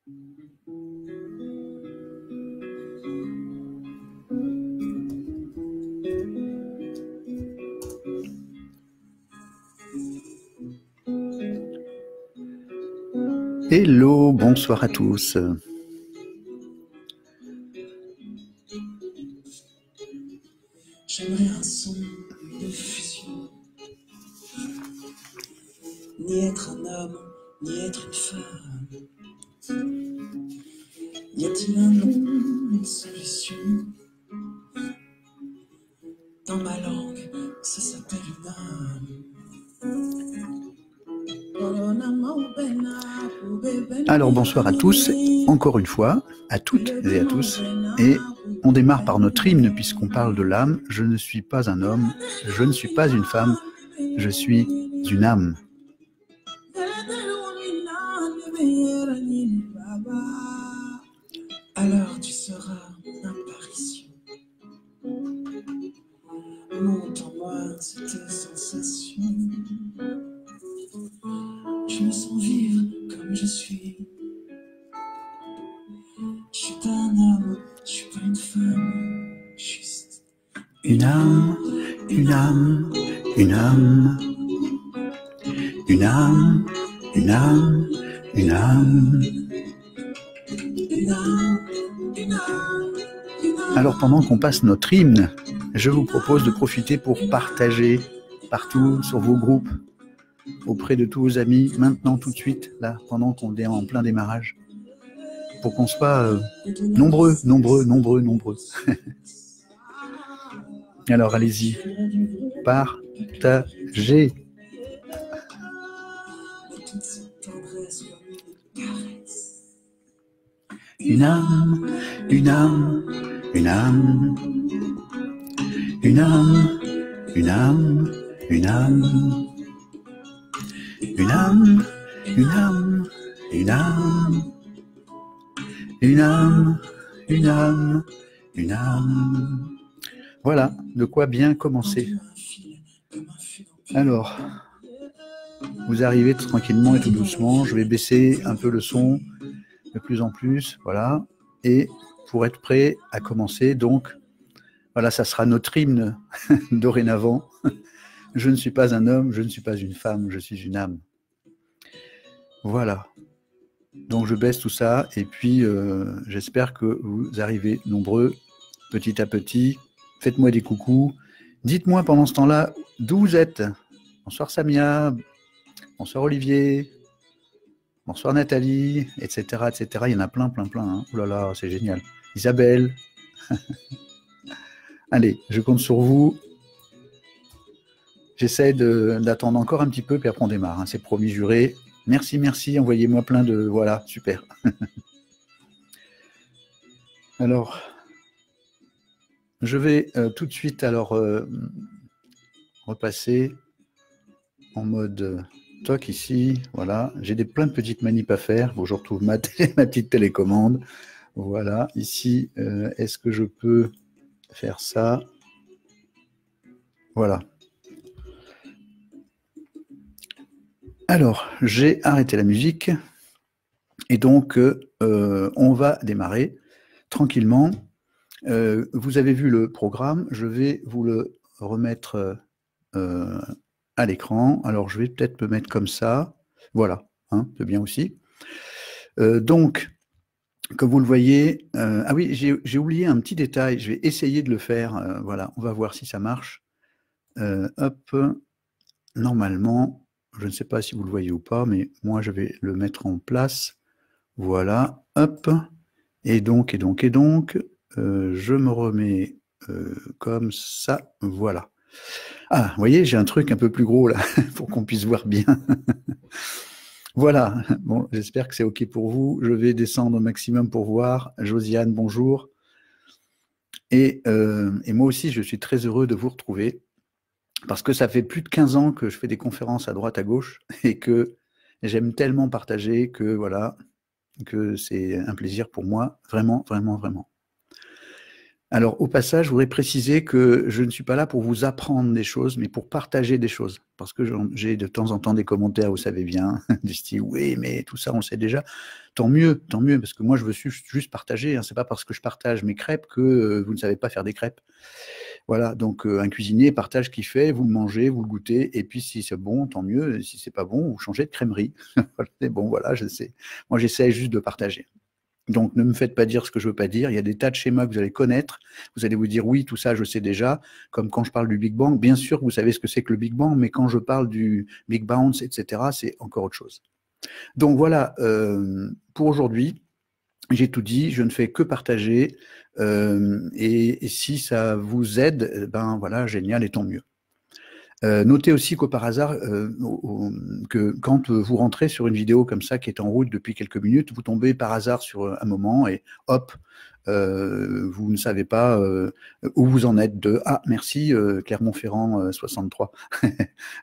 Hello, bonsoir à tous. J'aimerais un son de fusion, ni être un homme, ni être une femme. Y a-t-il un nom, une solution? Dans ma langue, ça s'appelle une âme. Alors bonsoir à tous, encore une fois, à toutes et à tous, et on démarre par notre hymne puisqu'on parle de l'âme. Je ne suis pas un homme, je ne suis pas une femme, je suis une âme. Alors tu seras apparition. Monte en moi cette sensation. Je me sens vivre comme je suis. Je suis pas un homme, je suis pas une femme, juste une âme, une âme, une âme, une âme, une âme, une âme. Alors pendant qu'on passe notre hymne, je vous propose de profiter pour partager partout sur vos groupes, auprès de tous vos amis, maintenant, tout de suite, là, pendant qu'on est en plein démarrage, pour qu'on soit nombreux. Alors allez-y, partagez. Une âme, une âme, une âme, une âme, une âme, une âme, une âme, une âme, une âme, une âme, une âme, une âme. Voilà, de quoi bien commencer. Alors, vous arrivez tranquillement et tout doucement. Je vais baisser un peu le son de plus en plus, voilà. Et pour être prêt à commencer, donc, voilà, ça sera notre hymne dorénavant. Je ne suis pas un homme, je ne suis pas une femme, je suis une âme. Voilà. Donc je baisse tout ça et puis j'espère que vous arrivez nombreux petit à petit. Faites-moi des coucous. Dites-moi pendant ce temps-là d'où vous êtes. Bonsoir Samia, bonsoir Olivier, bonsoir Nathalie, etc., etc. Il y en a plein. Hein. Oh là là, c'est génial. Isabelle. Allez, je compte sur vous. J'essaie d'attendre encore un petit peu, puis après on démarre. Hein. C'est promis, juré. Merci. Envoyez-moi plein de... Voilà, super. Alors, je vais tout de suite alors repasser en mode toc ici. Voilà, j'ai plein de petites manips à faire. Bon, je retrouve ma petite télécommande. Voilà, ici, est-ce que je peux faire ça? Voilà. Alors, j'ai arrêté la musique et donc on va démarrer tranquillement. Vous avez vu le programme, je vais vous le remettre à l'écran. Alors, je vais peut-être me mettre comme ça. Voilà, hein, c'est bien aussi. Donc, comme vous le voyez, ah oui, j'ai oublié un petit détail, je vais essayer de le faire. Voilà, on va voir si ça marche. Hop, normalement, je ne sais pas si vous le voyez ou pas, mais moi, je vais le mettre en place. Voilà, hop. Et donc, je me remets comme ça. Voilà. Ah, vous voyez, j'ai un truc un peu plus gros là, pour qu'on puisse voir bien. Voilà, bon, j'espère que c'est OK pour vous. Je vais descendre au maximum pour voir. Josiane, bonjour. Et moi aussi, je suis très heureux de vous retrouver parce que ça fait plus de 15 ans que je fais des conférences à droite, à gauche et que j'aime tellement partager que voilà, que c'est un plaisir pour moi, vraiment. Alors, au passage, je voudrais préciser que je ne suis pas là pour vous apprendre des choses, mais pour partager des choses. Parce que j'ai de temps en temps des commentaires, vous savez bien, du style oui, mais tout ça, on le sait déjà. Tant mieux, parce que moi, je veux juste partager. Hein. C'est pas parce que je partage mes crêpes que vous ne savez pas faire des crêpes. Voilà, donc un cuisinier partage ce qu'il fait, vous le mangez, vous le goûtez, et puis si c'est bon, tant mieux. Si c'est pas bon, vous changez de crèmerie. C'est bon, voilà, je sais. Moi, j'essaie juste de partager. Donc, ne me faites pas dire ce que je veux pas dire. Il y a des tas de schémas que vous allez connaître. Vous allez vous dire, oui, tout ça, je sais déjà. Comme quand je parle du Big Bang. Bien sûr, vous savez ce que c'est que le Big Bang, mais quand je parle du Big Bounce, etc., c'est encore autre chose. Donc, voilà, pour aujourd'hui, j'ai tout dit. Je ne fais que partager. Et si ça vous aide, ben voilà, génial, et tant mieux. Notez aussi qu'au par hasard, que quand vous rentrez sur une vidéo comme ça qui est en route depuis quelques minutes, vous tombez par hasard sur un moment et hop, vous ne savez pas où vous en êtes de « Ah, merci, Clermont-Ferrand 63 ».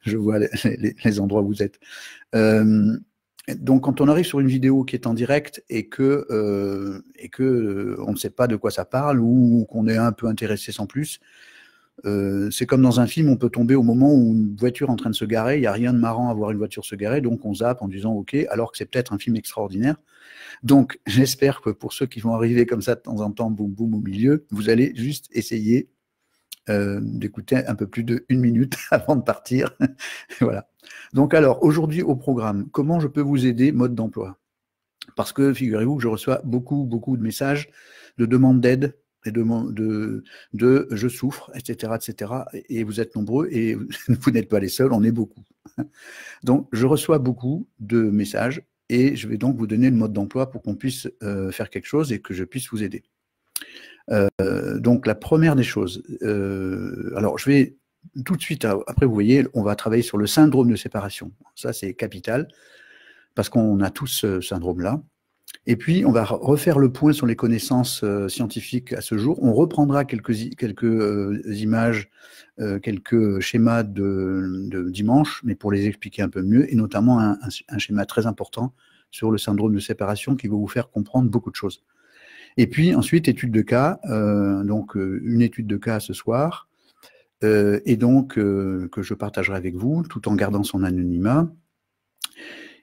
Je vois les endroits où vous êtes. Donc, quand on arrive sur une vidéo qui est en direct et que on ne sait pas de quoi ça parle ou qu'on est un peu intéressé sans plus, c'est comme dans un film, on peut tomber au moment où une voiture est en train de se garer, il n'y a rien de marrant à voir une voiture se garer, donc on zappe en disant ok, alors que c'est peut-être un film extraordinaire. Donc j'espère que pour ceux qui vont arriver comme ça de temps en temps, boum boum au milieu, vous allez juste essayer d'écouter un peu plus d'1 minute avant de partir. Voilà. Donc alors, aujourd'hui au programme, comment je peux vous aider, mode d'emploi? Parce que figurez-vous que je reçois beaucoup de messages de demandes d'aide et de je souffre, etc., etc. Et vous êtes nombreux et vous n'êtes pas les seuls, on est beaucoup. Donc, je reçois beaucoup de messages et je vais donc vous donner le mode d'emploi pour qu'on puisse faire quelque chose et que je puisse vous aider. Donc, la première des choses, alors je vais tout de suite, après vous voyez, on va travailler sur le syndrome de séparation. Ça, c'est capital parce qu'on a tous ce syndrome-là. Et puis, on va refaire le point sur les connaissances scientifiques à ce jour. On reprendra quelques images, quelques schémas de dimanche, mais pour les expliquer un peu mieux, et notamment un schéma très important sur le syndrome de séparation qui va vous faire comprendre beaucoup de choses. Et puis, ensuite, étude de cas, donc une étude de cas ce soir, et donc que je partagerai avec vous, tout en gardant son anonymat.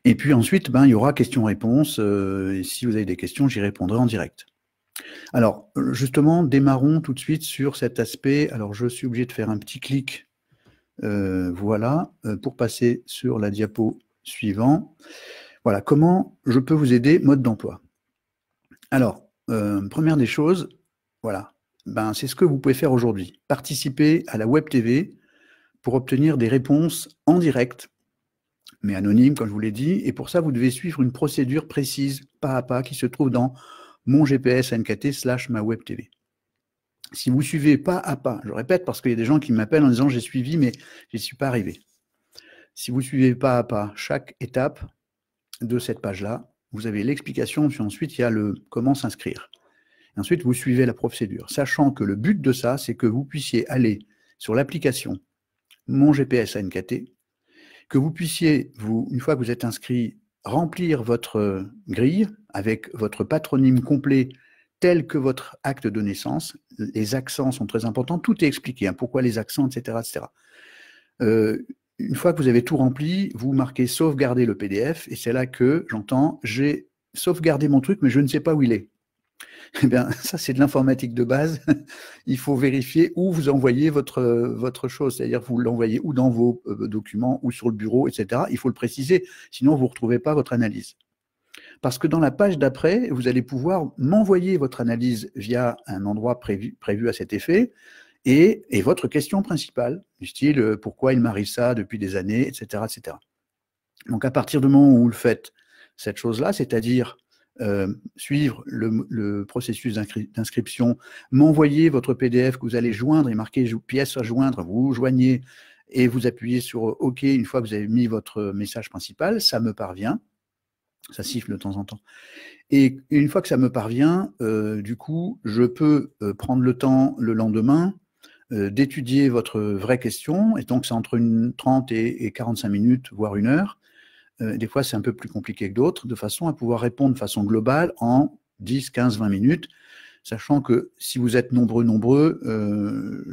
Et puis ensuite, ben, il y aura questions-réponses. Et si vous avez des questions, j'y répondrai en direct. Alors, justement, démarrons tout de suite sur cet aspect. Alors, je suis obligé de faire un petit clic, voilà, pour passer sur la diapo suivante. Voilà, comment je peux vous aider, mode d'emploi. Alors, première des choses, voilà, ben, c'est ce que vous pouvez faire aujourd'hui. Participer à la Web TV pour obtenir des réponses en direct, mais anonyme, comme je vous l'ai dit, et pour ça, vous devez suivre une procédure précise, pas à pas, qui se trouve dans mon GPS NKT/ma Web TV. Si vous suivez pas à pas, je répète parce qu'il y a des gens qui m'appellent en disant j'ai suivi, mais je n'y suis pas arrivé. Si vous suivez pas à pas chaque étape de cette page-là, vous avez l'explication, puis ensuite il y a le comment s'inscrire. Ensuite, vous suivez la procédure, sachant que le but de ça, c'est que vous puissiez aller sur l'application Mon GPS NKT, que vous puissiez, une fois que vous êtes inscrit, remplir votre grille avec votre patronyme complet tel que votre acte de naissance. Les accents sont très importants, tout est expliqué, hein, pourquoi les accents, etc. etc. Une fois que vous avez tout rempli, vous marquez sauvegarder le PDF, et c'est là que j'entends j'ai sauvegardé mon truc, mais je ne sais pas où il est. Eh bien, ça, c'est de l'informatique de base. Il faut vérifier où vous envoyez votre chose. C'est-à-dire, vous l'envoyez ou dans vos documents, ou sur le bureau, etc. Il faut le préciser, sinon vous ne retrouvez pas votre analyse. Parce que dans la page d'après, vous allez pouvoir m'envoyer votre analyse via un endroit prévu à cet effet, et votre question principale, du style « Pourquoi il m'arrive ça depuis des années ?» etc., etc. Donc, à partir du moment où vous le faites, cette chose-là, c'est-à-dire suivre le processus d'inscription, m'envoyer votre PDF que vous allez joindre et marquer pièce à joindre, vous joignez et vous appuyez sur OK une fois que vous avez mis votre message principal, ça me parvient, ça siffle de temps en temps. Et une fois que ça me parvient, du coup, je peux prendre le temps le lendemain d'étudier votre vraie question, et donc c'est entre 30 et 45 minutes, voire 1 heure. Des fois, c'est un peu plus compliqué que d'autres, de façon à pouvoir répondre de façon globale en 10, 15, 20 minutes. sachant que si vous êtes nombreux,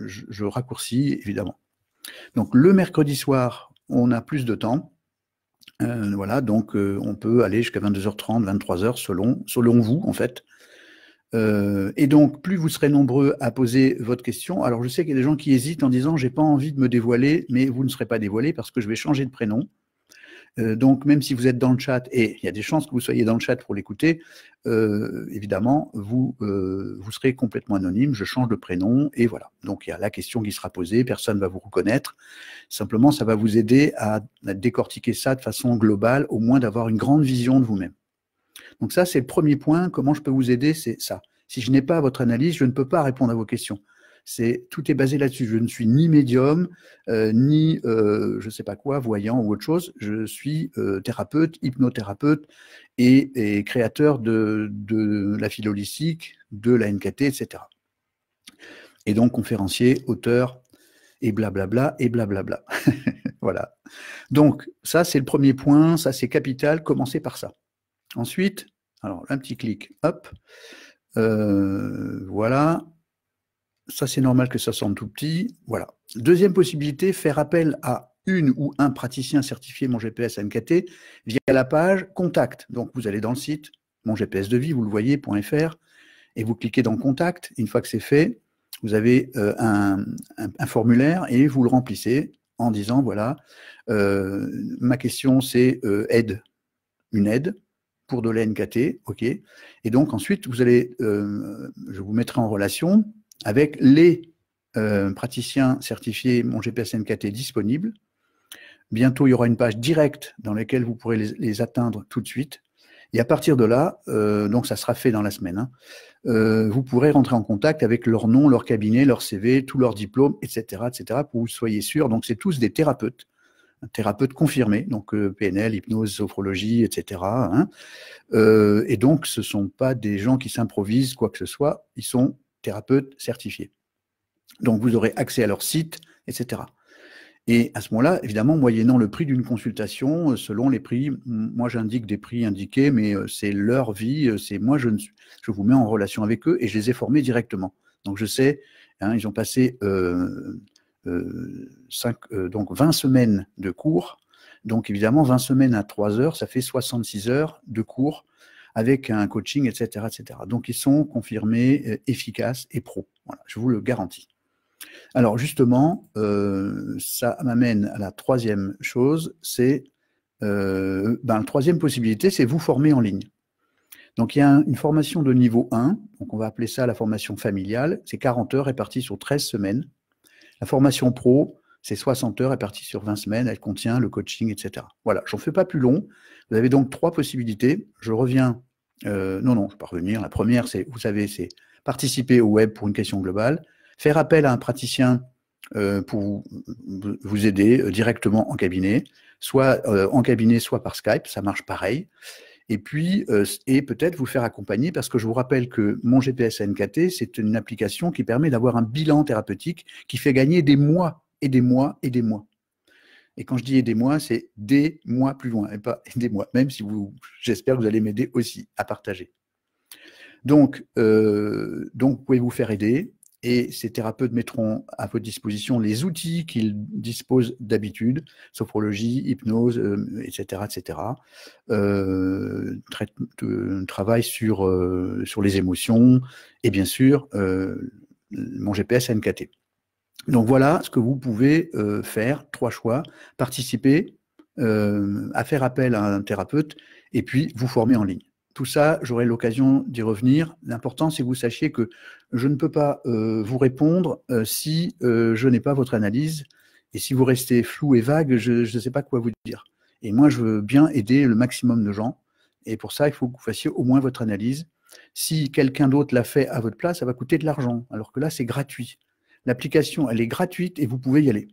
je raccourcis évidemment. Donc le mercredi soir, on a plus de temps. Voilà, donc on peut aller jusqu'à 22h30, 23h selon vous en fait. Et donc, plus vous serez nombreux à poser votre question. Alors, je sais qu'il y a des gens qui hésitent en disant « j'ai pas envie de me dévoiler », mais vous ne serez pas dévoilé parce que je vais changer de prénom. Donc, même si vous êtes dans le chat, et il y a des chances que vous soyez dans le chat pour l'écouter, évidemment, vous serez complètement anonyme, je change de prénom, et voilà. Donc, il y a la question qui sera posée, personne ne va vous reconnaître. Simplement, ça va vous aider à décortiquer ça de façon globale, au moins d'avoir une grande vision de vous-même. Donc ça, c'est le premier point. Comment je peux vous aider? C'est ça. Si je n'ai pas votre analyse, je ne peux pas répondre à vos questions. Tout est basé là-dessus. Je ne suis ni médium, ni je ne sais pas quoi, voyant ou autre chose. Je suis thérapeute, hypnothérapeute et créateur de la philo holistique, de la NKT, etc. Et donc conférencier, auteur, et blablabla, et blablabla. Voilà. Donc ça, c'est le premier point. Ça, c'est capital. Commencez par ça. Ensuite, alors un petit clic, hop, voilà, ça c'est normal que ça semble tout petit, voilà. Deuxième possibilité, faire appel à une ou un praticien certifié Mon GPS NKT via la page Contact. Donc vous allez dans le site Mon GPS de vie, vous le voyez, .fr, et vous cliquez dans Contact. Une fois que c'est fait, vous avez un formulaire et vous le remplissez en disant, voilà, ma question c'est une aide pour de la NKT, ok. Et donc ensuite, vous allez, je vous mettrai en relation avec les praticiens certifiés Mon GPS NKT disponibles. Bientôt, il y aura une page directe dans laquelle vous pourrez les atteindre tout de suite. Et à partir de là, donc ça sera fait dans la semaine, hein, vous pourrez rentrer en contact avec leur nom, leur cabinet, leur CV, tous leurs diplômes, etc., pour que vous soyez sûr. Donc c'est tous des thérapeutes. Un thérapeute confirmé, donc PNL, hypnose, sophrologie, etc. Hein. Et donc, ce ne sont pas des gens qui s'improvisent quoi que ce soit, ils sont thérapeutes certifiés. Donc, vous aurez accès à leur site, etc. Et à ce moment-là, évidemment, moyennant le prix d'une consultation, selon les prix, moi j'indique des prix indiqués, mais c'est leur vie, c'est moi je vous mets en relation avec eux et je les ai formés directement. Donc je sais, hein, ils ont passé donc 20 semaines de cours. Donc évidemment, 20 semaines à 3 heures, ça fait 66 heures de cours avec un coaching, etc. Donc ils sont confirmés, efficaces et pros. Voilà, je vous le garantis. Alors justement, ça m'amène à la troisième chose, c'est la troisième possibilité, c'est vous former en ligne. Donc il y a une formation de niveau 1, donc on va appeler ça la formation familiale, c'est 40 heures réparties sur 13 semaines. La formation pro, c'est 60 heures réparties sur 20 semaines, elle contient le coaching, etc. Voilà, j'en fais pas plus long. Vous avez donc 3 possibilités. Je reviens, non, je ne vais pas revenir. La première, c'est, vous savez, c'est participer au web pour une question globale, faire appel à un praticien pour vous aider directement en cabinet, soit en cabinet, soit par Skype, ça marche pareil. Et puis, et peut-être vous faire accompagner, parce que je vous rappelle que Mon GPS NKT, c'est une application qui permet d'avoir un bilan thérapeutique qui fait gagner des mois et des mois et des mois. Et quand je dis des mois, c'est des mois plus loin, et pas des mois, même si j'espère que vous allez m'aider aussi à partager. Donc, vous pouvez vous faire aider, et ces thérapeutes mettront à votre disposition les outils qu'ils disposent d'habitude, sophrologie, hypnose, etc., travail sur les émotions, et bien sûr, Mon GPS NKT. Donc voilà ce que vous pouvez faire, 3 choix, participer, à faire appel à un thérapeute, et puis vous former en ligne. Tout ça, j'aurai l'occasion d'y revenir. L'important, c'est que vous sachiez que je ne peux pas vous répondre si je n'ai pas votre analyse. Et si vous restez flou et vague, je ne sais pas quoi vous dire. Et moi, je veux bien aider le maximum de gens. Et pour ça, il faut que vous fassiez au moins votre analyse. Si quelqu'un d'autre l'a fait à votre place, ça va coûter de l'argent. Alors que là, c'est gratuit. L'application, elle est gratuite et vous pouvez y aller.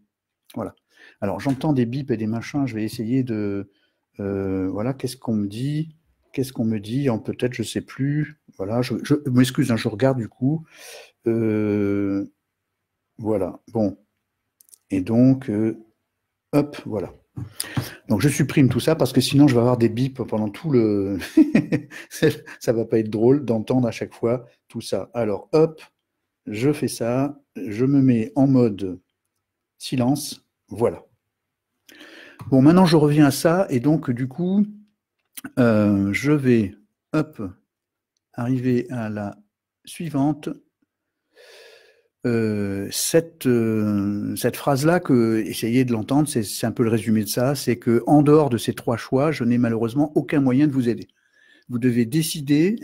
Voilà. Alors, j'entends des bips et des machins. Je vais essayer de... voilà, qu'est-ce qu'on me dit ? Qu'est-ce qu'on me dit? Peut-être, je ne sais plus. Voilà, je m'excuse, hein, je regarde du coup. Voilà, bon. Et donc, hop, voilà. Donc je supprime tout ça parce que sinon je vais avoir des bips pendant tout le... Ça va pas être drôle d'entendre à chaque fois tout ça. Alors hop, je fais ça, je me mets en mode silence, voilà. Bon, maintenant je reviens à ça et donc du coup, je vais hop, arriver à la suivante. Cette phrase-là, essayez de l'entendre, c'est un peu le résumé de ça, c'est que en dehors de ces 3 choix, je n'ai malheureusement aucun moyen de vous aider. Vous devez décider,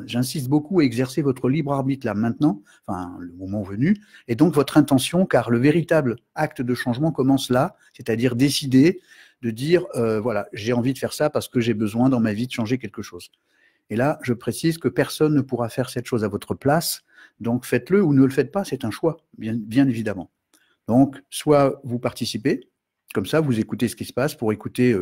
j'insiste beaucoup, à exercer votre libre arbitre là maintenant, enfin le moment venu, et donc votre intention, car le véritable acte de changement commence là, c'est-à-dire décider de dire, voilà, j'ai envie de faire ça parce que j'ai besoin dans ma vie de changer quelque chose. Et là, je précise que personne ne pourra faire cette chose à votre place, donc faites-le ou ne le faites pas, c'est un choix, bien évidemment. Donc, soit vous participez, comme ça, vous écoutez ce qui se passe pour écouter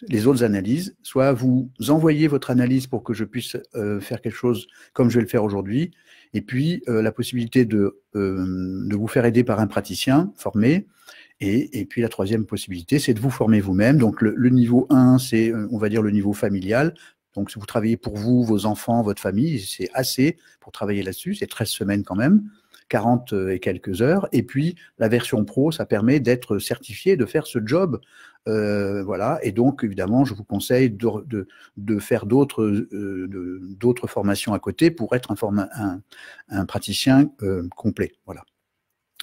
les autres analyses, soit vous envoyez votre analyse pour que je puisse faire quelque chose comme je vais le faire aujourd'hui, et puis la possibilité de vous faire aider par un praticien formé, et puis la troisième possibilité, c'est de vous former vous-même. Donc le niveau 1, c'est, on va dire, le niveau familial. Donc si vous travaillez pour vous, vos enfants, votre famille, c'est assez pour travailler là-dessus, c'est 13 semaines quand même. 40 et quelques heures. Et puis, la version pro, ça permet d'être certifié, de faire ce job. Voilà. Et donc, évidemment, je vous conseille de faire d'autres formations à côté pour être un praticien complet. Voilà.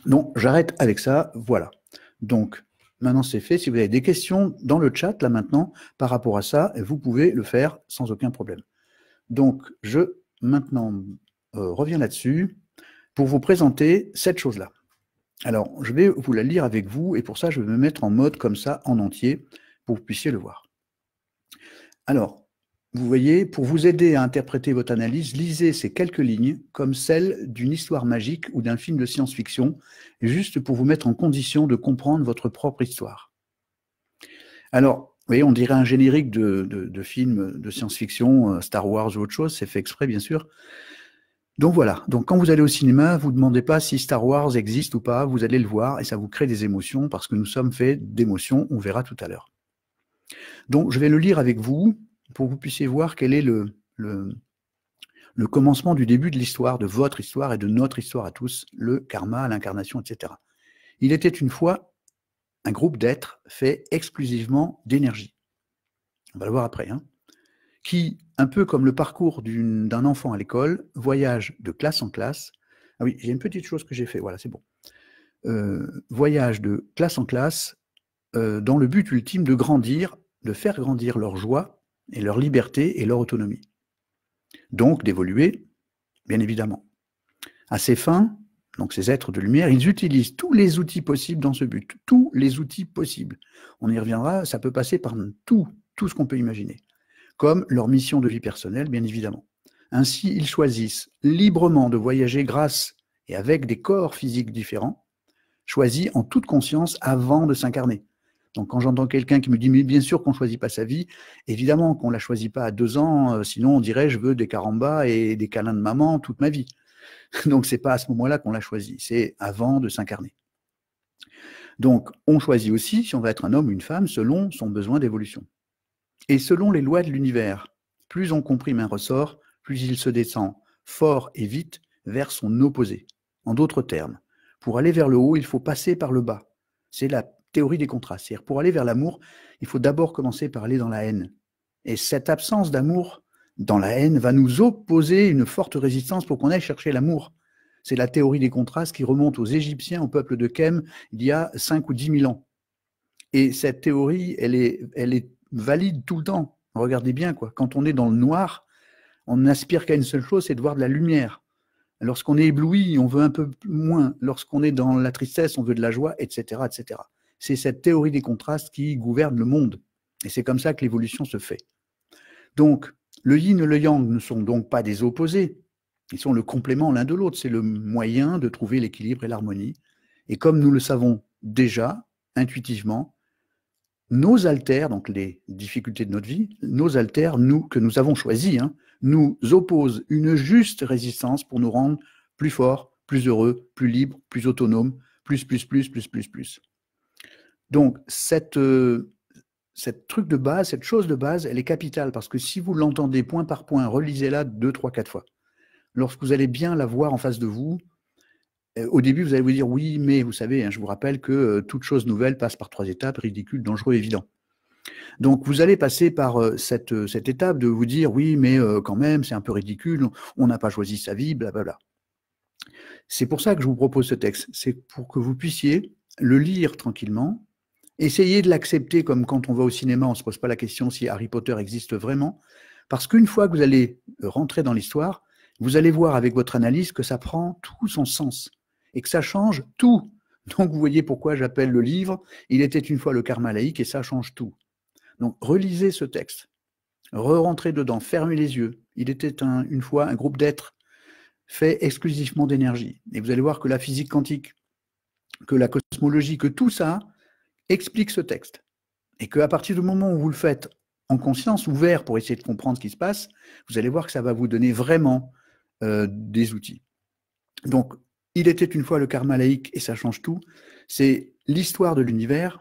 Donc, j'arrête avec ça. Voilà. Donc, maintenant, c'est fait. Si vous avez des questions dans le chat, là, maintenant, par rapport à ça, vous pouvez le faire sans aucun problème. Donc, je, maintenant, reviens là-dessus pour vous présenter cette chose-là. Alors, je vais vous la lire avec vous, et pour ça, je vais me mettre en mode comme ça, en entier, pour que vous puissiez le voir. Alors, vous voyez, pour vous aider à interpréter votre analyse, lisez ces quelques lignes comme celles d'une histoire magique ou d'un film de science-fiction, juste pour vous mettre en condition de comprendre votre propre histoire. Alors, vous voyez, on dirait un générique de film de science-fiction, Star Wars ou autre chose, c'est fait exprès, bien sûr. Donc voilà, donc quand vous allez au cinéma, vous ne demandez pas si Star Wars existe ou pas, vous allez le voir et ça vous crée des émotions parce que nous sommes faits d'émotions, on verra tout à l'heure. Donc je vais le lire avec vous pour que vous puissiez voir quel est le commencement du début de l'histoire, de votre histoire et de notre histoire à tous, le karma, l'incarnation, etc. Il était une fois un groupe d'êtres fait exclusivement d'énergie. On va le voir après, hein, qui, un peu comme le parcours d'un enfant à l'école, voyage de classe en classe. Ah oui, j'ai une petite chose que j'ai fait, voilà, c'est bon. Voyage de classe en classe dans le but ultime de grandir, de faire grandir leur joie et leur liberté et leur autonomie. Donc d'évoluer, bien évidemment. À ces fins, donc ces êtres de lumière, ils utilisent tous les outils possibles dans ce but, tous les outils possibles. On y reviendra, ça peut passer par tout ce qu'on peut imaginer, comme leur mission de vie personnelle, bien évidemment. Ainsi, ils choisissent librement de voyager grâce et avec des corps physiques différents, choisis en toute conscience avant de s'incarner. Donc quand j'entends quelqu'un qui me dit « mais bien sûr qu'on ne choisit pas sa vie », évidemment qu'on ne la choisit pas à 2 ans, sinon on dirait « je veux des carambas et des câlins de maman toute ma vie ». Donc c'est pas à ce moment-là qu'on l'a choisi, c'est avant de s'incarner. Donc on choisit aussi si on va être un homme ou une femme selon son besoin d'évolution. Et selon les lois de l'univers, plus on comprime un ressort, plus il se descend fort et vite vers son opposé. En d'autres termes, pour aller vers le haut, il faut passer par le bas. C'est la théorie des contrastes. C'est-à-dire, pour aller vers l'amour, il faut d'abord commencer par aller dans la haine. Et cette absence d'amour dans la haine va nous opposer une forte résistance pour qu'on aille chercher l'amour. C'est la théorie des contrastes qui remonte aux Égyptiens, au peuple de Khem, il y a 5 ou 10 000 ans. Et cette théorie, elle est valide tout le temps. Regardez bien, quoi. Quand on est dans le noir, on n'aspire qu'à une seule chose, c'est de voir de la lumière. Lorsqu'on est ébloui, on veut un peu moins. Lorsqu'on est dans la tristesse, on veut de la joie, etc., etc. C'est cette théorie des contrastes qui gouverne le monde. Et c'est comme ça que l'évolution se fait. Donc, le yin et le yang ne sont donc pas des opposés. Ils sont le complément l'un de l'autre. C'est le moyen de trouver l'équilibre et l'harmonie. Et comme nous le savons déjà, intuitivement, nos alters, donc les difficultés de notre vie, nos alters, que nous avons choisis, hein, nous opposent une juste résistance pour nous rendre plus forts, plus heureux, plus libres, plus autonomes, plus. Donc, cette truc de base, cette chose de base, elle est capitale, parce que si vous l'entendez point par point, relisez-la 2, 3, 4 fois. Lorsque vous allez bien la voir en face de vous, au début, vous allez vous dire, oui, mais vous savez, hein, je vous rappelle que toute chose nouvelle passe par 3 étapes, ridicule, dangereux, évident. Donc, vous allez passer par cette étape de vous dire, oui, mais quand même, c'est un peu ridicule, on n'a pas choisi sa vie, blablabla. C'est pour ça que je vous propose ce texte. C'est pour que vous puissiez le lire tranquillement, essayer de l'accepter comme quand on va au cinéma, on ne se pose pas la question si Harry Potter existe vraiment, parce qu'une fois que vous allez rentrer dans l'histoire, vous allez voir avec votre analyse que ça prend tout son sens et que ça change tout. Donc vous voyez pourquoi j'appelle le livre « Il était une fois le karma laïque » et ça change tout. Donc relisez ce texte, re-rentrez dedans, fermez les yeux. Il était une fois un groupe d'êtres fait exclusivement d'énergie. Et vous allez voir que la physique quantique, que la cosmologie, que tout ça explique ce texte. Et qu'à partir du moment où vous le faites en conscience, ouvert pour essayer de comprendre ce qui se passe, vous allez voir que ça va vous donner vraiment des outils. Donc, il était une fois le karma laïque et ça change tout. C'est l'histoire de l'univers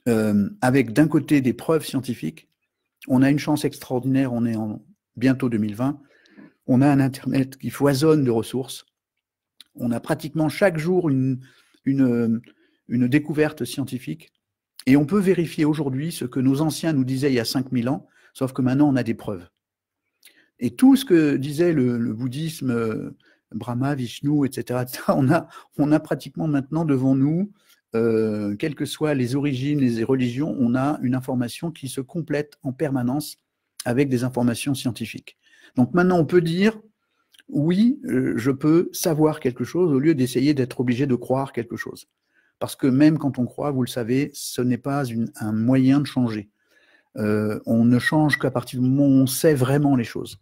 avec d'un côté des preuves scientifiques. On a une chance extraordinaire, on est en bientôt 2020. On a un Internet qui foisonne de ressources. On a pratiquement chaque jour une découverte scientifique. Et on peut vérifier aujourd'hui ce que nos anciens nous disaient il y a 5000 ans, sauf que maintenant on a des preuves. Et tout ce que disait le bouddhisme, Brahma, Vishnu, etc., on a pratiquement maintenant devant nous, quelles que soient les origines, les religions, on a une information qui se complète en permanence avec des informations scientifiques. Donc maintenant on peut dire, oui, je peux savoir quelque chose au lieu d'essayer d'être obligé de croire quelque chose. Parce que même quand on croit, vous le savez, ce n'est pas un moyen de changer. On ne change qu'à partir du moment où on sait vraiment les choses.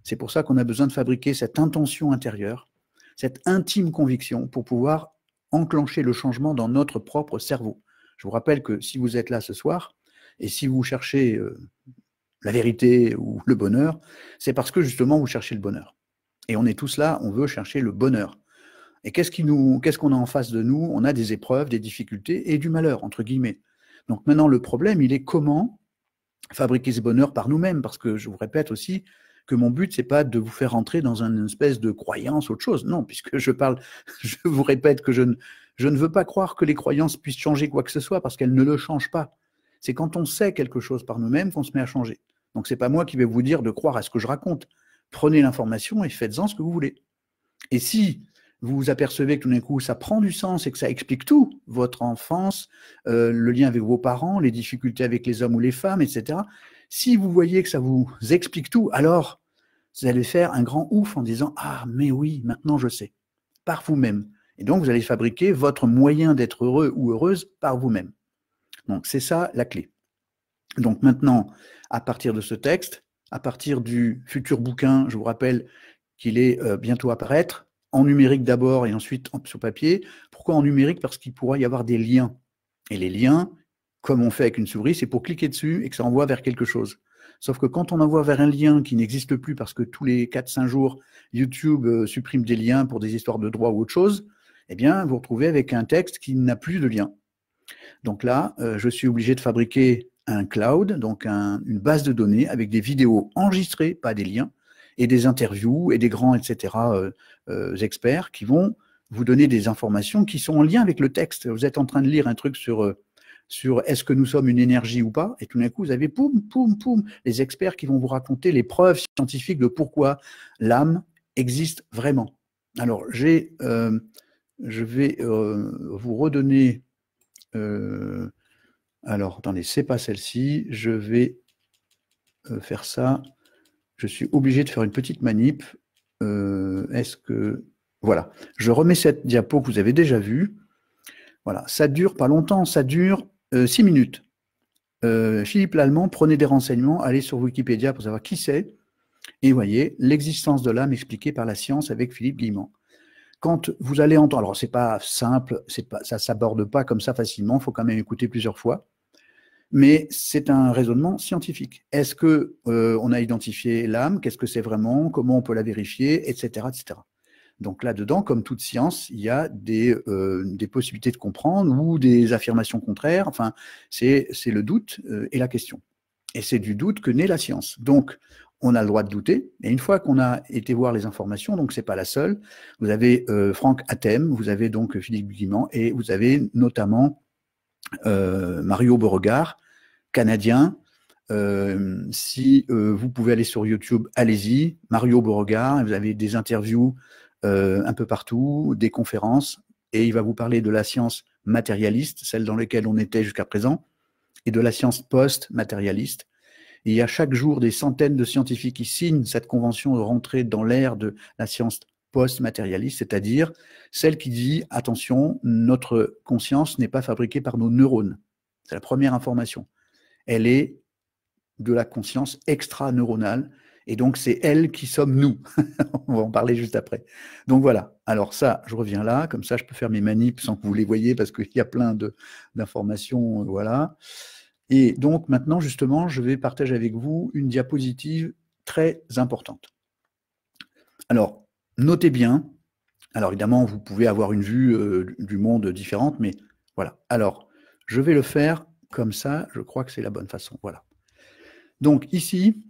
C'est pour ça qu'on a besoin de fabriquer cette intention intérieure, cette intime conviction pour pouvoir enclencher le changement dans notre propre cerveau. Je vous rappelle que si vous êtes là ce soir, et si vous cherchez la vérité ou le bonheur, c'est parce que justement vous cherchez le bonheur. Et on est tous là, on veut chercher le bonheur. Et qu'est-ce qu'on a en face de nous? On a des épreuves, des difficultés et du malheur, entre guillemets. Donc maintenant, le problème, il est comment fabriquer ce bonheur par nous-mêmes, parce que je vous répète aussi que mon but, c'est pas de vous faire rentrer dans une espèce de croyance, autre chose. Non, puisque je vous répète que je ne veux pas croire que les croyances puissent changer quoi que ce soit, parce qu'elles ne le changent pas. C'est quand on sait quelque chose par nous-mêmes qu'on se met à changer. Donc c'est pas moi qui vais vous dire de croire à ce que je raconte. Prenez l'information et faites-en ce que vous voulez. Et si vous vous apercevez que tout d'un coup, ça prend du sens et que ça explique tout, votre enfance, le lien avec vos parents, les difficultés avec les hommes ou les femmes, etc. Si vous voyez que ça vous explique tout, alors vous allez faire un grand ouf en disant « Ah, mais oui, maintenant je sais », par vous-même. Et donc, vous allez fabriquer votre moyen d'être heureux ou heureuse par vous-même. Donc, c'est ça la clé. Donc maintenant, à partir de ce texte, à partir du futur bouquin, je vous rappelle qu'il est bientôt à paraître, en numérique d'abord et ensuite sur papier. Pourquoi en numérique? Parce qu'il pourra y avoir des liens. Et les liens, comme on fait avec une souris, c'est pour cliquer dessus et que ça envoie vers quelque chose. Sauf que quand on envoie vers un lien qui n'existe plus parce que tous les 4-5 jours, YouTube supprime des liens pour des histoires de droit ou autre chose, eh bien, vous vous retrouvez avec un texte qui n'a plus de lien. Donc là, je suis obligé de fabriquer un cloud, donc une base de données avec des vidéos enregistrées, pas des liens, et des interviews et des grands, etc., experts qui vont vous donner des informations qui sont en lien avec le texte. Vous êtes en train de lire un truc sur est-ce que nous sommes une énergie ou pas, et tout d'un coup, vous avez poum, poum, poum, les experts qui vont vous raconter les preuves scientifiques de pourquoi l'âme existe vraiment. Alors, je vais vous redonner... alors, attendez, c'est pas celle-ci, je vais faire ça. Je suis obligé de faire une petite manip. Est-ce que... Voilà, je remets cette diapo que vous avez déjà vue. Voilà, ça dure pas longtemps, ça dure 6 minutes. Philippe Lallemand, prenez des renseignements, allez sur Wikipédia pour savoir qui c'est. Et voyez, l'existence de l'âme expliquée par la science avec Philippe Guillemant. Quand vous allez entendre, alors c'est pas simple, ça s'aborde pas comme ça facilement, il faut quand même écouter plusieurs fois. Mais c'est un raisonnement scientifique. Est-ce que on a identifié l'âme? Qu'est-ce que c'est vraiment? Comment on peut la vérifier? Etc., etc. Donc là-dedans, comme toute science, il y a des possibilités de comprendre ou des affirmations contraires. Enfin, c'est le doute et la question. Et c'est du doute que naît la science. Donc, on a le droit de douter. Et une fois qu'on a été voir les informations, donc c'est pas la seule, vous avez Franck Athem, vous avez donc Philippe Guimand, et vous avez notamment Mario Beauregard, canadien. Si vous pouvez aller sur YouTube, allez-y. Mario Beauregard, vous avez des interviews un peu partout, des conférences, et il va vous parler de la science matérialiste, celle dans laquelle on était jusqu'à présent, et de la science post-matérialiste. Et il y a chaque jour des centaines de scientifiques qui signent cette convention de rentrer dans l'ère de la science post-matérialiste, c'est-à-dire celle qui dit, attention, notre conscience n'est pas fabriquée par nos neurones. C'est la première information. Elle est de la conscience extra-neuronale, et donc c'est elle qui sommes nous. On va en parler juste après. Donc voilà, alors ça, je reviens là, comme ça je peux faire mes manips sans que vous les voyez, parce qu'il y a plein d'informations, voilà. Et donc maintenant, justement, je vais partager avec vous une diapositive très importante. Alors, notez bien, alors évidemment, vous pouvez avoir une vue du monde différente, mais voilà. Alors, je vais le faire comme ça, je crois que c'est la bonne façon, voilà. Donc ici,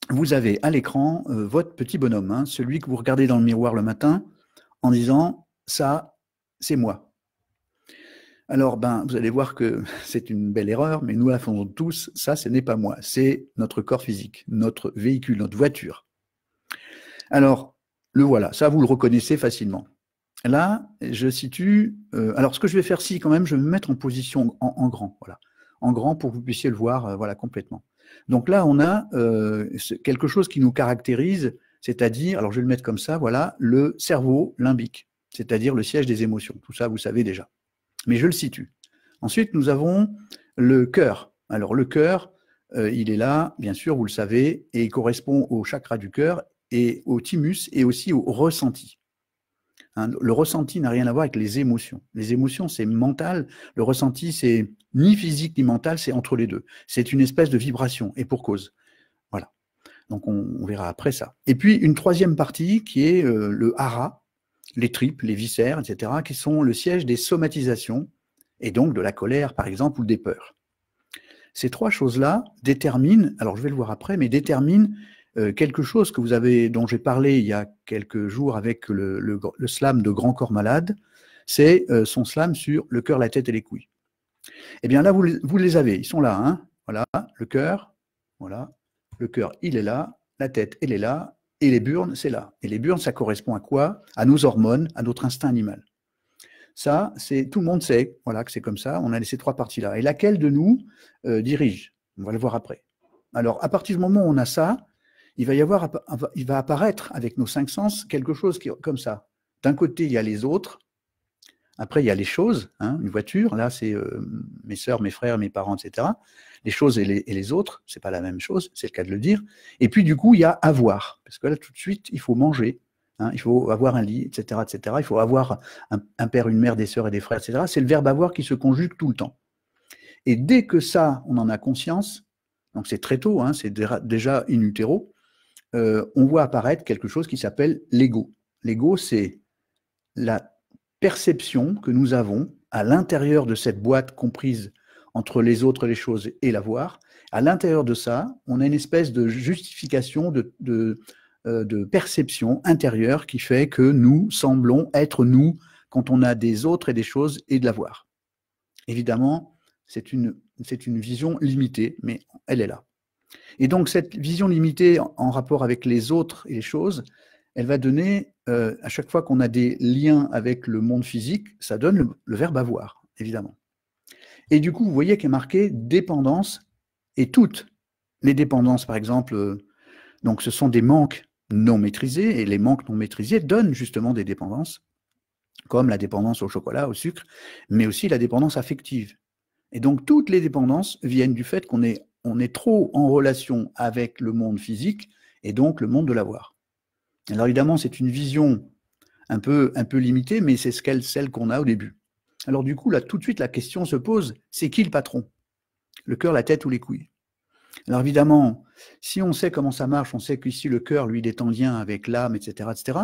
vous avez à l'écran votre petit bonhomme, hein, celui que vous regardez dans le miroir le matin en disant « ça, c'est moi ». Alors, vous allez voir que c'est une belle erreur, mais nous la faisons tous, ça, ce n'est pas moi, c'est notre corps physique, notre véhicule, notre voiture. Alors, le voilà, ça, vous le reconnaissez facilement. Là, je situe... alors, ce que je vais faire, si, quand même, je vais me mettre en position en grand, voilà, en grand pour que vous puissiez le voir voilà, complètement. Donc là, on a quelque chose qui nous caractérise, c'est-à-dire, alors je vais le mettre comme ça, voilà, le cerveau limbique, c'est-à-dire le siège des émotions. Tout ça, vous savez déjà. Mais je le situe. Ensuite, nous avons le cœur. Alors le cœur, il est là, bien sûr, vous le savez, et il correspond au chakra du cœur et au thymus et aussi au ressenti. Hein, le ressenti n'a rien à voir avec les émotions. Les émotions, c'est mental. Le ressenti, c'est ni physique ni mental, c'est entre les deux. C'est une espèce de vibration, et pour cause. Voilà. Donc on verra après ça. Et puis une troisième partie qui est le hara, les tripes, les viscères, etc., qui sont le siège des somatisations, et donc de la colère, par exemple, ou des peurs. Ces trois choses-là déterminent, alors je vais le voir après, mais déterminent quelque chose que vous avez, dont j'ai parlé il y a quelques jours avec le slam de Grand Corps Malade, c'est son slam sur le cœur, la tête et les couilles. Eh bien là, vous les avez, ils sont là, hein, voilà, le cœur, voilà, le cœur, il est là, la tête, elle est là, et les burnes, c'est là. Et les burnes, ça correspond à quoi? À nos hormones, à notre instinct animal. Ça, tout le monde sait, voilà, que c'est comme ça, on a ces trois parties-là. Et laquelle de nous dirige? On va le voir après. Alors, à partir du moment où on a ça, il va apparaître avec nos cinq sens quelque chose comme ça. D'un côté, il y a les autres, après, il y a les choses, hein, une voiture, là, c'est mes sœurs, mes frères, mes parents, etc. Les choses et les autres, c'est pas la même chose, c'est le cas de le dire. Et puis, du coup, il y a avoir, parce que là, tout de suite, il faut manger, hein, il faut avoir un lit, etc., etc. Il faut avoir un père, une mère, des sœurs et des frères, etc. C'est le verbe avoir qui se conjugue tout le temps. Et dès que ça, on en a conscience, donc c'est très tôt, hein, c'est déjà in utero, on voit apparaître quelque chose qui s'appelle l'ego. L'ego, c'est la perception que nous avons à l'intérieur de cette boîte comprise entre les autres, les choses et l'avoir. À l'intérieur de ça, on a une espèce de justification de perception intérieure qui fait que nous semblons être nous quand on a des autres et des choses et de l'avoir. Évidemment, c'est une vision limitée, mais elle est là. Et donc, cette vision limitée en rapport avec les autres et les choses, elle va donner, à chaque fois qu'on a des liens avec le monde physique, ça donne le verbe avoir, évidemment. Et du coup, vous voyez qu'il est marqué dépendance, et toutes les dépendances, par exemple, donc ce sont des manques non maîtrisés, et les manques non maîtrisés donnent justement des dépendances, comme la dépendance au chocolat, au sucre, mais aussi la dépendance affective. Et donc, toutes les dépendances viennent du fait qu'on est trop en relation avec le monde physique, et donc le monde de l'avoir. Alors évidemment, c'est une vision un peu limitée, mais c'est celle qu'on a au début. Alors du coup, là, tout de suite, la question se pose, c'est qui le patron? Le cœur, la tête ou les couilles? Alors évidemment, si on sait comment ça marche, on sait qu'ici le cœur, lui, il est en lien avec l'âme, etc., etc.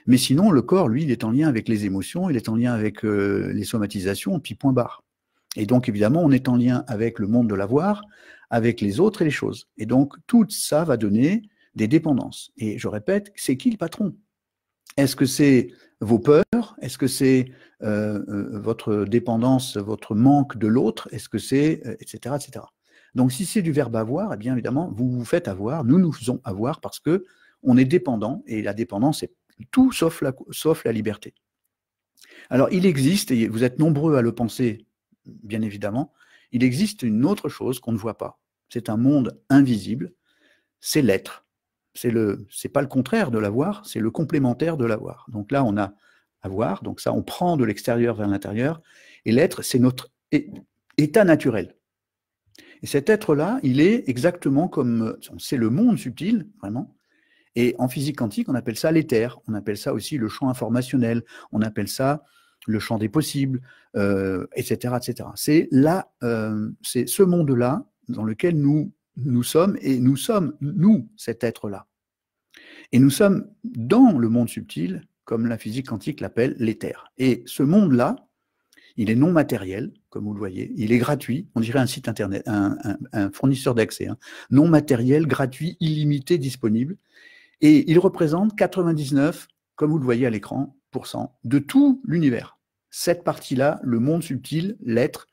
Mais sinon, le corps, lui, il est en lien avec les émotions, il est en lien avec les somatisations, puis point barre. Et donc, évidemment, on est en lien avec le monde de l'avoir, avec les autres et les choses. Et donc, tout ça va donner des dépendances. Et je répète, c'est qui le patron? Est-ce que c'est vos peurs? Est-ce que c'est votre dépendance, votre manque de l'autre? Est-ce que c'est, etc., etc. Donc, si c'est du verbe avoir, eh bien, évidemment, vous vous faites avoir, nous nous faisons avoir parce que on est dépendant, et la dépendance, c'est tout sauf la liberté. Alors, il existe, et vous êtes nombreux à le penser, bien évidemment, il existe une autre chose qu'on ne voit pas. C'est un monde invisible, c'est l'être. C'est pas le contraire de l'avoir, c'est le complémentaire de l'avoir. Donc là, on a avoir, donc ça, on prend de l'extérieur vers l'intérieur, et l'être, c'est notre état naturel. Et cet être-là, il est exactement comme, c'est le monde subtil, vraiment, et en physique quantique, on appelle ça l'éther, on appelle ça aussi le champ informationnel, on appelle ça le champ des possibles, etc., etc. C'est ce monde-là dans lequel nous sommes, et nous sommes, nous, cet être-là. Et nous sommes dans le monde subtil, comme la physique quantique l'appelle l'éther. Et ce monde-là, il est non matériel, comme vous le voyez, il est gratuit, on dirait un site internet, un fournisseur d'accès, hein, non matériel, gratuit, illimité, disponible, et il représente 99, comme vous le voyez à l'écran, de tout l'univers. Cette partie-là, le monde subtil, l'être,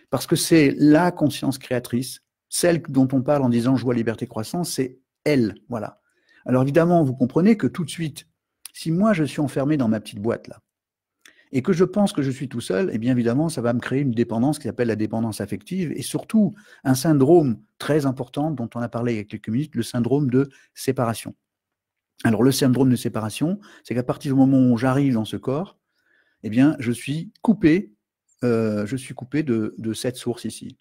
parce que c'est la conscience créatrice, celle dont on parle en disant joie, liberté, croissance, c'est elle, voilà. Alors évidemment, vous comprenez que tout de suite, si moi je suis enfermé dans ma petite boîte là, et que je pense que je suis tout seul, eh bien évidemment, ça va me créer une dépendance qui s'appelle la dépendance affective, et surtout un syndrome très important dont on a parlé il y a quelques minutes, le syndrome de séparation. Alors le syndrome de séparation, c'est qu'à partir du moment où j'arrive dans ce corps, eh bien je suis coupé de cette source ici.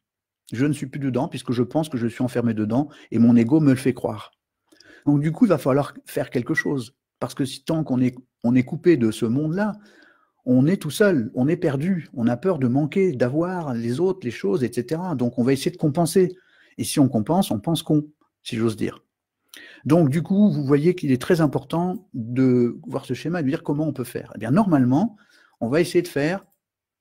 Je ne suis plus dedans puisque je pense que je suis enfermé dedans et mon ego me le fait croire. Donc du coup, il va falloir faire quelque chose. Parce que tant qu'on est coupé de ce monde-là, on est tout seul, on est perdu, on a peur de manquer, d'avoir les autres, les choses, etc. Donc on va essayer de compenser. Et si on compense, on pense con, si j'ose dire. Donc du coup, vous voyez qu'il est très important de voir ce schéma et de dire comment on peut faire. Eh bien normalement, on va essayer de faire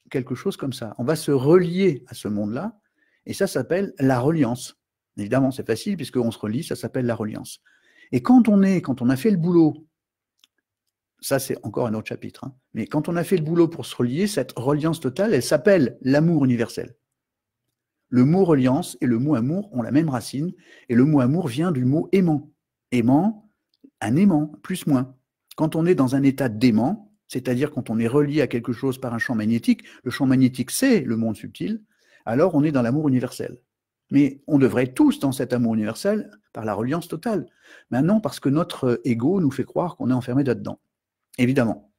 quelque chose comme ça. On va se relier à ce monde-là, et ça s'appelle la reliance. Évidemment, c'est facile, puisqu'on se relie, ça s'appelle la reliance. Et quand on a fait le boulot, ça c'est encore un autre chapitre, hein, mais quand on a fait le boulot pour se relier, cette reliance totale, elle s'appelle l'amour universel. Le mot reliance et le mot amour ont la même racine, et le mot amour vient du mot aimant. Aimant, un aimant, plus moins. Quand on est dans un état d'aimant, c'est-à-dire quand on est relié à quelque chose par un champ magnétique, le champ magnétique c'est le monde subtil, alors on est dans l'amour universel. Mais on devrait être tous dans cet amour universel par la reliance totale. Maintenant, parce que notre ego nous fait croire qu'on est enfermé là-dedans. Évidemment.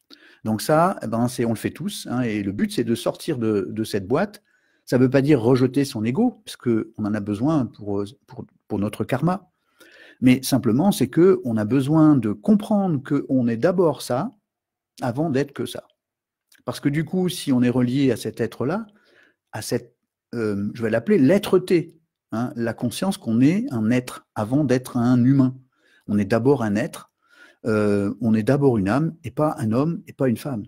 Donc ça, eh ben, on le fait tous, hein, et le but c'est de sortir de cette boîte. Ça ne veut pas dire rejeter son ego, parce qu'on en a besoin pour notre karma. Mais simplement, c'est qu'on a besoin de comprendre qu'on est d'abord ça, avant d'être que ça. Parce que du coup, si on est relié à cet être-là, à cette, je vais l'appeler l'être-té, hein, la conscience qu'on est un être avant d'être un humain. On est d'abord un être, on est d'abord une âme, et pas un homme, et pas une femme.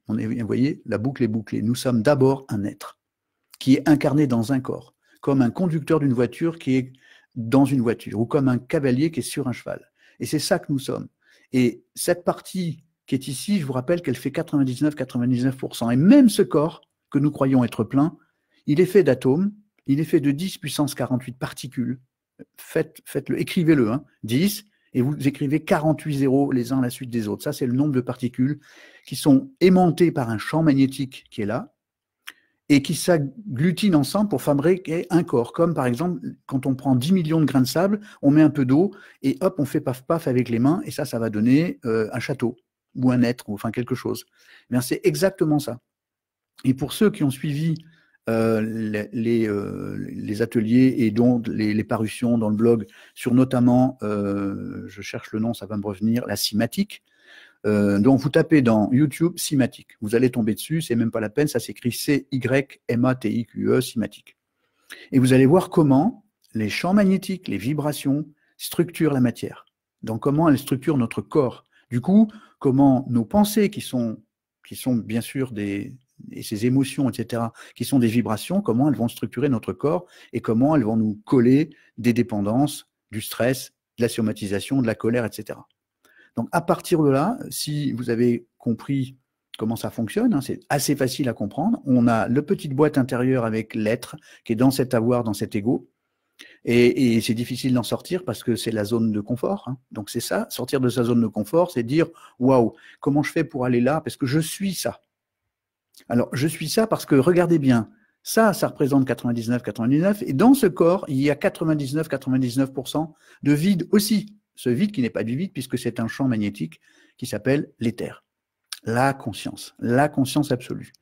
Vous voyez, la boucle est bouclée. Nous sommes d'abord un être qui est incarné dans un corps, comme un conducteur d'une voiture qui est dans une voiture, ou comme un cavalier qui est sur un cheval. Et c'est ça que nous sommes. Et cette partie qui est ici, je vous rappelle qu'elle fait 99%. Et même ce corps, que nous croyons être plein, il est fait d'atomes, il est fait de 10 puissance 48 particules. Faites-le, écrivez-le, hein, 10, et vous écrivez 48 zéros les uns à la suite des autres. Ça, c'est le nombre de particules qui sont aimantées par un champ magnétique qui est là, et qui s'agglutinent ensemble pour fabriquer un corps. Comme par exemple, quand on prend 10 millions de grains de sable, on met un peu d'eau, et hop, on fait paf-paf avec les mains, et ça va donner un château, ou un être, ou enfin quelque chose. Eh bien, c'est exactement ça. Et pour ceux qui ont suivi les ateliers et donc les parutions dans le blog sur notamment, je cherche le nom, ça va me revenir, la cymatique. Donc vous tapez dans YouTube cymatique, vous allez tomber dessus, c'est même pas la peine, ça s'écrit C-Y-M-A-T-I-Q-E, cymatique. Et vous allez voir comment, les champs magnétiques, les vibrations structurent la matière. Donc, comment elles structurent notre corps. Du coup, comment nos pensées, qui sont bien sûr et ces émotions, etc., qui sont des vibrations, comment elles vont structurer notre corps et comment elles vont nous coller des dépendances, du stress, de la somatisation, de la colère, etc. Donc, à partir de là, si vous avez compris comment ça fonctionne, hein, c'est assez facile à comprendre. On a le petite boîte intérieure avec l'être qui est dans cet avoir, dans cet ego. Et c'est difficile d'en sortir parce que c'est la zone de confort. Hein. Donc, c'est ça, sortir de sa zone de confort, c'est dire waouh, comment je fais pour aller là? Parce que je suis ça. Alors, je suis ça parce que, regardez bien, ça représente 99, et dans ce corps, il y a 99% de vide aussi. Ce vide qui n'est pas du vide, puisque c'est un champ magnétique qui s'appelle l'éther. La conscience absolue.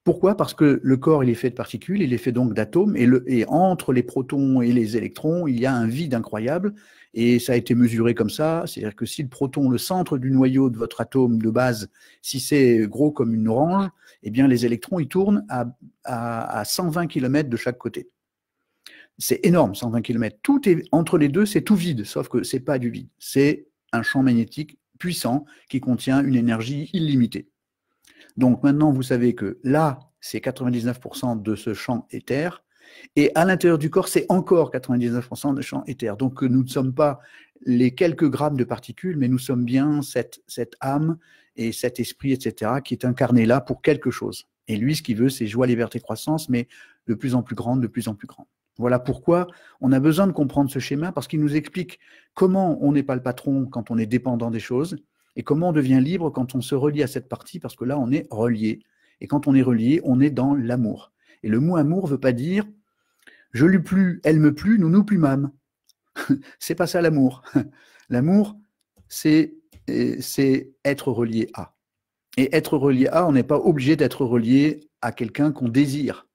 Pourquoi? Parce que le corps, il est fait de particules, il est fait donc d'atomes, et entre les protons et les électrons, il y a un vide incroyable, et ça a été mesuré comme ça, c'est-à-dire que si le proton, le centre du noyau de votre atome de base, si c'est gros comme une orange, eh bien les électrons, ils tournent à 120 km de chaque côté. C'est énorme, 120 km. Tout est, entre les deux, c'est tout vide, sauf que c'est pas du vide. C'est un champ magnétique puissant qui contient une énergie illimitée. Donc maintenant, vous savez que là, c'est 99% de ce champ éther, et à l'intérieur du corps, c'est encore 99% de champ éther. Donc nous ne sommes pas les quelques grammes de particules, mais nous sommes bien cette âme et cet esprit, etc., qui est incarné là pour quelque chose. Et lui, ce qu'il veut, c'est joie, liberté, croissance, mais de plus en plus grande, de plus en plus grande. Voilà pourquoi on a besoin de comprendre ce schéma, parce qu'il nous explique comment on n'est pas le patron quand on est dépendant des choses, et comment on devient libre quand on se relie à cette partie, parce que là, on est relié. Et quand on est relié, on est dans l'amour. Et le mot amour ne veut pas dire « je lui plu, elle me plu, nous nous plûmâmes ». C'est pas ça l'amour. L'amour, c'est être relié à. Et être relié à, on n'est pas obligé d'être relié à quelqu'un qu'on désire.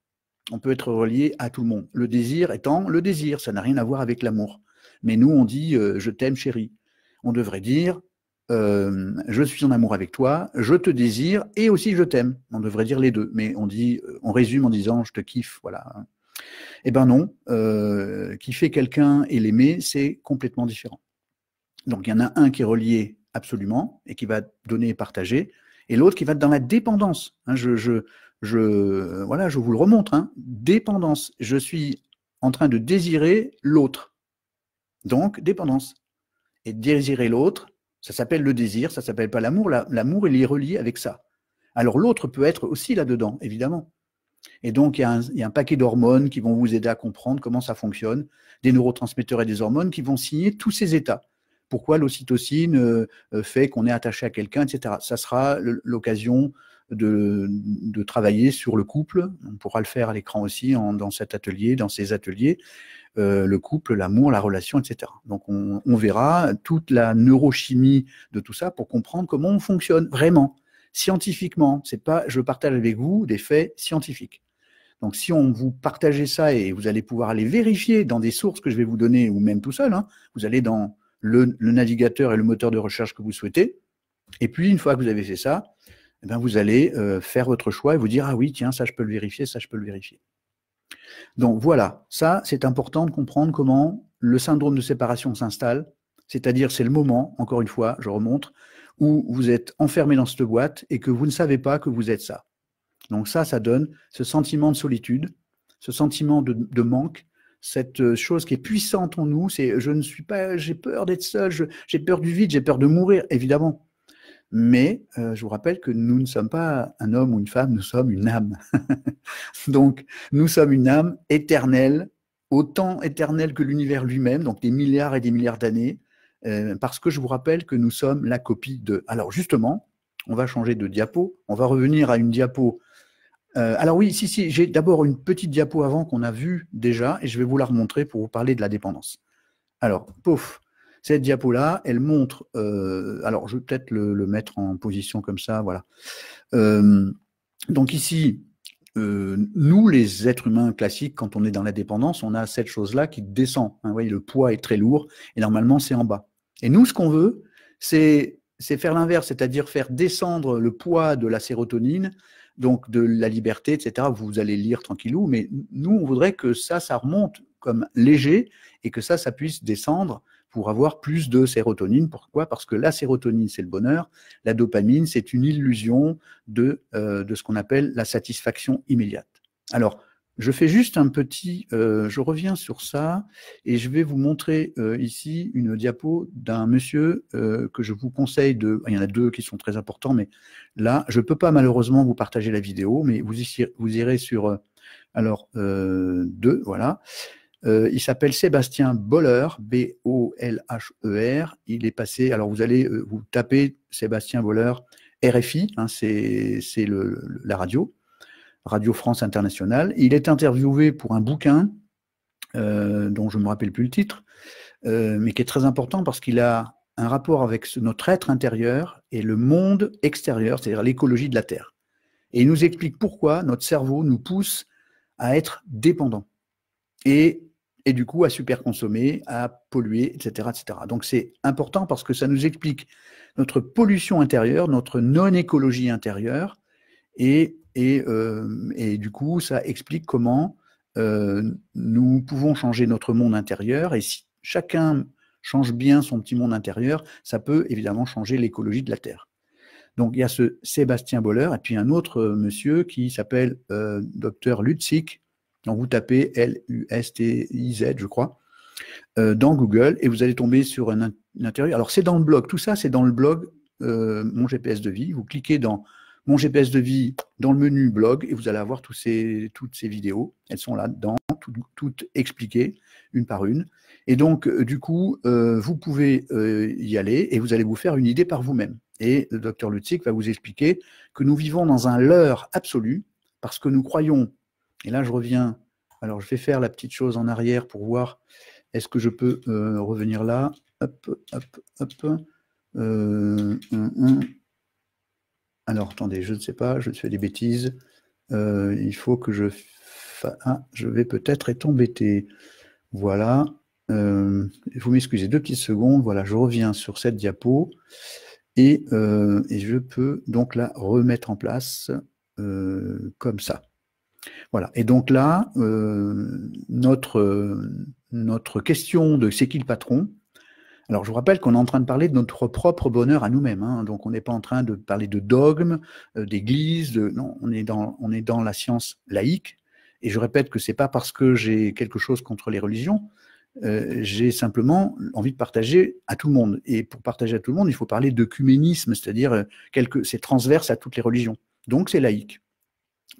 On peut être relié à tout le monde. Le désir étant le désir, ça n'a rien à voir avec l'amour. Mais nous, on dit je t'aime chérie. On devrait dire je suis en amour avec toi, je te désire et aussi je t'aime. On devrait dire les deux, mais on résume en disant je te kiffe, voilà. Eh ben non, kiffer quelqu'un et l'aimer, c'est complètement différent. Donc il y en a un qui est relié absolument et qui va donner et partager, et l'autre qui va être dans la dépendance. Hein, voilà, je vous le remontre, hein, dépendance. Je suis en train de désirer l'autre. Donc, dépendance. Et désirer l'autre, ça s'appelle le désir, ça s'appelle pas l'amour. L'amour, il est relié avec ça. Alors, l'autre peut être aussi là-dedans, évidemment. Et donc, il y a un paquet d'hormones qui vont vous aider à comprendre comment ça fonctionne, des neurotransmetteurs et des hormones qui vont signer tous ces états. Pourquoi l'ocytocine fait qu'on est attaché à quelqu'un, etc. Ça sera l'occasion de travailler sur le couple. On pourra le faire à l'écran aussi dans cet atelier, dans ces ateliers. Le couple, l'amour, la relation, etc. Donc on verra toute la neurochimie de tout ça pour comprendre comment on fonctionne vraiment, scientifiquement. C'est pas, je partage avec vous des faits scientifiques. Donc si on vous partagez ça et vous allez pouvoir aller vérifier dans des sources que je vais vous donner ou même tout seul, hein, vous allez dans le navigateur et le moteur de recherche que vous souhaitez. Et puis une fois que vous avez fait ça, eh bien, vous allez faire votre choix et vous dire ah oui tiens ça je peux le vérifier, ça je peux le vérifier. Donc voilà, ça c'est important de comprendre comment le syndrome de séparation s'installe, c'est-à-dire c'est le moment, encore une fois, je remonte, où vous êtes enfermé dans cette boîte et que vous ne savez pas que vous êtes ça. Donc ça donne ce sentiment de solitude, ce sentiment de manque, cette chose qui est puissante en nous, c'est je ne suis pas, j'ai peur d'être seul, j'ai peur du vide, j'ai peur de mourir, évidemment. Mais je vous rappelle que nous ne sommes pas un homme ou une femme, nous sommes une âme. Donc, nous sommes une âme éternelle, autant éternelle que l'univers lui-même, donc des milliards et des milliards d'années, parce que je vous rappelle que nous sommes la copie de... Alors justement, on va changer de diapo, on va revenir à une diapo. Alors oui, si, j'ai d'abord une petite diapo avant qu'on a vue déjà, et je vais vous la remontrer pour vous parler de la dépendance. Alors, pouf. Cette diapo-là, elle montre, alors je vais peut-être le mettre en position comme ça, voilà. Donc ici, nous, les êtres humains classiques, quand on est dans la dépendance, on a cette chose-là qui descend. Hein, vous voyez, le poids est très lourd, et normalement, c'est en bas. Et nous, ce qu'on veut, c'est faire l'inverse, c'est-à-dire faire descendre le poids de la sérotonine, donc de la liberté, etc. Vous allez lire tranquillou, mais nous, on voudrait que ça remonte comme léger et que ça puisse descendre pour avoir plus de sérotonine. Pourquoi? Parce que la sérotonine, c'est le bonheur. La dopamine, c'est une illusion de ce qu'on appelle la satisfaction immédiate. Alors, je fais juste un petit... je reviens sur ça et je vais vous montrer ici une diapo d'un monsieur que je vous conseille de... Il y en a deux qui sont très importants, mais là, je ne peux pas malheureusement vous partager la vidéo, mais vous irez sur... deux, voilà. Il s'appelle Sébastien Boller, B-O-L-H-E-R. Il est passé, alors vous allez vous taper Sébastien Boller, RFI, hein, c'est la radio, Radio France Internationale. Il est interviewé pour un bouquin dont je ne me rappelle plus le titre, mais qui est très important parce qu'il a un rapport avec notre être intérieur et le monde extérieur, c'est-à-dire l'écologie de la Terre. Et il nous explique pourquoi notre cerveau nous pousse à être dépendant. Et du coup à superconsommer, à polluer, etc., etc. Donc c'est important parce que ça nous explique notre pollution intérieure, notre non-écologie intérieure, et du coup ça explique comment nous pouvons changer notre monde intérieur, et si chacun change bien son petit monde intérieur, ça peut évidemment changer l'écologie de la Terre. Donc il y a ce Sébastien Boller, et puis un autre monsieur qui s'appelle Dr Lutzick. Donc vous tapez L-U-S-T-I-Z, je crois, dans Google, et vous allez tomber sur un intérieur. Alors c'est dans le blog, tout ça c'est dans le blog Mon GPS de vie. Vous cliquez dans Mon GPS de vie, dans le menu blog, et vous allez avoir toutes ces vidéos. Elles sont là-dedans, toutes expliquées, une par une. Et donc, du coup, vous pouvez y aller, et vous allez vous faire une idée par vous-même. Et le docteur Lutzick va vous expliquer que nous vivons dans un leurre absolu, parce que nous croyons... Et là, je reviens. Alors, je vais faire la petite chose en arrière pour voir. Est-ce que je peux revenir là? Hop, hop, hop. Alors, attendez, je ne sais pas, je fais des bêtises. Il faut que je... Ah, je vais peut-être être embêté. Voilà. Vous m'excusez 2 petites secondes. Voilà, je reviens sur cette diapo. Et je peux donc la remettre en place comme ça. Voilà. Et donc là, notre question de c'est qui le patron? Alors, je vous rappelle qu'on est en train de parler de notre propre bonheur à nous-mêmes. Hein. Donc, on n'est pas en train de parler de dogme, d'église. Non, on est dans la science laïque. Et je répète que c'est pas parce que j'ai quelque chose contre les religions. J'ai simplement envie de partager à tout le monde. Et pour partager à tout le monde, il faut parler d'œcuménisme, c'est-à-dire c'est transverse à toutes les religions. Donc, c'est laïque.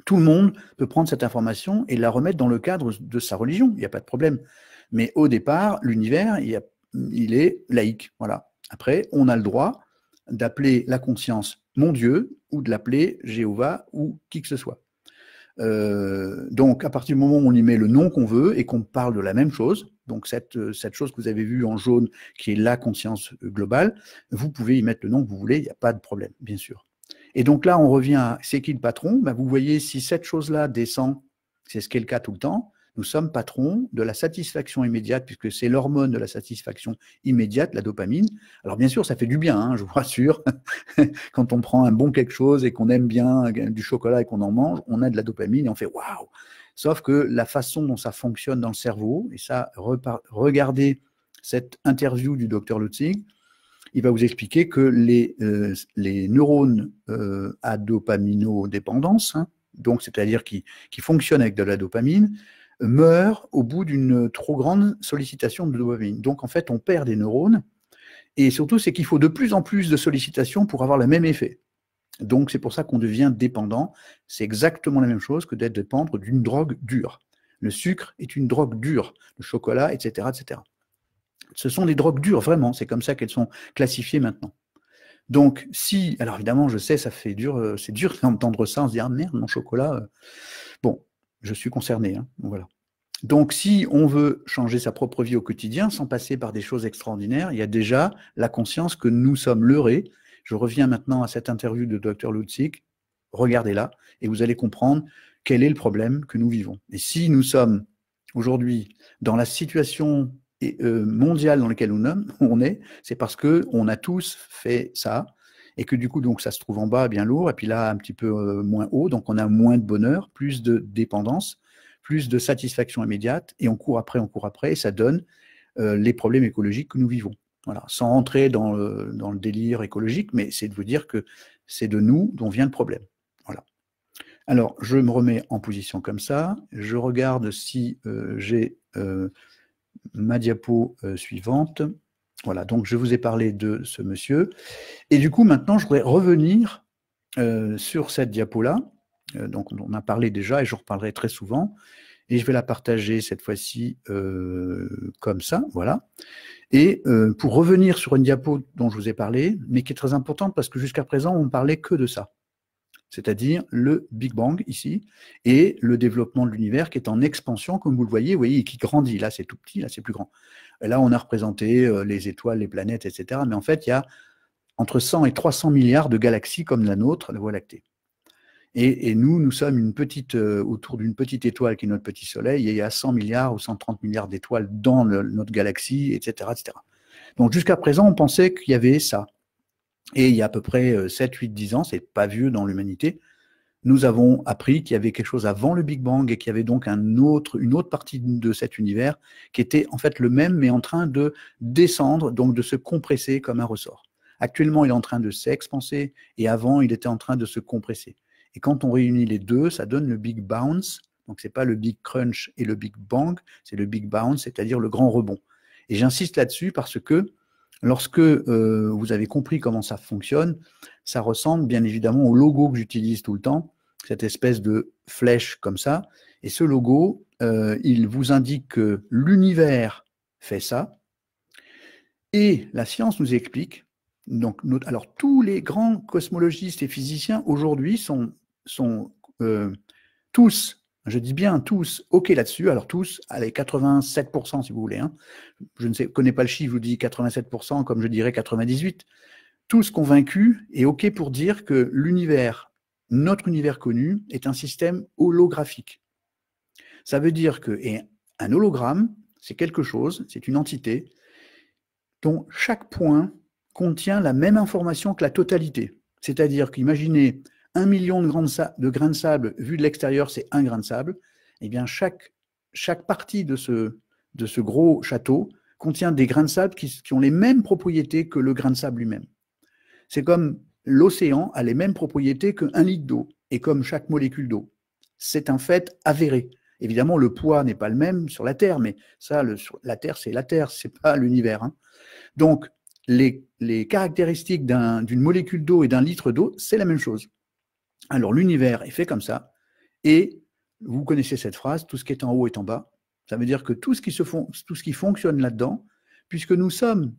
Tout le monde peut prendre cette information et la remettre dans le cadre de sa religion, il n'y a pas de problème. Mais au départ, l'univers, il est laïque. Voilà. Après, on a le droit d'appeler la conscience mon Dieu ou de l'appeler Jéhovah ou qui que ce soit. Donc, à partir du moment où on y met le nom qu'on veut et qu'on parle de la même chose, donc cette chose que vous avez vue en jaune, qui est la conscience globale, vous pouvez y mettre le nom que vous voulez, il n'y a pas de problème, bien sûr. Et donc là, on revient à c'est qui le patron? Ben, vous voyez, si cette chose-là descend, c'est ce qui est le cas tout le temps, nous sommes patrons de la satisfaction immédiate, puisque c'est l'hormone de la satisfaction immédiate, la dopamine. Alors bien sûr, ça fait du bien, hein, je vous rassure. Quand on prend un bon quelque chose et qu'on aime bien du chocolat et qu'on en mange, on a de la dopamine et on fait waouh. Sauf que la façon dont ça fonctionne dans le cerveau, et ça, regardez cette interview du docteur Lutzick, il va vous expliquer que les neurones à dopaminodépendance, hein, donc c'est-à-dire qui fonctionnent avec de la dopamine, meurent au bout d'une trop grande sollicitation de dopamine. Donc en fait, on perd des neurones, et surtout, c'est qu'il faut de plus en plus de sollicitations pour avoir le même effet. Donc c'est pour ça qu'on devient dépendant. C'est exactement la même chose que d'être dépendant d'une drogue dure. Le sucre est une drogue dure, le chocolat, etc., etc. Ce sont des drogues dures, vraiment, c'est comme ça qu'elles sont classifiées maintenant. Donc, si, alors évidemment, je sais, ça fait dur, c'est dur d'entendre ça, on se dit, ah merde, mon chocolat, bon, je suis concerné, hein, voilà. Donc, si on veut changer sa propre vie au quotidien, sans passer par des choses extraordinaires, il y a déjà la conscience que nous sommes leurrés. Je reviens maintenant à cette interview de Dr Lutzick, regardez-la, et vous allez comprendre quel est le problème que nous vivons. Et si nous sommes aujourd'hui dans la situation mondiale dans laquelle on est, c'est parce qu'on a tous fait ça, et que du coup, donc, ça se trouve en bas bien lourd, et puis là, un petit peu moins haut, donc on a moins de bonheur, plus de dépendance, plus de satisfaction immédiate, et on court après, et ça donne les problèmes écologiques que nous vivons. Voilà, sans rentrer dans le délire écologique, mais c'est de vous dire que c'est de nous dont vient le problème. Voilà. Alors, je me remets en position comme ça, je regarde si j'ai ma diapo suivante. Voilà, donc je vous ai parlé de ce monsieur. Et du coup, maintenant, je voudrais revenir sur cette diapo-là. Donc, on a parlé déjà, et je reparlerai très souvent. Et je vais la partager cette fois-ci comme ça, voilà. Et pour revenir sur une diapo dont je vous ai parlé, mais qui est très importante parce que jusqu'à présent, on ne parlait que de ça. C'est-à-dire le Big Bang ici, et le développement de l'univers qui est en expansion, comme vous le voyez, et qui grandit. Là, c'est tout petit, là, c'est plus grand. Et là, on a représenté les étoiles, les planètes, etc. Mais en fait, il y a entre 100 et 300 milliards de galaxies comme la nôtre, la Voie lactée. Et nous sommes une petite, autour d'une petite étoile qui est notre petit soleil, et il y a 100 milliards ou 130 milliards d'étoiles dans notre galaxie, etc., etc. Donc jusqu'à présent, on pensait qu'il y avait ça. Et il y a à peu près 7, 8, 10 ans, c'est pas vieux dans l'humanité, nous avons appris qu'il y avait quelque chose avant le Big Bang et qu'il y avait donc une autre partie de cet univers qui était en fait le même, mais en train de descendre, donc de se compresser comme un ressort. Actuellement, il est en train de s'expanser, et avant, il était en train de se compresser. Et quand on réunit les deux, ça donne le Big Bounce. Donc, ce n'est pas le Big Crunch et le Big Bang, c'est le Big Bounce, c'est-à-dire le grand rebond. Et j'insiste là-dessus parce que lorsque vous avez compris comment ça fonctionne, ça ressemble bien évidemment au logo que j'utilise tout le temps, cette espèce de flèche comme ça. Et ce logo, il vous indique que l'univers fait ça. Et la science nous explique, donc, alors tous les grands cosmologistes et physiciens aujourd'hui sont tous, je dis bien tous, OK là-dessus. Alors tous, allez, 87% si vous voulez. Hein. Je ne connais pas le chiffre, je vous dis 87%, comme je dirais 98%. Tous convaincus et OK pour dire que l'univers, notre univers connu, est un système holographique. Ça veut dire que un hologramme, c'est quelque chose, c'est une entité dont chaque point contient la même information que la totalité. C'est-à-dire qu'imaginez 1 million de grains de sable vu de l'extérieur, c'est un grain de sable. Eh bien, chaque partie de ce gros château contient des grains de sable qui ont les mêmes propriétés que le grain de sable lui-même. C'est comme l'océan a les mêmes propriétés qu'un litre d'eau, et comme chaque molécule d'eau. C'est un fait avéré. Évidemment, le poids n'est pas le même sur la Terre, mais ça, la Terre, c'est pas l'univers. Hein. Donc, les caractéristiques d'une molécule d'eau et d'un litre d'eau, c'est la même chose. Alors, l'univers est fait comme ça, et vous connaissez cette phrase, tout ce qui est en haut est en bas. Ça veut dire que tout ce qui fonctionne là-dedans, puisque nous sommes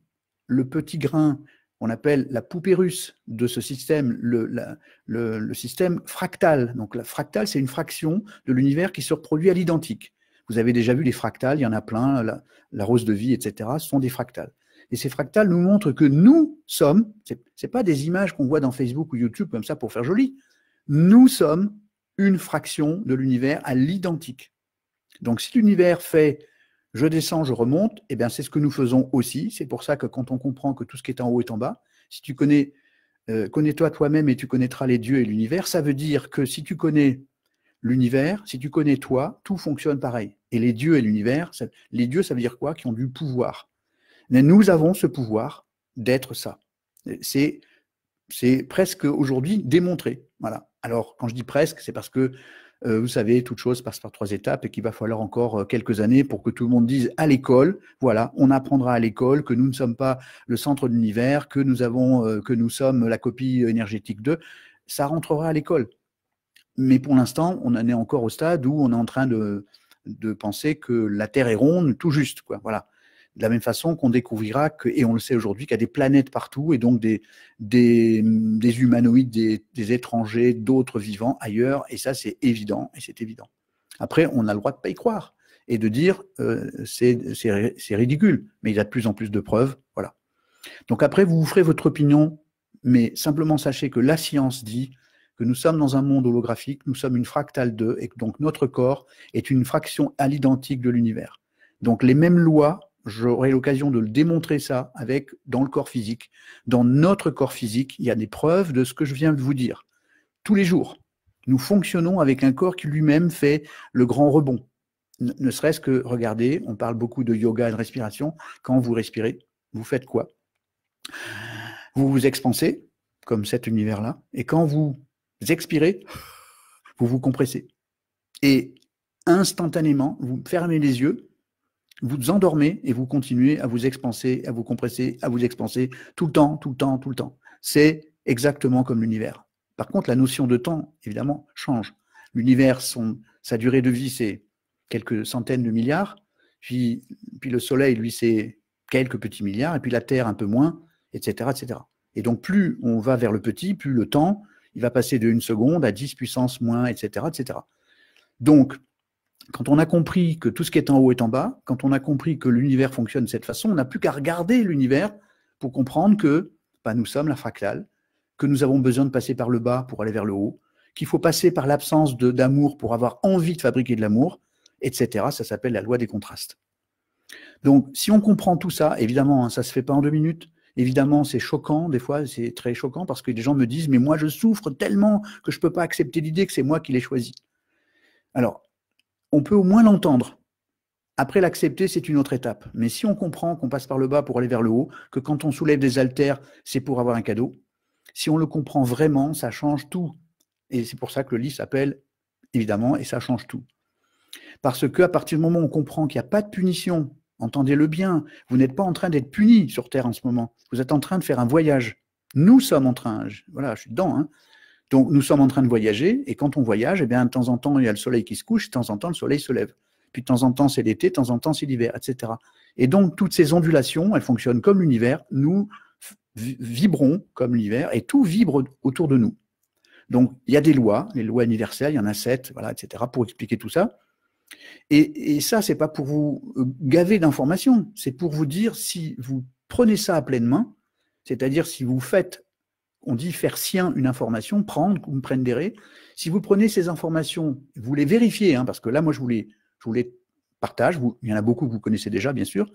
le petit grain, on appelle la poupée russe de ce système, le système fractal. Donc, la fractale, c'est une fraction de l'univers qui se reproduit à l'identique. Vous avez déjà vu les fractales, il y en a plein, la rose de vie, etc. Ce sont des fractales. Et ces fractales nous montrent que nous sommes, ce n'est pas des images qu'on voit dans Facebook ou YouTube comme ça pour faire joli, nous sommes une fraction de l'univers à l'identique. Donc si l'univers fait je descends, je remonte, eh bien c'est ce que nous faisons aussi. C'est pour ça que quand on comprend que tout ce qui est en haut est en bas, si tu connais-toi toi-même et tu connaîtras les dieux et l'univers, ça veut dire que si tu connais l'univers, si tu connais toi, tout fonctionne pareil. Et les dieux et l'univers, les dieux, ça veut dire quoi? Qui ont du pouvoir. Mais nous avons ce pouvoir d'être ça. C'est presque aujourd'hui démontré. Voilà. Alors, quand je dis presque, c'est parce que, vous savez, toute chose passe par 3 étapes et qu'il va falloir encore quelques années pour que tout le monde dise à l'école, voilà, on apprendra à l'école que nous ne sommes pas le centre de l'univers, que nous sommes la copie énergétique d'eux. Ça rentrera à l'école. Mais pour l'instant, on en est encore au stade où on est en train de penser que la Terre est ronde, tout juste, quoi. Voilà. De la même façon qu'on découvrira et on le sait aujourd'hui, qu'il y a des planètes partout et donc des humanoïdes, des étrangers, d'autres vivants ailleurs, et ça c'est évident, et c'est évident. Après, on a le droit de ne pas y croire et de dire c'est ridicule, mais il y a de plus en plus de preuves, voilà. Donc après, vous vous ferez votre opinion, mais simplement sachez que la science dit que nous sommes dans un monde holographique, nous sommes une fractale d'eux, et que donc notre corps est une fraction à l'identique de l'univers. Donc les mêmes lois, j'aurai l'occasion de le démontrer ça dans le corps physique. Dans notre corps physique, il y a des preuves de ce que je viens de vous dire. Tous les jours, nous fonctionnons avec un corps qui lui-même fait le grand rebond. Ne serait-ce que, regardez, on parle beaucoup de yoga et de respiration. Quand vous respirez, vous faites quoi? Vous vous expansez, comme cet univers-là, et quand vous expirez, vous vous compressez. Et instantanément, vous fermez les yeux, vous endormez et vous continuez à vous expanser, à vous compresser, à vous expanser tout le temps, tout le temps, tout le temps. C'est exactement comme l'univers. Par contre, la notion de temps, évidemment, change. L'univers, sa durée de vie, c'est quelques centaines de milliards, puis le Soleil, lui, c'est quelques petits milliards, et puis la Terre un peu moins, etc., etc. Et donc, plus on va vers le petit, plus le temps, il va passer de 1 seconde à 10 puissance moins, etc., etc. Donc, quand on a compris que tout ce qui est en haut est en bas, quand on a compris que l'univers fonctionne de cette façon, on n'a plus qu'à regarder l'univers pour comprendre que nous sommes la fractale, que nous avons besoin de passer par le bas pour aller vers le haut, qu'il faut passer par l'absence d'amour pour avoir envie de fabriquer de l'amour, etc. Ça s'appelle la loi des contrastes. Donc, si on comprend tout ça, évidemment, hein, ça ne se fait pas en 2 minutes. Évidemment, c'est choquant, des fois, c'est très choquant parce que des gens me disent « mais moi, je souffre tellement que je ne peux pas accepter l'idée que c'est moi qui l'ai choisi ». Alors, on peut au moins l'entendre. Après, l'accepter, c'est une autre étape. Mais si on comprend qu'on passe par le bas pour aller vers le haut, que quand on soulève des haltères, c'est pour avoir un cadeau, si on le comprend vraiment, ça change tout. Et c'est pour ça que le livre s'appelle, évidemment, et ça change tout. Parce qu'à partir du moment où on comprend qu'il n'y a pas de punition, entendez-le bien, vous n'êtes pas en train d'être puni sur Terre en ce moment. Vous êtes en train de faire un voyage. Nous sommes en train, voilà, je suis dedans, hein. Donc, nous sommes en train de voyager, et quand on voyage, eh bien, de temps en temps, il y a le soleil qui se couche, de temps en temps, le soleil se lève. Puis, de temps en temps, c'est l'été, de temps en temps, c'est l'hiver, etc. Et donc, toutes ces ondulations, elles fonctionnent comme l'univers. Nous vibrons comme l'univers, et tout vibre autour de nous. Donc, il y a des lois, les lois universelles, il y en a 7, voilà, etc., pour expliquer tout ça. Et ça, c'est pas pour vous gaver d'informations, c'est pour vous dire, si vous prenez ça à pleine main, c'est-à-dire si vous faites, on dit faire sien une information, prendre ou prendere. Si vous prenez ces informations, vous les vérifiez, hein, parce que là, moi, je vous les partage. Il y en a beaucoup que vous connaissez déjà, bien sûr.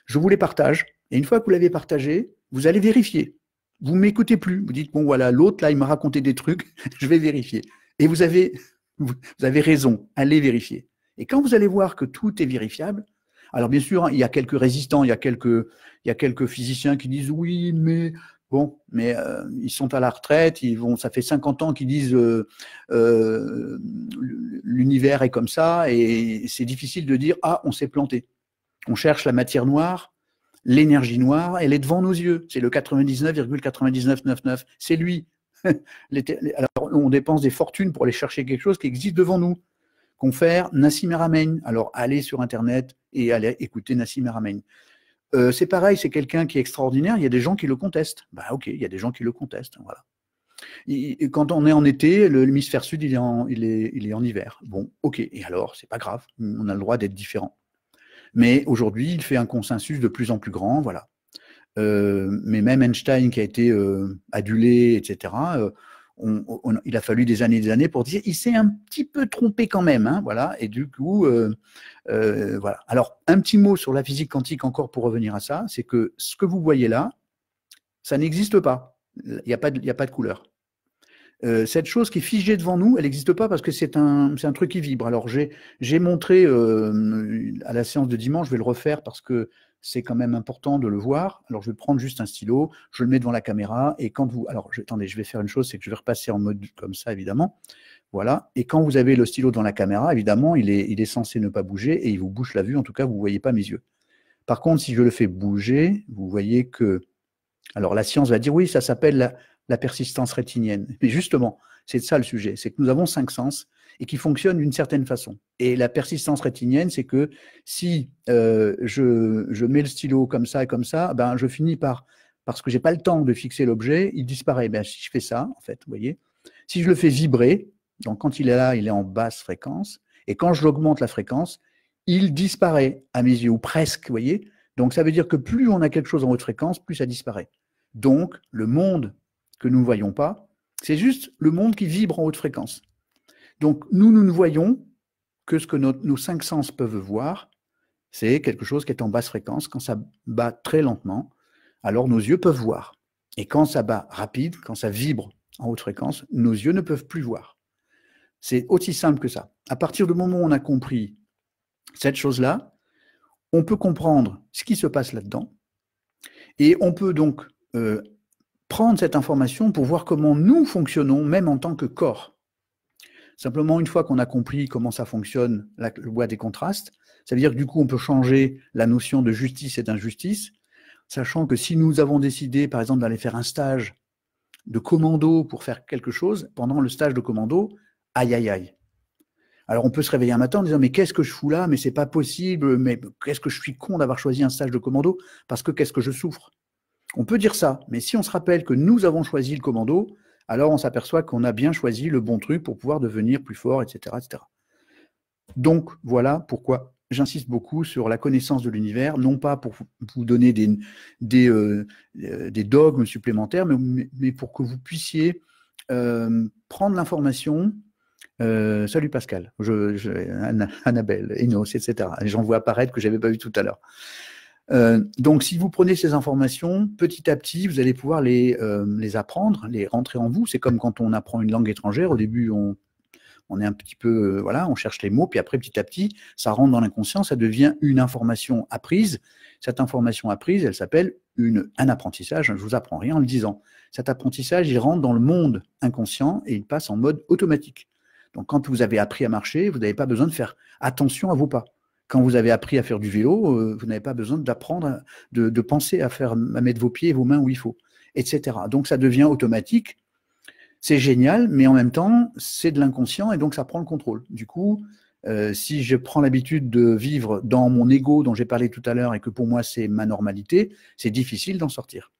Je vous les partage. Et une fois que vous l'avez partagé, vous allez vérifier. Vous ne m'écoutez plus. Vous dites, bon, voilà, l'autre, là, il m'a raconté des trucs, je vais vérifier. Et vous avez raison, allez vérifier. Et quand vous allez voir que tout est vérifiable, alors bien sûr, hein, il y a quelques résistants, il y a quelques physiciens qui disent, oui, mais bon, mais ils sont à la retraite, ça fait 50 ans qu'ils disent l'univers est comme ça, et c'est difficile de dire, ah, on s'est planté. On cherche la matière noire, l'énergie noire, elle est devant nos yeux. C'est le 99,9999. C'est lui. Alors, on dépense des fortunes pour aller chercher quelque chose qui existe devant nous. Confère Nassim Haramein. Alors, allez sur Internet et allez écouter Nassim Haramein. C'est pareil, c'est quelqu'un qui est extraordinaire. Il y a des gens qui le contestent. Bah, ok, il y a des gens qui le contestent. Voilà. Quand on est en été, l'hémisphère sud, il est en hiver. Bon, ok. Et alors, c'est pas grave. On a le droit d'être différent. Mais aujourd'hui, il fait un consensus de plus en plus grand, voilà. Mais même Einstein, qui a été adulé, etc., il a fallu des années pour dire, il s'est un petit peu trompé quand même, hein, voilà. Et du coup, voilà. Alors, un petit mot sur la physique quantique encore pour revenir à ça, c'est que ce que vous voyez là, ça n'existe pas. Il n'y a pas de couleur. Cette chose qui est figée devant nous, elle n'existe pas parce que c'est un truc qui vibre. Alors j'ai montré à la séance de dimanche, je vais le refaire parce que c'est quand même important de le voir. Alors je vais prendre juste un stylo, je le mets devant la caméra et quand vous... Alors attendez, je vais faire une chose, c'est que je vais repasser en mode comme ça évidemment. Voilà. Et quand vous avez le stylo devant la caméra, évidemment, il est censé ne pas bouger et il vous bouche la vue. En tout cas, vous ne voyez pas mes yeux. Par contre, si je le fais bouger, vous voyez que... Alors la science va dire oui, ça s'appelle la persistance rétinienne. Mais justement, c'est ça le sujet, c'est que nous avons 5 sens et qui fonctionnent d'une certaine façon. Et la persistance rétinienne, c'est que si je mets le stylo comme ça et comme ça, ben je finis par, parce que j'ai pas le temps de fixer l'objet, il disparaît. Ben, si je fais ça, en fait, vous voyez, si je le fais vibrer, donc quand il est là, il est en basse fréquence, et quand je l'augmente la fréquence, il disparaît à mes yeux, ou presque, vous voyez. Donc ça veut dire que plus on a quelque chose en haute fréquence, plus ça disparaît. Donc le monde que nous ne voyons pas, c'est juste le monde qui vibre en haute fréquence. Donc nous ne voyons que ce que nos 5 sens peuvent voir, c'est quelque chose qui est en basse fréquence. Quand ça bat très lentement, alors nos yeux peuvent voir. Et quand ça bat rapide, quand ça vibre en haute fréquence, nos yeux ne peuvent plus voir. C'est aussi simple que ça. À partir du moment où on a compris cette chose-là, on peut comprendre ce qui se passe là-dedans, et on peut donc prendre cette information pour voir comment nous fonctionnons, même en tant que corps. Simplement, une fois qu'on a compris comment ça fonctionne, la loi des contrastes, ça veut dire que du coup, on peut changer la notion de justice et d'injustice, sachant que si nous avons décidé, par exemple, d'aller faire un stage de commando pour faire quelque chose, pendant le stage de commando, aïe, aïe, aïe. Alors on peut se réveiller un matin en disant mais qu'est-ce que je fous là, mais c'est pas possible, mais qu'est-ce que je suis con d'avoir choisi un stage de commando, parce que qu'est-ce que je souffre. On peut dire ça, mais si on se rappelle que nous avons choisi le commando, alors on s'aperçoit qu'on a bien choisi le bon truc pour pouvoir devenir plus fort, etc., etc. Donc voilà pourquoi j'insiste beaucoup sur la connaissance de l'univers, non pas pour vous donner des dogmes supplémentaires, mais pour que vous puissiez prendre l'information. Salut Pascal, Annabelle, Enos, etc. J'en vois apparaître que je n'avais pas vu tout à l'heure. Donc, si vous prenez ces informations, petit à petit, vous allez pouvoir les apprendre, les rentrer en vous. C'est comme quand on apprend une langue étrangère. Au début, on est un petit peu, voilà, on cherche les mots, puis après, petit à petit, ça rentre dans l'inconscient, ça devient une information apprise. Cette information apprise, elle s'appelle un apprentissage. Je ne vous apprends rien en le disant. Cet apprentissage, il rentre dans le monde inconscient et il passe en mode automatique. Donc, quand vous avez appris à marcher, vous n'avez pas besoin de faire attention à vos pas. Quand vous avez appris à faire du vélo, vous n'avez pas besoin d'apprendre, de penser à mettre vos pieds et vos mains où il faut, etc. Donc, ça devient automatique. C'est génial, mais en même temps, c'est de l'inconscient et donc ça prend le contrôle. Du coup, si je prends l'habitude de vivre dans mon ego dont j'ai parlé tout à l'heure et que pour moi c'est ma normalité, c'est difficile d'en sortir.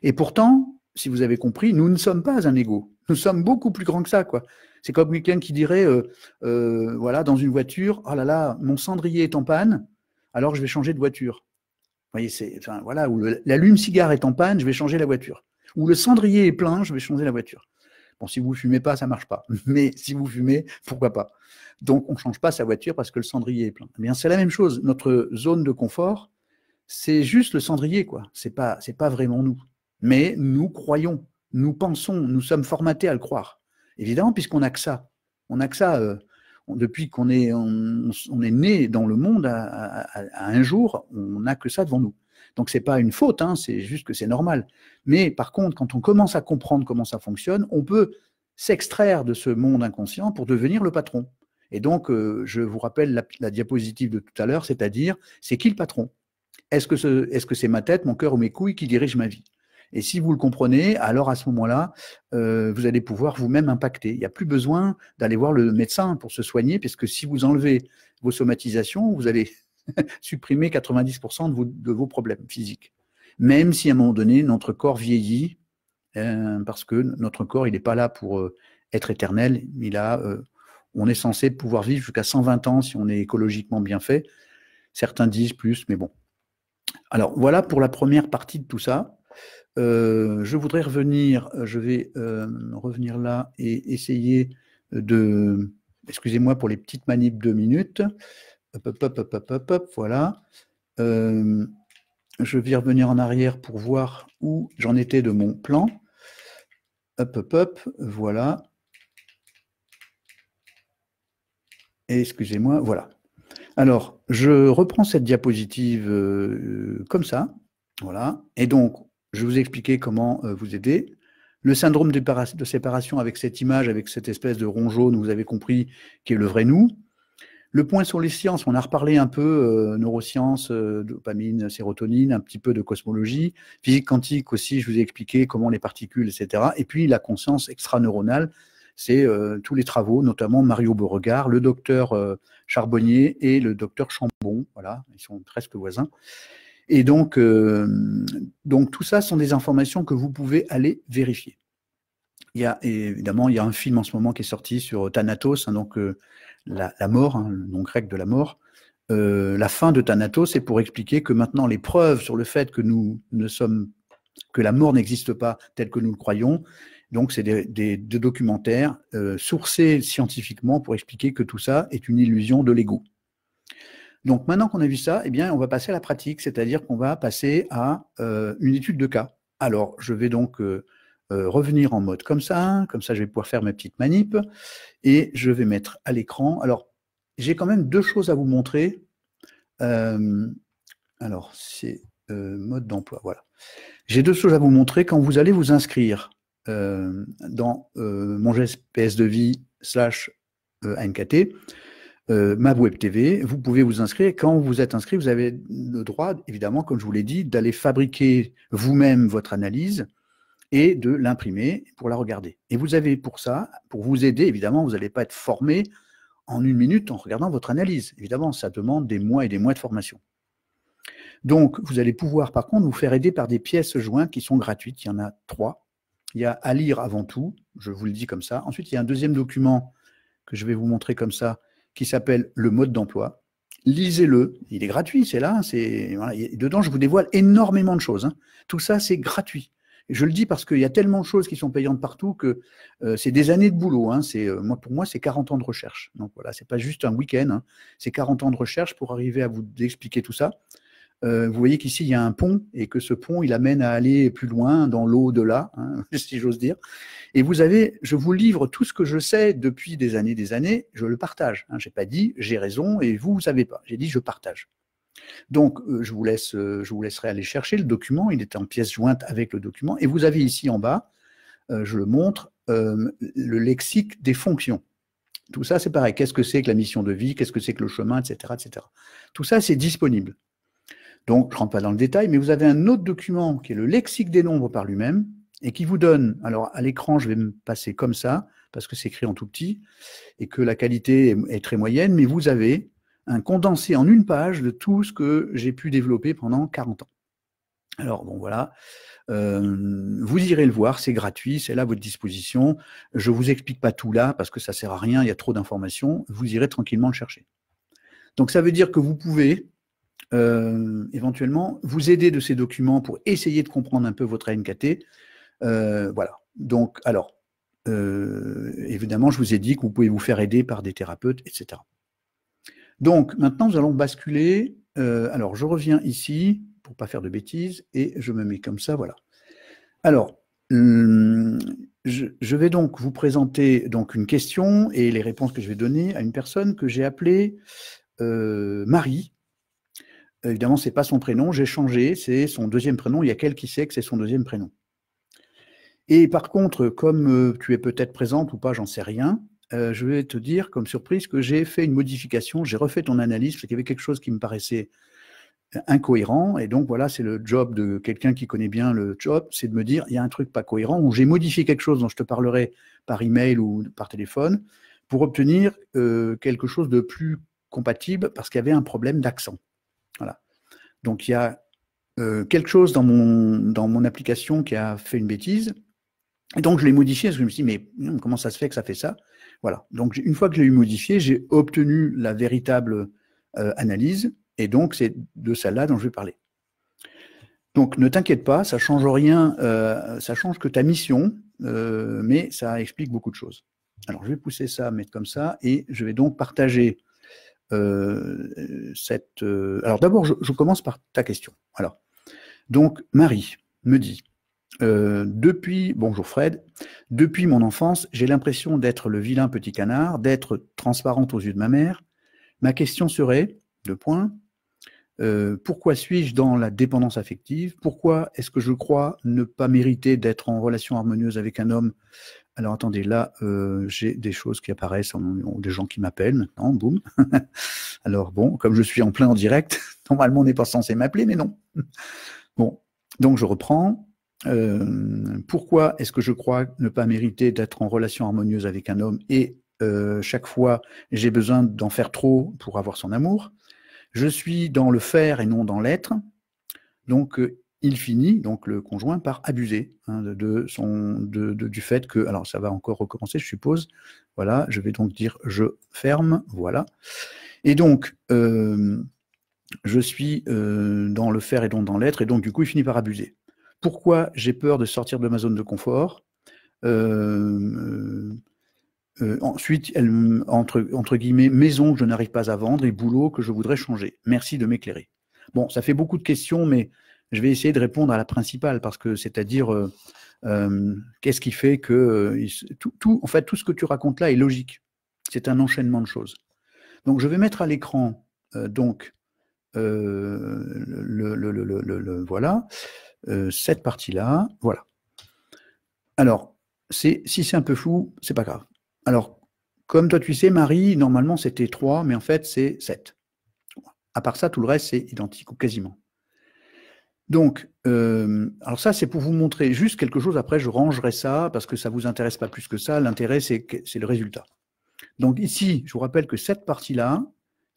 Et pourtant, si vous avez compris, nous ne sommes pas un ego. Nous sommes beaucoup plus grands que ça, quoi. C'est comme quelqu'un qui dirait, voilà, dans une voiture, oh là là, mon cendrier est en panne, alors je vais changer de voiture. Vous voyez, enfin, voilà, ou l'allume-cigare est en panne, je vais changer la voiture. Ou le cendrier est plein, je vais changer la voiture. Bon, si vous ne fumez pas, ça ne marche pas. Mais si vous fumez, pourquoi pas? Donc, on ne change pas sa voiture parce que le cendrier est plein. Eh bien, c'est la même chose. Notre zone de confort, c'est juste le cendrier, quoi. C'est pas vraiment nous. Mais nous croyons, nous pensons, nous sommes formatés à le croire. Évidemment, puisqu'on n'a que ça. On n'a que ça. Depuis qu'on est, on est né dans le monde à un jour, on n'a que ça devant nous. Donc, ce n'est pas une faute, hein, c'est juste que c'est normal. Mais par contre, quand on commence à comprendre comment ça fonctionne, on peut s'extraire de ce monde inconscient pour devenir le patron. Et donc, je vous rappelle la diapositive de tout à l'heure, c'est-à-dire, c'est qui le patron? Est-ce que c'est ma tête, mon cœur ou mes couilles qui dirigent ma vie? Et si vous le comprenez, alors à ce moment-là, vous allez pouvoir vous-même impacter. Il n'y a plus besoin d'aller voir le médecin pour se soigner, parce que si vous enlevez vos somatisations, vous allez supprimer 90% de vos problèmes physiques. Même si à un moment donné, notre corps vieillit, parce que notre corps, il n'est pas là pour être éternel. On est censé pouvoir vivre jusqu'à 120 ans si on est écologiquement bien fait. Certains disent plus, mais bon. Alors, voilà pour la première partie de tout ça. Je voudrais revenir, je vais revenir là et essayer de... Excusez-moi pour les petites manips 2 minutes. Hop, voilà. Je vais revenir en arrière pour voir où j'en étais de mon plan. Hop, voilà. Et excusez-moi, voilà. Alors, je reprends cette diapositive comme ça. Voilà. Et donc, je vais vous expliquer comment vous aider. Le syndrome de séparation avec cette image, avec cette espèce de rond jaune, vous avez compris, qui est le vrai nous. Le point sur les sciences, on a reparlé un peu neurosciences, dopamine, sérotonine, un petit peu de cosmologie. Physique quantique aussi, je vous ai expliqué comment les particules, etc. Et puis la conscience extraneuronale, c'est tous les travaux, notamment Mario Beauregard, le docteur Charbonnier et le docteur Chambon. Voilà, ils sont presque voisins. Et donc tout ça sont des informations que vous pouvez aller vérifier. Évidemment, il y a un film en ce moment qui est sorti sur Thanatos, hein, donc la mort, hein, le nom grec de la mort. La fin de Thanatos, c'est pour expliquer que maintenant les preuves sur le fait que que la mort n'existe pas telle que nous le croyons. Donc, c'est des documentaires sourcés scientifiquement pour expliquer que tout ça est une illusion de l'ego. Donc, maintenant qu'on a vu ça, eh bien, on va passer à la pratique, c'est-à-dire qu'on va passer à une étude de cas. Alors, je vais donc revenir en mode comme ça je vais pouvoir faire mes petites manips, et je vais mettre à l'écran. Alors, j'ai quand même deux choses à vous montrer. Alors, c'est mode d'emploi, voilà. J'ai deux choses à vous montrer. Quand vous allez vous inscrire dans mon GPS de vie /ANKT, ma web TV, vous pouvez vous inscrire. Quand vous êtes inscrit, vous avez le droit, évidemment, comme je vous l'ai dit, d'aller fabriquer vous-même votre analyse et de l'imprimer pour la regarder. Et vous avez pour ça, pour vous aider, évidemment, vous n'allez pas être formé en 1 minute en regardant votre analyse. Évidemment, ça demande des mois et des mois de formation. Donc, vous allez pouvoir, par contre, vous faire aider par des pièces jointes qui sont gratuites. Il y en a 3. Il y a à lire avant tout, je vous le dis comme ça. Ensuite, il y a un deuxième document que je vais vous montrer comme ça, qui s'appelle le mode d'emploi. Lisez-le, il est gratuit, c'est là. Voilà. Dedans, je vous dévoile énormément de choses. Hein. Tout ça, c'est gratuit. Et je le dis parce qu'il y a tellement de choses qui sont payantes partout que c'est des années de boulot. Hein. Pour moi, c'est 40 ans de recherche. Donc voilà, c'est pas juste un week-end, hein. C'est 40 ans de recherche pour arriver à vous expliquer tout ça. Vous voyez qu'ici, il y a un pont et que ce pont, il amène à aller plus loin dans l'au-delà, hein, si j'ose dire. Et je vous livre tout ce que je sais depuis des années, je le partage. Hein. Je n'ai pas dit j'ai raison et vous ne savez pas. J'ai dit je partage. Donc, je vous laisserai aller chercher le document. Il est en pièce jointe avec le document. Et vous avez ici en bas, je le montre, le lexique des fonctions. Tout ça, c'est pareil. Qu'est-ce que c'est que la mission de vie? Qu'est-ce que c'est que le chemin, etc., etc. Tout ça, c'est disponible. Donc, je ne rentre pas dans le détail, mais vous avez un autre document qui est le lexique des nombres par lui-même et qui vous donne, alors à l'écran, je vais me passer comme ça, parce que c'est écrit en tout petit et que la qualité est très moyenne, mais vous avez un condensé en une page de tout ce que j'ai pu développer pendant 40 ans. Alors, bon, voilà. Vous irez le voir, c'est gratuit, c'est là à votre disposition. Je ne vous explique pas tout là, parce que ça ne sert à rien, il y a trop d'informations. Vous irez tranquillement le chercher. Donc, ça veut dire que vous pouvez éventuellement vous aider de ces documents pour essayer de comprendre un peu votre ANKT. Voilà. Donc, alors, évidemment, je vous ai dit que vous pouvez vous faire aider par des thérapeutes, etc. Donc, maintenant, nous allons basculer. Alors, je reviens ici, pour ne pas faire de bêtises, et je me mets comme ça, voilà. Alors, je vais donc vous présenter donc, une question et les réponses que je vais donner à une personne que j'ai appelée Marie. Évidemment, ce n'est pas son prénom, j'ai changé, c'est son deuxième prénom. Il y a quelqu'un qui sait que c'est son deuxième prénom. Et par contre, comme tu es peut-être présente ou pas, j'en sais rien, je vais te dire comme surprise que j'ai fait une modification, j'ai refait ton analyse, parce qu'il y avait quelque chose qui me paraissait incohérent, et donc voilà, c'est le job de quelqu'un qui connaît bien le job, c'est de me dire, il y a un truc pas cohérent, ou j'ai modifié quelque chose dont je te parlerai par email ou par téléphone, pour obtenir quelque chose de plus compatible, parce qu'il y avait un problème d'accent. Voilà. Donc, il y a quelque chose dans mon application qui a fait une bêtise. Et donc, je l'ai modifié parce que je me suis dit, mais comment ça se fait que ça fait ça? Voilà. Donc, une fois que je l'ai modifié, j'ai obtenu la véritable analyse. Et donc, c'est de celle-là dont je vais parler. Donc, ne t'inquiète pas, ça ne change rien. Ça change que ta mission, mais ça explique beaucoup de choses. Alors, je vais pousser ça, mettre comme ça. Et je vais donc partager alors d'abord, je commence par ta question. Alors, donc Marie me dit bonjour Fred, depuis mon enfance, j'ai l'impression d'être le vilain petit canard, d'être transparente aux yeux de ma mère. Ma question serait, pourquoi suis-je dans la dépendance affective? Pourquoi est-ce que je crois ne pas mériter d'être en relation harmonieuse avec un homme? Alors attendez, là, j'ai des choses qui apparaissent, des gens qui m'appellent maintenant, boum. Alors bon, comme je suis en plein en direct, normalement on n'est pas censé m'appeler, mais non. Bon, donc je reprends. Pourquoi est-ce que je crois ne pas mériter d'être en relation harmonieuse avec un homme et chaque fois j'ai besoin d'en faire trop pour avoir son amour? Je suis dans le faire et non dans l'être. Donc il finit, donc le conjoint, par abuser du fait que, alors ça va encore recommencer, je suppose, voilà, je vais donc dire je ferme, voilà. Et donc, je suis dans le faire et non dans l'être, et donc du coup, il finit par abuser. Pourquoi j'ai peur de sortir de ma zone de confort? Ensuite, entre guillemets, maison que je n'arrive pas à vendre et boulot que je voudrais changer. Merci de m'éclairer. Bon, ça fait beaucoup de questions, mais je vais essayer de répondre à la principale, parce que c'est-à-dire, qu'est-ce qui fait que en fait, tout ce que tu racontes là est logique. C'est un enchaînement de choses. Donc, je vais mettre à l'écran, voilà, cette partie-là, voilà. Alors, si c'est un peu flou, c'est pas grave. Alors, comme toi tu sais, Marie, normalement c'était 3, mais en fait c'est 7. À part ça, tout le reste c'est identique, ou quasiment. Donc, alors ça c'est pour vous montrer juste quelque chose, après je rangerai ça, parce que ça ne vous intéresse pas plus que ça, l'intérêt c'est le résultat. Donc ici, je vous rappelle que cette partie-là,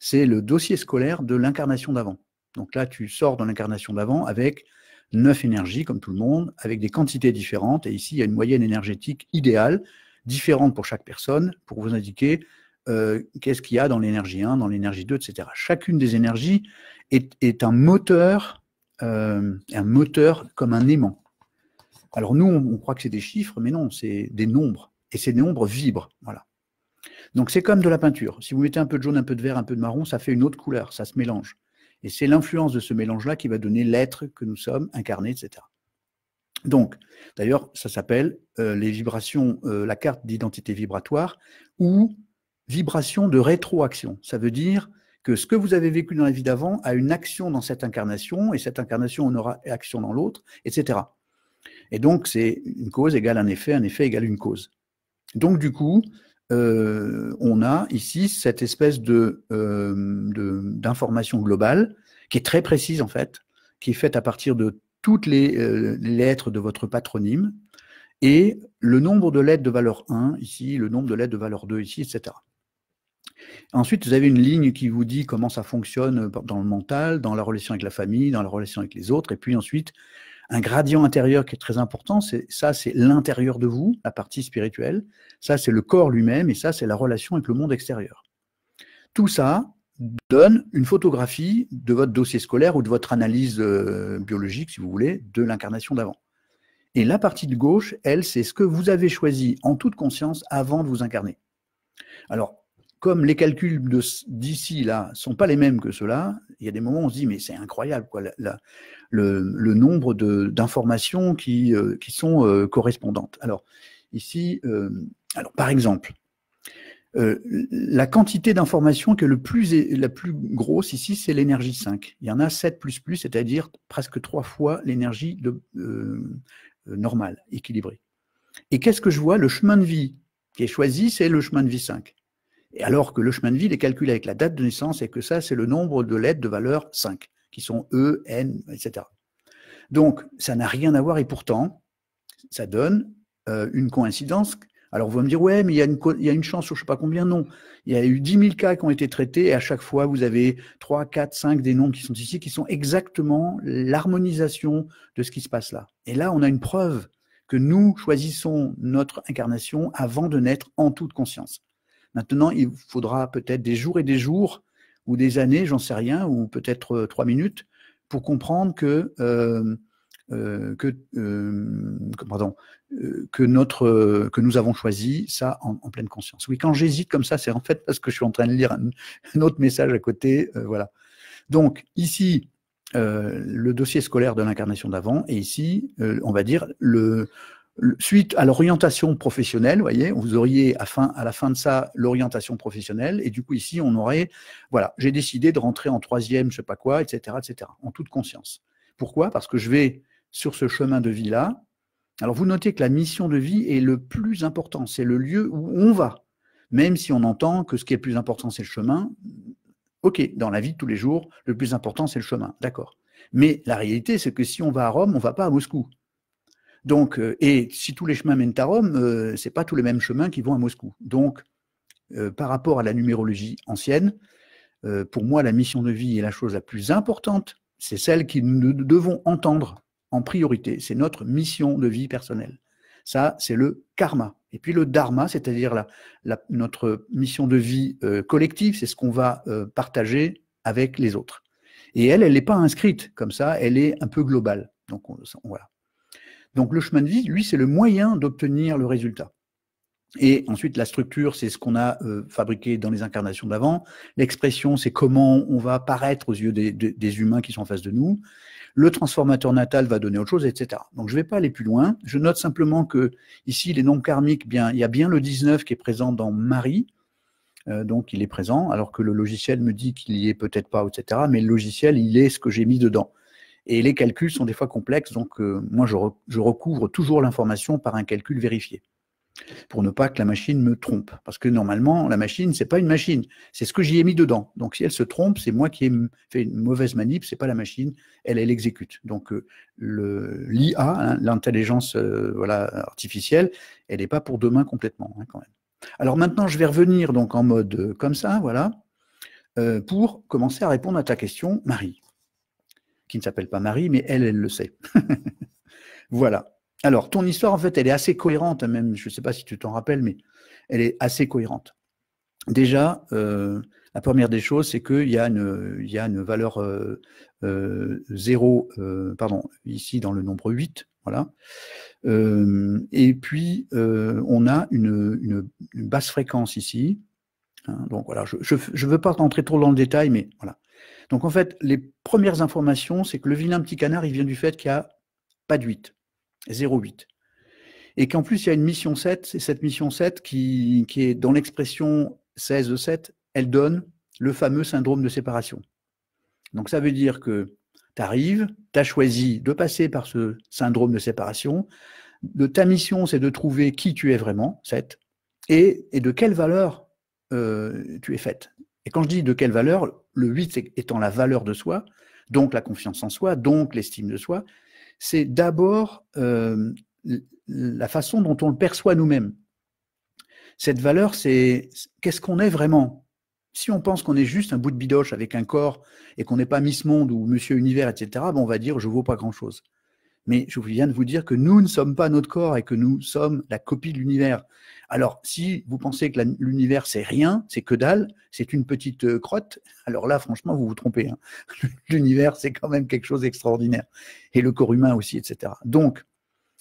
c'est le dossier scolaire de l'incarnation d'avant. Donc là, tu sors dans l'incarnation d'avant avec 9 énergies, comme tout le monde, avec des quantités différentes. Et ici, il y a une moyenne énergétique idéale, différente pour chaque personne, pour vous indiquer qu'est-ce qu'il y a dans l'énergie 1, dans l'énergie 2, etc. Chacune des énergies est un moteur comme un aimant. Alors nous, on croit que c'est des chiffres, mais non, c'est des nombres. Et ces nombres vibrent, voilà. Donc c'est comme de la peinture. Si vous mettez un peu de jaune, un peu de vert, un peu de marron, ça fait une autre couleur, ça se mélange. Et c'est l'influence de ce mélange-là qui va donner l'être que nous sommes, incarnés, etc. Donc, d'ailleurs, ça s'appelle les vibrations, la carte d'identité vibratoire ou vibration de rétroaction. Ça veut dire que ce que vous avez vécu dans la vie d'avant a une action dans cette incarnation, et cette incarnation en aura action dans l'autre, etc. Et donc, c'est une cause égale un effet égale une cause. Donc, du coup, on a ici cette espèce d'information globale qui est très précise en fait, qui est faite à partir de toutes les lettres de votre patronyme et le nombre de lettres de valeur 1 ici, le nombre de lettres de valeur 2 ici, etc. Ensuite, vous avez une ligne qui vous dit comment ça fonctionne dans le mental, dans la relation avec la famille, dans la relation avec les autres, et puis ensuite, un gradient intérieur qui est très important, c'est l'intérieur de vous, la partie spirituelle, ça c'est le corps lui-même, et ça c'est la relation avec le monde extérieur. Tout ça donne une photographie de votre dossier scolaire ou de votre analyse biologique, si vous voulez, de l'incarnation d'avant. Et la partie de gauche, elle, c'est ce que vous avez choisi en toute conscience avant de vous incarner. Alors, comme les calculs d'ici, là, ne sont pas les mêmes que ceux-là, il y a des moments où on se dit, mais c'est incroyable, quoi, le nombre d'informations qui sont correspondantes. Alors, ici, par exemple, la quantité d'informations qui est la plus grosse ici, c'est l'énergie 5. Il y en a 7++, c'est-à-dire presque 3 fois l'énergie normale, équilibrée. Et qu'est-ce que je vois? Le chemin de vie qui est choisi, c'est le chemin de vie 5. Et alors que le chemin de vie, il est calculé avec la date de naissance et que ça, c'est le nombre de lettres de valeur 5, qui sont E, N, etc. Donc, ça n'a rien à voir et pourtant, ça donne une coïncidence. Alors, vous allez me dire, ouais, mais il y a une chance sur je ne sais pas combien, non. Il y a eu 10 000 cas qui ont été traités et à chaque fois, vous avez 3, 4, 5 des nombres qui sont ici, qui sont exactement l'harmonisation de ce qui se passe là. Et là, on a une preuve que nous choisissons notre incarnation avant de naître en toute conscience. Maintenant, il faudra peut-être des jours et des jours, ou des années, j'en sais rien, ou peut-être 3 minutes, pour comprendre que nous avons choisi ça en pleine conscience. Oui, quand j'hésite comme ça, c'est en fait parce que je suis en train de lire un autre message à côté. Voilà. Donc, ici, le dossier scolaire de l'incarnation d'avant, et ici, on va dire, suite à l'orientation professionnelle, vous voyez, vous auriez à la fin de ça l'orientation professionnelle, et du coup ici on aurait, voilà, j'ai décidé de rentrer en 3e, je sais pas quoi, etc., en toute conscience. Pourquoi? Parce que je vais sur ce chemin de vie-là. Alors vous notez que la mission de vie est le plus important, c'est le lieu où on va, même si on entend que ce qui est le plus important c'est le chemin. Ok, dans la vie de tous les jours, le plus important c'est le chemin, d'accord. Mais la réalité c'est que si on va à Rome, on va pas à Moscou. Donc, et si tous les chemins mènent à Rome, c'est pas tous les mêmes chemins qui vont à Moscou. Donc, par rapport à la numérologie ancienne, pour moi, la mission de vie est la chose la plus importante. C'est celle que nous devons entendre en priorité. C'est notre mission de vie personnelle. Ça, c'est le karma. Et puis le dharma, c'est-à-dire notre mission de vie collective, c'est ce qu'on va partager avec les autres. Et elle n'est pas inscrite comme ça, elle est un peu globale. Donc, voilà. Donc, le chemin de vie, lui, c'est le moyen d'obtenir le résultat. Et ensuite, la structure, c'est ce qu'on a fabriqué dans les incarnations d'avant. L'expression, c'est comment on va paraître aux yeux des humains qui sont en face de nous. Le transformateur natal va donner autre chose, etc. Donc, je ne vais pas aller plus loin. Je note simplement que ici, les nombres karmiques, bien, il y a bien le 19 qui est présent dans Marie. donc il est présent, alors que le logiciel me dit qu'il y est peut-être pas, etc. Mais le logiciel, il est ce que j'ai mis dedans. Et les calculs sont des fois complexes, donc moi je recouvre toujours l'information par un calcul vérifié, pour ne pas que la machine me trompe. Parce que normalement, la machine, c'est pas une machine, c'est ce que j'y ai mis dedans. Donc si elle se trompe, c'est moi qui ai fait une mauvaise manip, c'est pas la machine, elle exécute. Donc l'IA, hein, l'intelligence voilà, artificielle, elle n'est pas pour demain complètement, hein, quand même. Alors maintenant, je vais revenir donc en mode comme ça, voilà, pour commencer à répondre à ta question, Marie, qui ne s'appelle pas Marie, mais elle le sait. Voilà. Alors, ton histoire, en fait, elle est assez cohérente, même, je ne sais pas si tu t'en rappelles, mais elle est assez cohérente. Déjà, la première des choses, c'est qu'il y a une valeur 0, pardon, ici dans le nombre 8, voilà. Et puis, on a une basse fréquence ici. Hein, donc voilà, je ne veux pas rentrer trop dans le détail, mais voilà. Donc en fait, les premières informations, c'est que le vilain petit canard, il vient du fait qu'il n'y a pas de 8, 0,8. Et qu'en plus, il y a une mission 7, c'est cette mission 7 qui est dans l'expression 16-7, elle donne le fameux syndrome de séparation. Donc ça veut dire que tu arrives, tu as choisi de passer par ce syndrome de séparation, ta mission, c'est de trouver qui tu es vraiment, 7, et de quelle valeur tu es faite. Et quand je dis de quelle valeur, le 8 étant la valeur de soi, donc la confiance en soi, donc l'estime de soi, c'est d'abord la façon dont on le perçoit nous-mêmes. Cette valeur, c'est qu'est-ce qu'on est vraiment. Si on pense qu'on est juste un bout de bidoche avec un corps et qu'on n'est pas Miss Monde ou Monsieur Univers, etc., bon, on va dire je ne vaux pas grand-chose. Mais je viens de vous dire que nous ne sommes pas notre corps et que nous sommes la copie de l'univers. Alors, si vous pensez que l'univers, c'est rien, c'est que dalle, c'est une petite crotte, alors là, franchement, vous vous trompez. Hein. L'univers, c'est quand même quelque chose d'extraordinaire. Et le corps humain aussi, etc. Donc,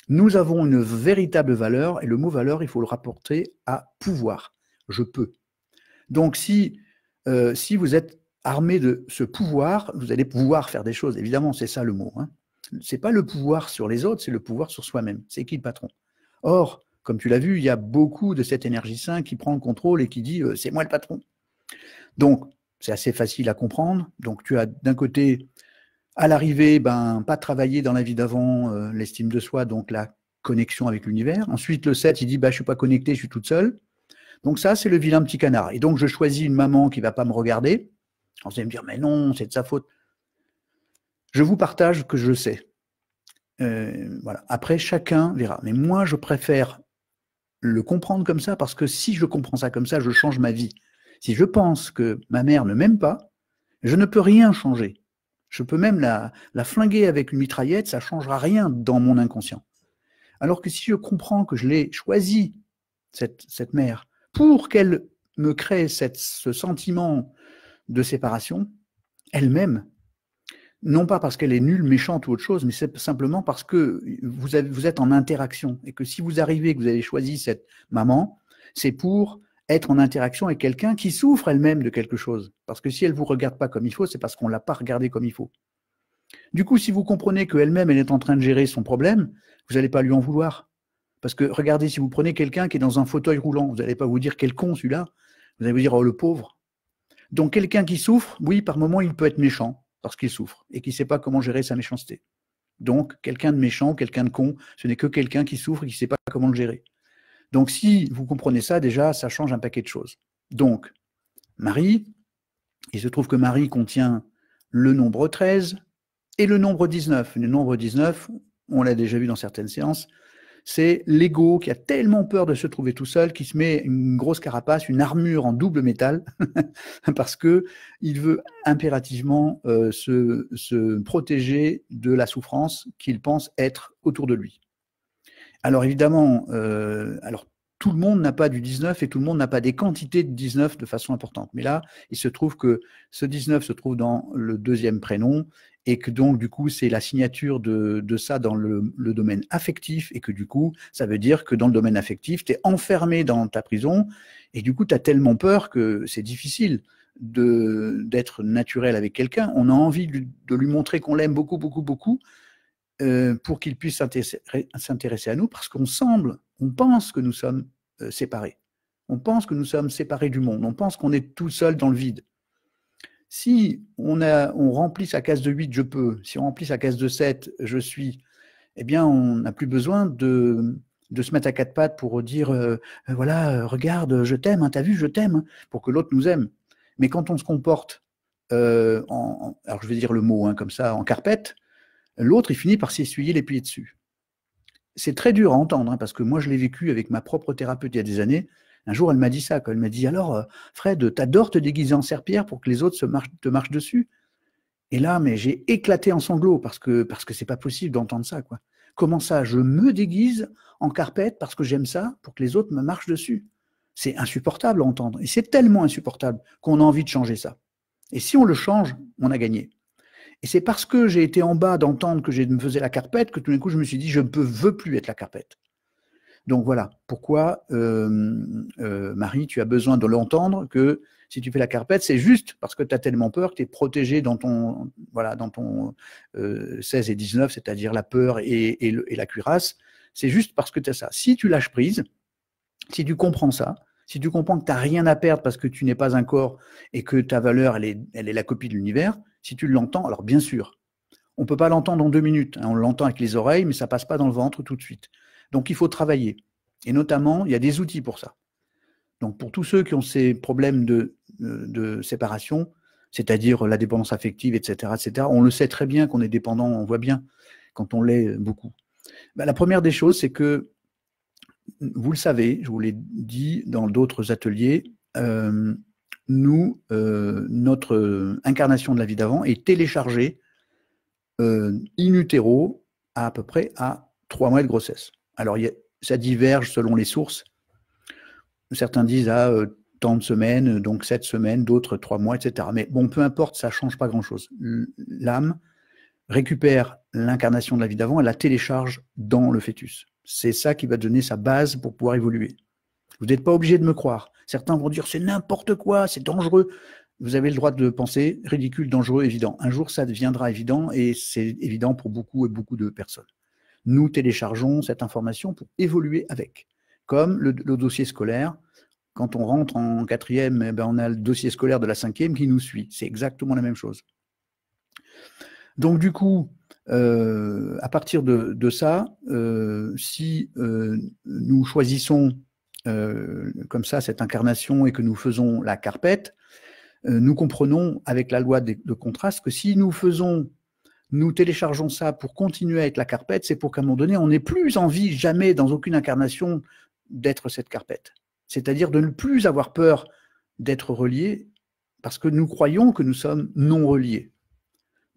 nous avons une véritable valeur, et le mot valeur, il faut le rapporter à pouvoir. Je peux. Donc, si vous êtes armé de ce pouvoir, vous allez pouvoir faire des choses. Évidemment, c'est ça le mot. Hein. C'est pas le pouvoir sur les autres, c'est le pouvoir sur soi-même. C'est qui le patron? Or, comme tu l'as vu, il y a beaucoup de cette énergie 5 qui prend le contrôle et qui dit c'est moi le patron. Donc, c'est assez facile à comprendre. Donc, tu as d'un côté, à l'arrivée, pas travailler dans la vie d'avant, l'estime de soi, donc la connexion avec l'univers. Ensuite, le 7, il dit je ne suis pas connecté, je suis toute seule. Donc, ça, c'est le vilain petit canard. Et donc, je choisis une maman qui ne va pas me regarder. Vous allez me dire mais non, c'est de sa faute. Je vous partage que je sais. Voilà. Après, chacun verra. Mais moi, je préfère le comprendre comme ça parce que si je comprends ça comme ça, je change ma vie. Si je pense que ma mère ne m'aime pas, je ne peux rien changer. Je peux même la flinguer avec une mitraillette, ça ne changera rien dans mon inconscient. Alors que si je comprends que je l'ai choisie, cette mère, pour qu'elle me crée ce sentiment de séparation, elle-même, non pas parce qu'elle est nulle, méchante ou autre chose, mais c'est simplement parce que vous êtes en interaction et que si vous arrivez, que vous avez choisi cette maman, c'est pour être en interaction avec quelqu'un qui souffre elle-même de quelque chose. Parce que si elle ne vous regarde pas comme il faut, c'est parce qu'on ne l'a pas regardé comme il faut. Du coup, si vous comprenez qu'elle-même, elle est en train de gérer son problème, vous n'allez pas lui en vouloir. Parce que regardez, si vous prenez quelqu'un qui est dans un fauteuil roulant, vous n'allez pas vous dire quel con celui-là, vous allez vous dire oh le pauvre. Donc quelqu'un qui souffre, oui, par moment, il peut être méchant parce qu'il souffre et qui ne sait pas comment gérer sa méchanceté. Donc quelqu'un de méchant, quelqu'un de con, ce n'est que quelqu'un qui souffre et qui ne sait pas comment le gérer. Donc si vous comprenez ça, déjà, ça change un paquet de choses. Donc, Marie, il se trouve que Marie contient le nombre 13 et le nombre 19. Le nombre 19, on l'a déjà vu dans certaines séances, c'est l'ego qui a tellement peur de se trouver tout seul qu'il se met une grosse carapace, une armure en double métal, parce qu'il veut impérativement se protéger de la souffrance qu'il pense être autour de lui. Alors évidemment, tout le monde n'a pas du 19 et tout le monde n'a pas des quantités de 19 de façon importante. Mais là, il se trouve que ce 19 se trouve dans le deuxième prénom et que donc, du coup, c'est la signature de ça dans le domaine affectif et que du coup, ça veut dire que dans le domaine affectif, tu es enfermé dans ta prison et du coup, tu as tellement peur que c'est difficile d'être naturel avec quelqu'un. On a envie de lui montrer qu'on l'aime beaucoup, beaucoup, beaucoup pour qu'il puisse s'intéresser à nous parce qu'on pense que nous sommes séparés. On pense que nous sommes séparés du monde. On pense qu'on est tout seul dans le vide. Si on remplit sa case de 8, je peux. Si on remplit sa case de 7, je suis. Eh bien, on n'a plus besoin de se mettre à quatre pattes pour dire voilà, regarde, je t'aime, hein, t'as vu, je t'aime, hein, pour que l'autre nous aime. Mais quand on se comporte, alors je vais dire le mot hein, comme ça, en carpette, l'autre, il finit par s'essuyer les pieds dessus. C'est très dur à entendre, hein, parce que moi, je l'ai vécu avec ma propre thérapeute il y a des années. Un jour, elle m'a dit ça. Quand elle m'a dit alors, Fred, t'adores te déguiser en serpillère pour que les autres te marchent dessus. Et là, mais j'ai éclaté en sanglots parce que c'est pas possible d'entendre ça, quoi. Comment ça, je me déguise en carpette parce que j'aime ça, pour que les autres me marchent dessus? C'est insupportable à entendre. Et c'est tellement insupportable qu'on a envie de changer ça. Et si on le change, on a gagné. Et c'est parce que j'ai été en bas d'entendre que je me faisais la carpette que tout d'un coup, je me suis dit, je ne veux plus être la carpette. Donc voilà pourquoi, Marie, tu as besoin de l'entendre que si tu fais la carpette, c'est juste parce que tu as tellement peur que tu es protégé dans ton, voilà, dans ton 16 et 19, c'est-à-dire la peur et la cuirasse. C'est juste parce que tu as ça. Si tu lâches prise, si tu comprends ça, si tu comprends que tu n'as rien à perdre parce que tu n'es pas un corps et que ta valeur, elle est la copie de l'univers, si tu l'entends, alors bien sûr, on ne peut pas l'entendre en 2 minutes. Hein, on l'entend avec les oreilles, mais ça ne passe pas dans le ventre tout de suite. Donc, il faut travailler. Et notamment, il y a des outils pour ça. Donc, pour tous ceux qui ont ces problèmes de séparation, c'est-à-dire la dépendance affective, etc., on le sait très bien qu'on est dépendant, on voit bien quand on l'est beaucoup. Ben, la première des choses, c'est que, vous le savez, je vous l'ai dit dans d'autres ateliers, notre incarnation de la vie d'avant est téléchargée in utero à peu près à 3 mois de grossesse. Alors, ça diverge selon les sources. Certains disent à tant de semaines, donc 7 semaines, d'autres 3 mois, etc. Mais bon, peu importe, ça ne change pas grand-chose. L'âme récupère l'incarnation de la vie d'avant, elle la télécharge dans le fœtus. C'est ça qui va donner sa base pour pouvoir évoluer. Vous n'êtes pas obligé de me croire. Certains vont dire c'est n'importe quoi, c'est dangereux. Vous avez le droit de penser ridicule, dangereux, évident. Un jour, ça deviendra évident et c'est évident pour beaucoup et beaucoup de personnes. Nous téléchargeons cette information pour évoluer avec. Comme le dossier scolaire, quand on rentre en 4e, eh ben on a le dossier scolaire de la 5e qui nous suit. C'est exactement la même chose. Donc du coup, à partir de ça, si nous choisissons comme ça cette incarnation et que nous faisons la carpette, nous comprenons avec la loi de contraste que si nous téléchargeons ça pour continuer à être la carpette, c'est pour qu'à un moment donné, on n'ait plus envie, jamais, dans aucune incarnation, d'être cette carpette. C'est-à-dire de ne plus avoir peur d'être relié, parce que nous croyons que nous sommes non reliés.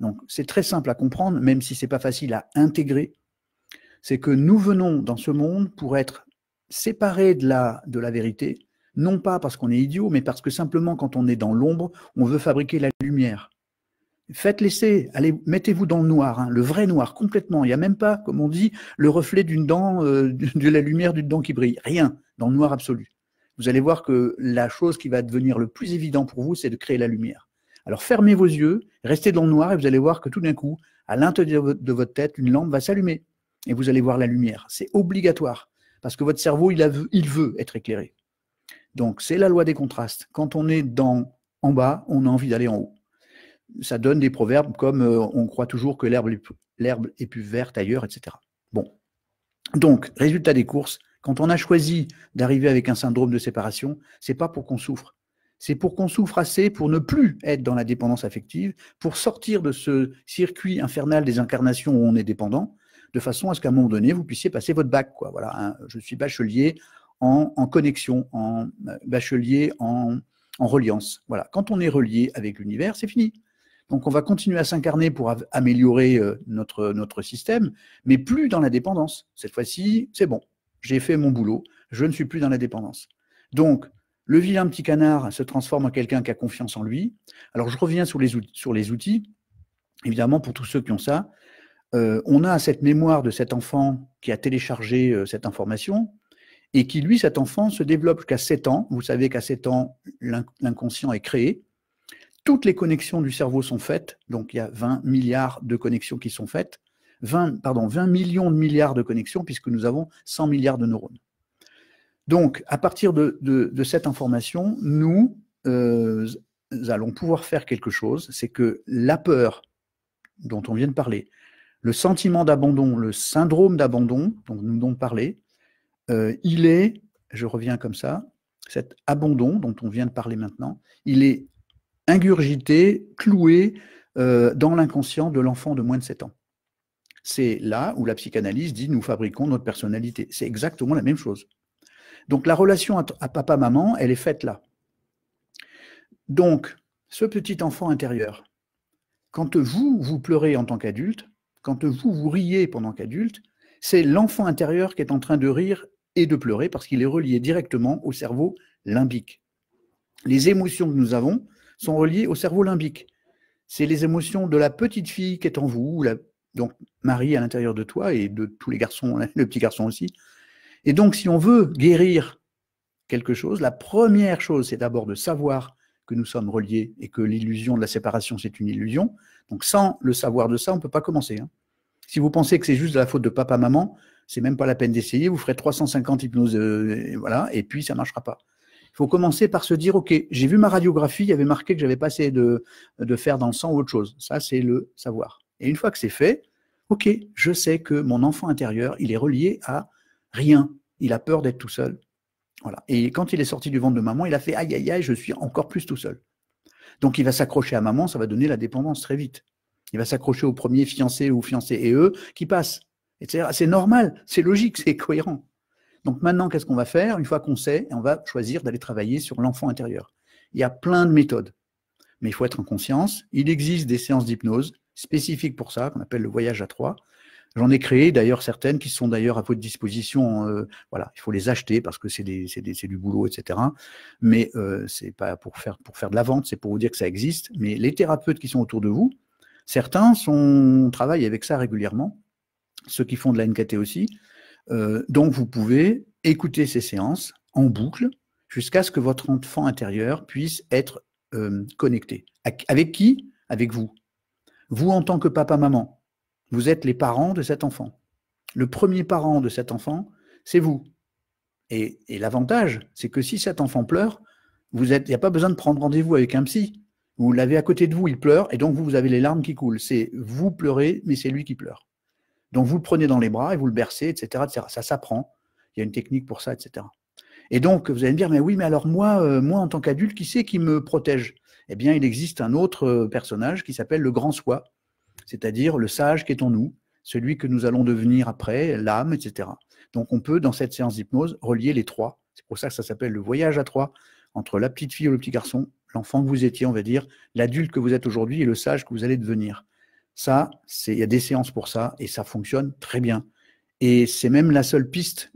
Donc, c'est très simple à comprendre, même si ce n'est pas facile à intégrer. C'est que nous venons dans ce monde pour être séparés de la vérité, non pas parce qu'on est idiot, mais parce que simplement, quand on est dans l'ombre, on veut fabriquer la lumière. Faites l'essai, allez, mettez-vous dans le noir, hein, le vrai noir, complètement. Il n'y a même pas, comme on dit, le reflet d'une dent, de la lumière d'une dent qui brille. Rien, dans le noir absolu. Vous allez voir que la chose qui va devenir le plus évident pour vous, c'est de créer la lumière. Alors fermez vos yeux, restez dans le noir et vous allez voir que tout d'un coup, à l'intérieur de votre tête, une lampe va s'allumer et vous allez voir la lumière. C'est obligatoire parce que votre cerveau, il veut être éclairé. Donc c'est la loi des contrastes. Quand on est en bas, on a envie d'aller en haut. Ça donne des proverbes comme on croit toujours que l'herbe est plus verte ailleurs, etc. Bon. Donc, résultat des courses, quand on a choisi d'arriver avec un syndrome de séparation, c'est pas pour qu'on souffre. C'est pour qu'on souffre assez pour ne plus être dans la dépendance affective, pour sortir de ce circuit infernal des incarnations où on est dépendant, de façon à ce qu'à un moment donné, vous puissiez passer votre bac, quoi. Voilà, hein, je suis bachelier en connexion, bachelier en reliance. Voilà. Quand on est relié avec l'univers, c'est fini. Donc, on va continuer à s'incarner pour améliorer notre système, mais plus dans la dépendance. Cette fois-ci, c'est bon. J'ai fait mon boulot. Je ne suis plus dans la dépendance. Donc, le vilain petit canard se transforme en quelqu'un qui a confiance en lui. Alors, je reviens sur les outils. Évidemment, pour tous ceux qui ont ça, on a cette mémoire de cet enfant qui a téléchargé cette information et qui, lui, cet enfant, se développe jusqu'à 7 ans. Vous savez qu'à 7 ans, l'inconscient est créé. Toutes les connexions du cerveau sont faites, donc il y a 20 milliards de connexions qui sont faites, 20 millions de milliards de connexions, puisque nous avons 100 milliards de neurones. Donc, à partir de cette information, nous allons pouvoir faire quelque chose, c'est que la peur dont on vient de parler, le sentiment d'abandon, le syndrome d'abandon dont nous venons de parler, il est, je reviens comme ça, cet abandon dont on vient de parler maintenant, il est ingurgité, cloué dans l'inconscient de l'enfant de moins de 7 ans. C'est là où la psychanalyse dit nous fabriquons notre personnalité. C'est exactement la même chose. Donc la relation à papa-maman, elle est faite là. Donc, ce petit enfant intérieur, quand vous pleurez en tant qu'adulte, quand vous riez pendant qu'adulte, c'est l'enfant intérieur qui est en train de rire et de pleurer parce qu'il est relié directement au cerveau limbique. Les émotions que nous avons sont reliées au cerveau limbique. C'est les émotions de la petite fille qui est en vous, donc Marie à l'intérieur de toi et de tous les garçons, le petit garçon aussi. Et donc, si on veut guérir quelque chose, la première chose, c'est d'abord de savoir que nous sommes reliés et que l'illusion de la séparation, c'est une illusion. Donc, sans le savoir de ça, on ne peut pas commencer. Hein. Si vous pensez que c'est juste de la faute de papa-maman, c'est même pas la peine d'essayer. Vous ferez 350 hypnoses, voilà, et puis ça ne marchera pas. Il faut commencer par se dire, OK, j'ai vu ma radiographie, il y avait marqué que j'avais pas assez de fer dans le sang ou autre chose. Ça, c'est le savoir. Et une fois que c'est fait, OK, je sais que mon enfant intérieur, il est relié à rien. Il a peur d'être tout seul. Voilà. Et quand il est sorti du ventre de maman, il a fait aïe, aïe, aïe, je suis encore plus tout seul. Donc il va s'accrocher à maman, ça va donner la dépendance très vite. Il va s'accrocher au premier fiancé ou fiancée et eux qui passent. C'est normal, c'est logique, c'est cohérent. Donc maintenant, qu'est-ce qu'on va faire? Une fois qu'on sait, on va choisir d'aller travailler sur l'enfant intérieur. Il y a plein de méthodes, mais il faut être en conscience. Il existe des séances d'hypnose spécifiques pour ça, qu'on appelle le voyage à 3. J'en ai créé d'ailleurs certaines qui sont d'ailleurs à votre disposition. Voilà, il faut les acheter parce que c'est du boulot, etc. Mais c'est pas pour faire de la vente, c'est pour vous dire que ça existe. Mais les thérapeutes qui sont autour de vous, certains travaillent avec ça régulièrement, ceux qui font de la NKT aussi. Donc vous pouvez écouter ces séances en boucle jusqu'à ce que votre enfant intérieur puisse être connecté. Avec qui? Avec vous. Vous en tant que papa-maman. Vous êtes les parents de cet enfant. Le premier parent de cet enfant, c'est vous. Et l'avantage, c'est que si cet enfant pleure, il n'y a pas besoin de prendre rendez-vous avec un psy. Vous l'avez à côté de vous, il pleure, et donc vous avez les larmes qui coulent. C'est vous pleurez, mais c'est lui qui pleure. Donc vous le prenez dans les bras et vous le bercez, etc. etc. Ça s'apprend. Il y a une technique pour ça, etc. Et donc vous allez me dire, mais oui, mais alors moi en tant qu'adulte, qui c'est qui me protège? Eh bien, il existe un autre personnage qui s'appelle le grand soi, c'est-à-dire le sage qui est en nous, celui que nous allons devenir après, l'âme, etc. Donc on peut, dans cette séance d'hypnose, relier les trois. C'est pour ça que ça s'appelle le voyage à 3, entre la petite fille ou le petit garçon, l'enfant que vous étiez, on va dire, l'adulte que vous êtes aujourd'hui et le sage que vous allez devenir. Ça, il y a des séances pour ça, et ça fonctionne très bien. Et c'est même la seule piste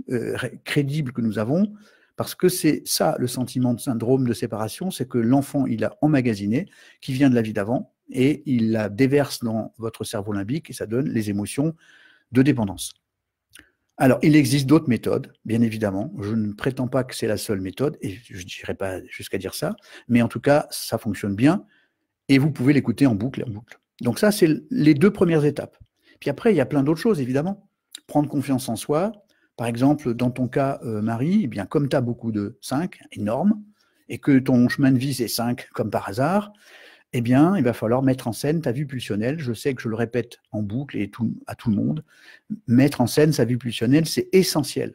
crédible que nous avons, parce que c'est ça, le sentiment de syndrome de séparation, c'est que l'enfant, il a emmagasiné, qui vient de la vie d'avant, et il la déverse dans votre cerveau limbique, et ça donne les émotions de dépendance. Alors, il existe d'autres méthodes, bien évidemment. Je ne prétends pas que c'est la seule méthode, et je n'irai pas jusqu'à dire ça, mais en tout cas, ça fonctionne bien, et vous pouvez l'écouter en boucle et en boucle. Donc ça, c'est les 2 premières étapes. Puis après, il y a plein d'autres choses, évidemment. Prendre confiance en soi. Par exemple, dans ton cas, Marie, eh bien, comme tu as beaucoup de 5, énorme, et que ton chemin de vie, c'est 5, comme par hasard, eh bien, il va falloir mettre en scène ta vue pulsionnelle. Je sais que je le répète en boucle et à tout le monde. Mettre en scène sa vue pulsionnelle, c'est essentiel.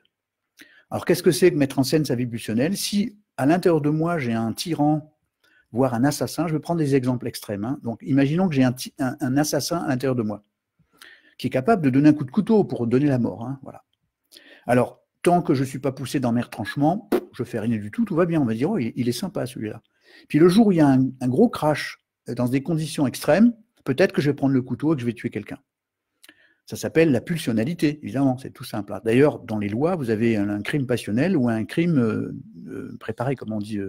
Alors, qu'est-ce que c'est que mettre en scène sa vue pulsionnelle? Si, à l'intérieur de moi, j'ai un tyran, voire un assassin, je vais prendre des exemples extrêmes. Hein. Donc, imaginons que j'ai un assassin à l'intérieur de moi, qui est capable de donner un coup de couteau pour donner la mort. Hein, voilà. Alors, tant que je ne suis pas poussé dans mes retranchements, je fais rien du tout, tout va bien. On va dire, oh, il est sympa celui-là. Puis le jour où il y a un gros crash dans des conditions extrêmes, peut-être que je vais prendre le couteau et que je vais tuer quelqu'un. Ça s'appelle la pulsionnalité, évidemment, c'est tout simple. D'ailleurs, dans les lois, vous avez un crime passionnel ou un crime préparé, comme on dit.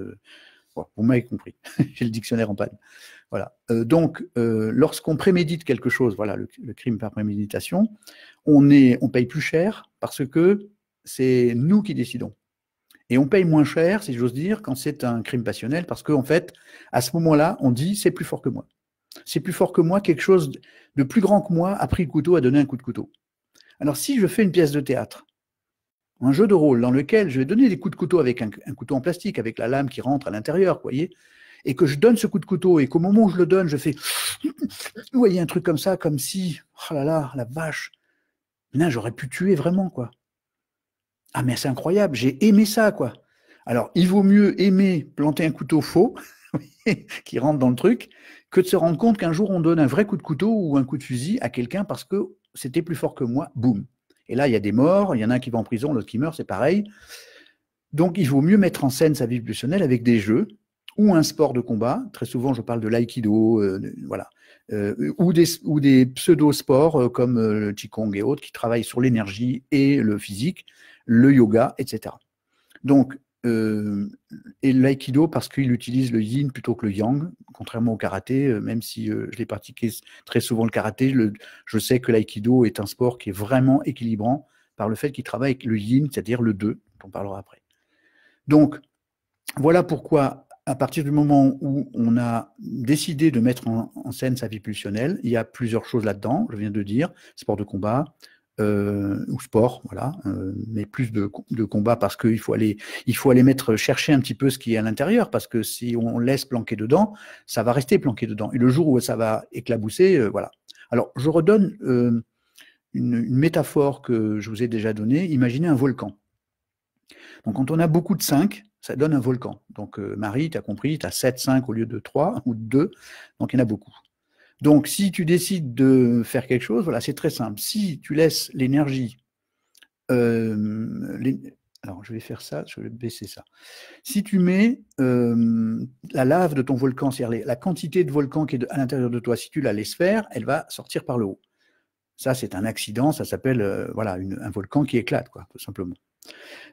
Bon, vous m'avez compris, j'ai le dictionnaire en panne. Voilà. Donc, lorsqu'on prémédite quelque chose, voilà, le crime par préméditation, on paye plus cher parce que c'est nous qui décidons. Et on paye moins cher, si j'ose dire, quand c'est un crime passionnel, parce qu'en fait, à ce moment-là, on dit c'est plus fort que moi. C'est plus fort que moi, quelque chose de plus grand que moi a pris le couteau, a donné un coup de couteau. Alors, si je fais une pièce de théâtre, Un jeu de rôle dans lequel je vais donner des coups de couteau avec un couteau en plastique, avec la lame qui rentre à l'intérieur, vous voyez, et que je donne ce coup de couteau, et qu'au moment où je le donne, je fais, vous voyez, un truc comme ça, comme si, oh là là, la vache, là, j'aurais pu tuer vraiment, quoi. Ah, mais c'est incroyable, j'ai aimé ça, quoi. Alors, il vaut mieux aimer planter un couteau faux, qui rentre dans le truc, que de se rendre compte qu'un jour, on donne un vrai coup de couteau ou un coup de fusil à quelqu'un parce que c'était plus fort que moi, boum. Et là, il y a des morts, il y en a un qui va en prison, l'autre qui meurt, c'est pareil. Donc, il vaut mieux mettre en scène sa vie pulsionnelle avec des jeux ou un sport de combat. Très souvent, je parle de l'aïkido, voilà, ou des pseudo-sports comme le qigong et autres qui travaillent sur l'énergie et le physique, le yoga, etc. Donc, et l'aïkido parce qu'il utilise le yin plutôt que le yang, contrairement au karaté, même si je l'ai pratiqué très souvent le karaté, je sais que l'aïkido est un sport qui est vraiment équilibrant par le fait qu'il travaille avec le yin, c'est-à-dire le 2, dont on parlera après. Donc, voilà pourquoi, à partir du moment où on a décidé de mettre en scène sa vie pulsionnelle, il y a plusieurs choses là-dedans, je viens de dire, sport de combat, ou sport, voilà, mais plus de combat parce qu'il faut aller chercher un petit peu ce qui est à l'intérieur, parce que si on laisse planquer dedans, ça va rester planqué dedans. Et le jour où ça va éclabousser, voilà. Alors, je redonne une métaphore que je vous ai déjà donnée. Imaginez un volcan. Donc, quand on a beaucoup de 5, ça donne un volcan. Donc, Marie, tu as compris, tu as 7, 5 au lieu de 3 ou de 2, donc il y en a beaucoup. Donc, si tu décides de faire quelque chose, voilà, c'est très simple. Si tu laisses l'énergie, alors je vais faire ça, je vais baisser ça. Si tu mets la lave de ton volcan, c'est-à-dire la quantité de volcan qui est à l'intérieur de toi, si tu la laisses faire, elle va sortir par le haut. Ça, c'est un accident, ça s'appelle voilà, un volcan qui éclate, quoi, tout simplement.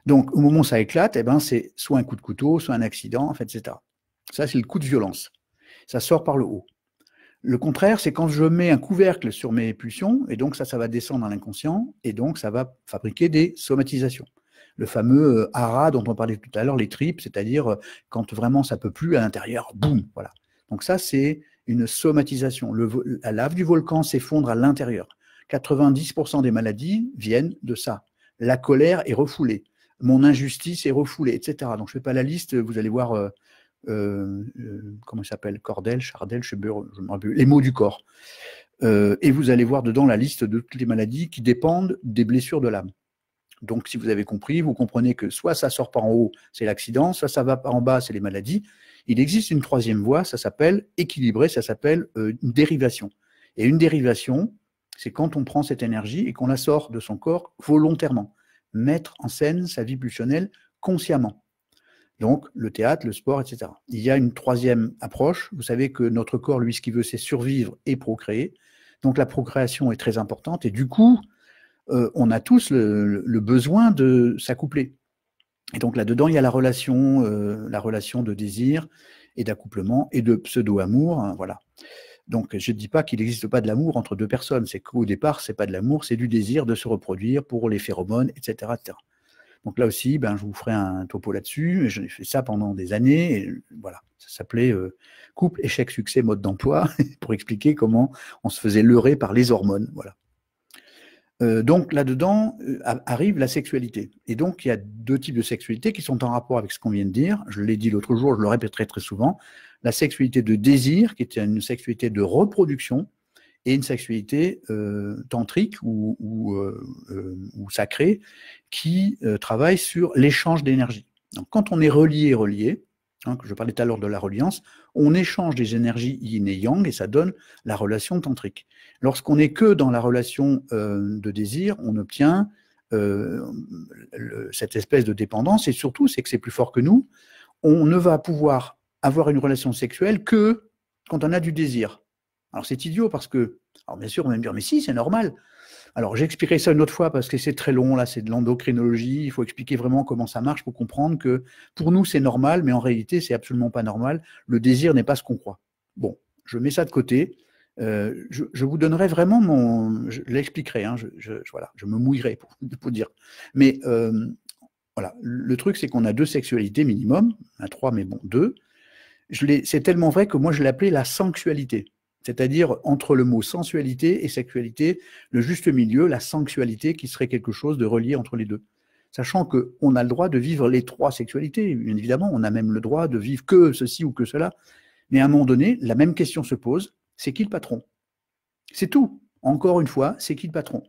Donc, au moment où ça éclate, eh ben, c'est soit un coup de couteau, soit un accident, en fait, etc. Ça, c'est le coup de violence. Ça sort par le haut. Le contraire, c'est quand je mets un couvercle sur mes pulsions, et donc ça va descendre dans l'inconscient, et donc ça va fabriquer des somatisations. Le fameux hara dont on parlait tout à l'heure, les tripes, c'est-à-dire quand vraiment ça peut plus à l'intérieur, boum, voilà. Donc ça, c'est une somatisation. La lave du volcan s'effondre à l'intérieur. 90% des maladies viennent de ça. La colère est refoulée. Mon injustice est refoulée, etc. Donc je ne fais pas la liste, vous allez voir... comment il s'appelle, Cordel, Chardel, je me rappelle, les maux du corps. Et vous allez voir dedans la liste de toutes les maladies qui dépendent des blessures de l'âme. Donc, si vous avez compris, vous comprenez que soit ça sort par en haut, c'est l'accident, soit ça va par en bas, c'est les maladies. Il existe une troisième voie, ça s'appelle équilibré, ça s'appelle une dérivation. Et une dérivation, c'est quand on prend cette énergie et qu'on la sort de son corps volontairement. Mettre en scène sa vie pulsionnelle consciemment. Donc, le théâtre, le sport, etc. Il y a une troisième approche. Vous savez que notre corps, lui, ce qu'il veut, c'est survivre et procréer. Donc, la procréation est très importante. Et du coup, on a tous le besoin de s'accoupler. Et donc, là-dedans, il y a la relation de désir et d'accouplement et de pseudo-amour. Hein, voilà. Donc, je ne dis pas qu'il n'existe pas de l'amour entre deux personnes. C'est qu'au départ, ce n'est pas de l'amour, c'est du désir de se reproduire pour les phéromones, etc., etc. Donc là aussi, ben, je vous ferai un topo là-dessus. J'ai fait ça pendant des années. Et voilà, ça s'appelait couple, échec, succès, mode d'emploi, pour expliquer comment on se faisait leurrer par les hormones. Voilà. Donc là-dedans arrive la sexualité. Et donc il y a deux types de sexualité qui sont en rapport avec ce qu'on vient de dire. Je l'ai dit l'autre jour, je le répéterai très souvent. La sexualité de désir, qui est une sexualité de reproduction, et une sexualité tantrique ou sacrée qui travaille sur l'échange d'énergie. Donc, quand on est relié, hein, que je parlais tout à l'heure de la reliance, on échange des énergies yin et yang et ça donne la relation tantrique. Lorsqu'on n'est que dans la relation de désir, on obtient cette espèce de dépendance et surtout, c'est que c'est plus fort que nous. On ne va pouvoir avoir une relation sexuelle que quand on a du désir. Alors c'est idiot parce que, alors bien sûr on va me dire mais si c'est normal. Alors j'expliquerai ça une autre fois parce que c'est très long, là c'est de l'endocrinologie, il faut expliquer vraiment comment ça marche pour comprendre que pour nous c'est normal mais en réalité c'est absolument pas normal, le désir n'est pas ce qu'on croit. Bon, je mets ça de côté, je vous donnerai vraiment je l'expliquerai, hein, voilà, je me mouillerai pour dire. Mais voilà, le truc c'est qu'on a deux sexualités minimum, un trois mais bon deux, c'est tellement vrai que moi je l'ai appelé la sanctualité. C'est-à-dire entre le mot sensualité et sexualité, le juste milieu, la sanctualité qui serait quelque chose de relié entre les deux. sachant qu'on a le droit de vivre les 3 sexualités, bien évidemment, on a même le droit de vivre que ceci ou que cela, mais à un moment donné, la même question se pose, c'est qui le patron? C'est tout. Encore une fois, c'est qui le patron?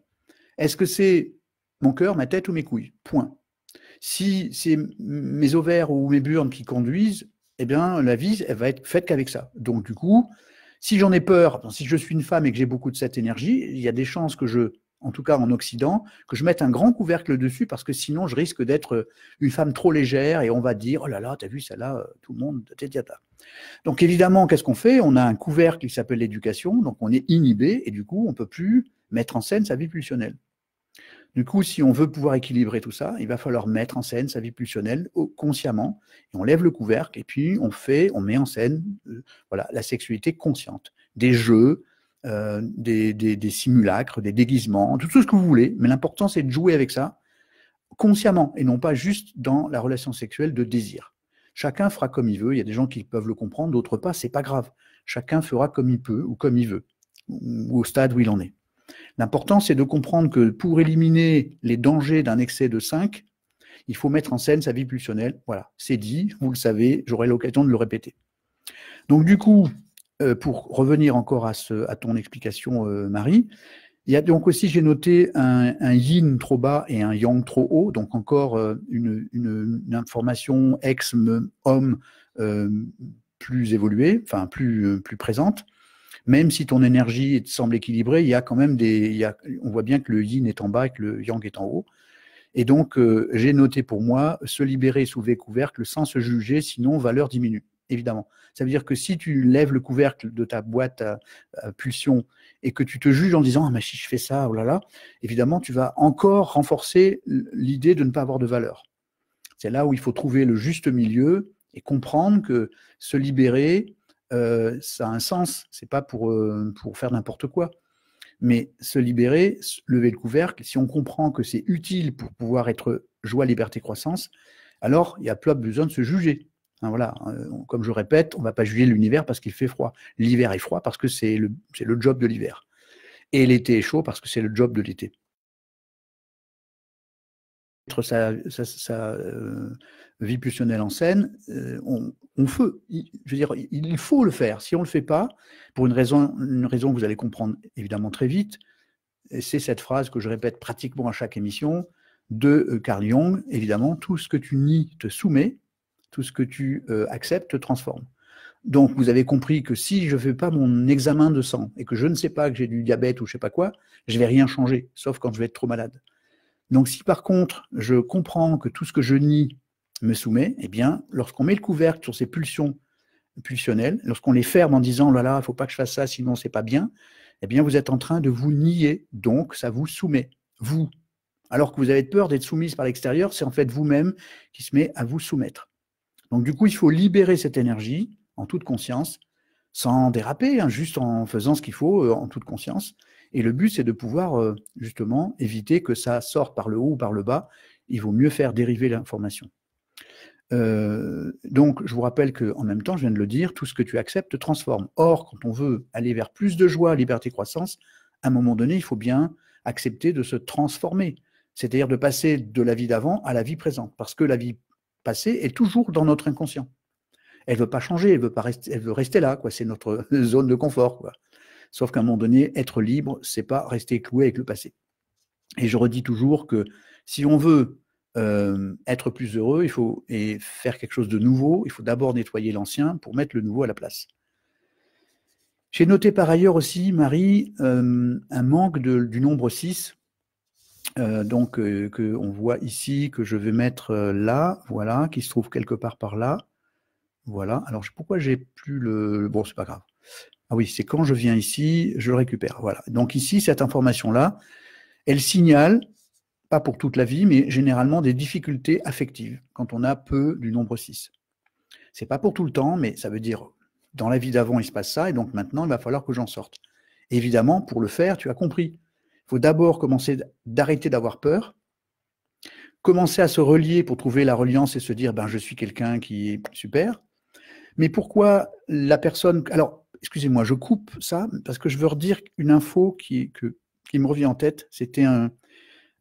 Est-ce que c'est mon cœur, ma tête ou mes couilles? Point. Si c'est mes ovaires ou mes burnes qui conduisent, eh bien, la vie, elle va être faite qu'avec ça. Donc, du coup, si j'en ai peur, si je suis une femme et que j'ai beaucoup de cette énergie, il y a des chances que en tout cas en Occident, que je mette un grand couvercle dessus parce que sinon, je risque d'être une femme trop légère et on va dire, oh là là, t'as vu celle-là, tout le monde, tata. Donc, évidemment, qu'est-ce qu'on fait? On a un couvercle qui s'appelle l'éducation, donc on est inhibé et du coup, on ne peut plus mettre en scène sa vie pulsionnelle. Du coup, si on veut pouvoir équilibrer tout ça, il va falloir mettre en scène sa vie pulsionnelle consciemment. Et on lève le couvercle et puis on met en scène voilà, la sexualité consciente. Des jeux, des simulacres, des déguisements, tout ce que vous voulez. Mais l'important, c'est de jouer avec ça consciemment et non pas juste dans la relation sexuelle de désir. Chacun fera comme il veut. Il y a des gens qui peuvent le comprendre, d'autres pas. C'est pas grave. Chacun fera comme il peut ou comme il veut, ou au stade où il en est. L'important, c'est de comprendre que pour éliminer les dangers d'un excès de 5, il faut mettre en scène sa vie pulsionnelle. Voilà, c'est dit, vous le savez, j'aurai l'occasion de le répéter. Donc du coup, pour revenir encore à ton explication, Marie, il y a donc aussi, j'ai noté un yin trop bas et un yang trop haut, donc encore une information ex-homme plus évoluée, enfin plus présente. Même si ton énergie semble équilibrée, il y a quand même on voit bien que le yin est en bas et que le yang est en haut. Et donc, j'ai noté pour moi, se libérer sous le couvercle sans se juger, sinon valeur diminue, évidemment. Ça veut dire que si tu lèves le couvercle de ta boîte à pulsion et que tu te juges en disant « Ah, mais si je fais ça, oh là là », évidemment, tu vas encore renforcer l'idée de ne pas avoir de valeur. C'est là où il faut trouver le juste milieu et comprendre que se libérer, ça a un sens, c'est pas pour faire n'importe quoi. Mais se libérer, lever le couvercle, si on comprend que c'est utile pour pouvoir être joie, liberté, croissance, alors il n'y a plus besoin de se juger. Hein, voilà, comme je répète, on ne va pas juger l'univers parce qu'il fait froid. L'hiver est froid parce que c'est le job de l'hiver. Et l'été est chaud parce que c'est le job de l'été. Mettre sa vie pulsionnelle en scène, je veux dire, il faut le faire. Si on ne le fait pas, pour une raison que vous allez comprendre évidemment très vite, c'est cette phrase que je répète pratiquement à chaque émission de Carl Jung, évidemment, tout ce que tu nies te soumet, tout ce que tu acceptes te transforme. Donc, vous avez compris que si je ne fais pas mon examen de sang et que je ne sais pas que j'ai du diabète ou je ne sais pas quoi, je ne vais rien changer, sauf quand je vais être trop malade. Donc, si par contre, je comprends que tout ce que je nie me soumet, eh bien, lorsqu'on met le couvercle sur ces pulsions pulsionnelles, lorsqu'on les ferme en disant « oh là là, il ne faut pas que je fasse ça, sinon c'est pas bien », eh bien, vous êtes en train de vous nier, donc ça vous soumet, vous. Alors que vous avez peur d'être soumise par l'extérieur, c'est en fait vous-même qui se met à vous soumettre. Donc, du coup, il faut libérer cette énergie en toute conscience, sans déraper, hein, juste en faisant ce qu'il faut en toute conscience. Et le but, c'est de pouvoir justement éviter que ça sorte par le haut ou par le bas. Il vaut mieux faire dériver l'information. Donc, je vous rappelle qu'en même temps, je viens de le dire, tout ce que tu acceptes te transforme. Or, quand on veut aller vers plus de joie, liberté, croissance, à un moment donné, il faut bien accepter de se transformer. C'est-à-dire de passer de la vie d'avant à la vie présente. Parce que la vie passée est toujours dans notre inconscient. Elle ne veut pas changer, elle veut rester là, quoi. C'est notre zone de confort, quoi. Sauf qu'à un moment donné, être libre, c'est pas rester cloué avec le passé. Et je redis toujours que si on veut être plus heureux, et faire quelque chose de nouveau, il faut d'abord nettoyer l'ancien pour mettre le nouveau à la place. J'ai noté par ailleurs aussi, Marie, un manque du nombre 6, donc qu'on voit ici, que je vais mettre là, voilà, qui se trouve quelque part par là. Voilà, alors pourquoi j'ai plus le... Bon, c'est pas grave. Ah oui, c'est quand je viens ici, je le récupère. Voilà. Donc ici, cette information-là, elle signale, pas pour toute la vie, mais généralement des difficultés affectives quand on a peu du nombre 6. C'est pas pour tout le temps, mais ça veut dire, dans la vie d'avant, il se passe ça, et donc maintenant, il va falloir que j'en sorte. Évidemment, pour le faire, tu as compris. Il faut d'abord commencer d'arrêter d'avoir peur, commencer à se relier pour trouver la reliance et se dire, ben, je suis quelqu'un qui est super. Mais pourquoi la personne... Alors, excusez-moi, je coupe ça parce que je veux redire une info qui me revient en tête. C'était un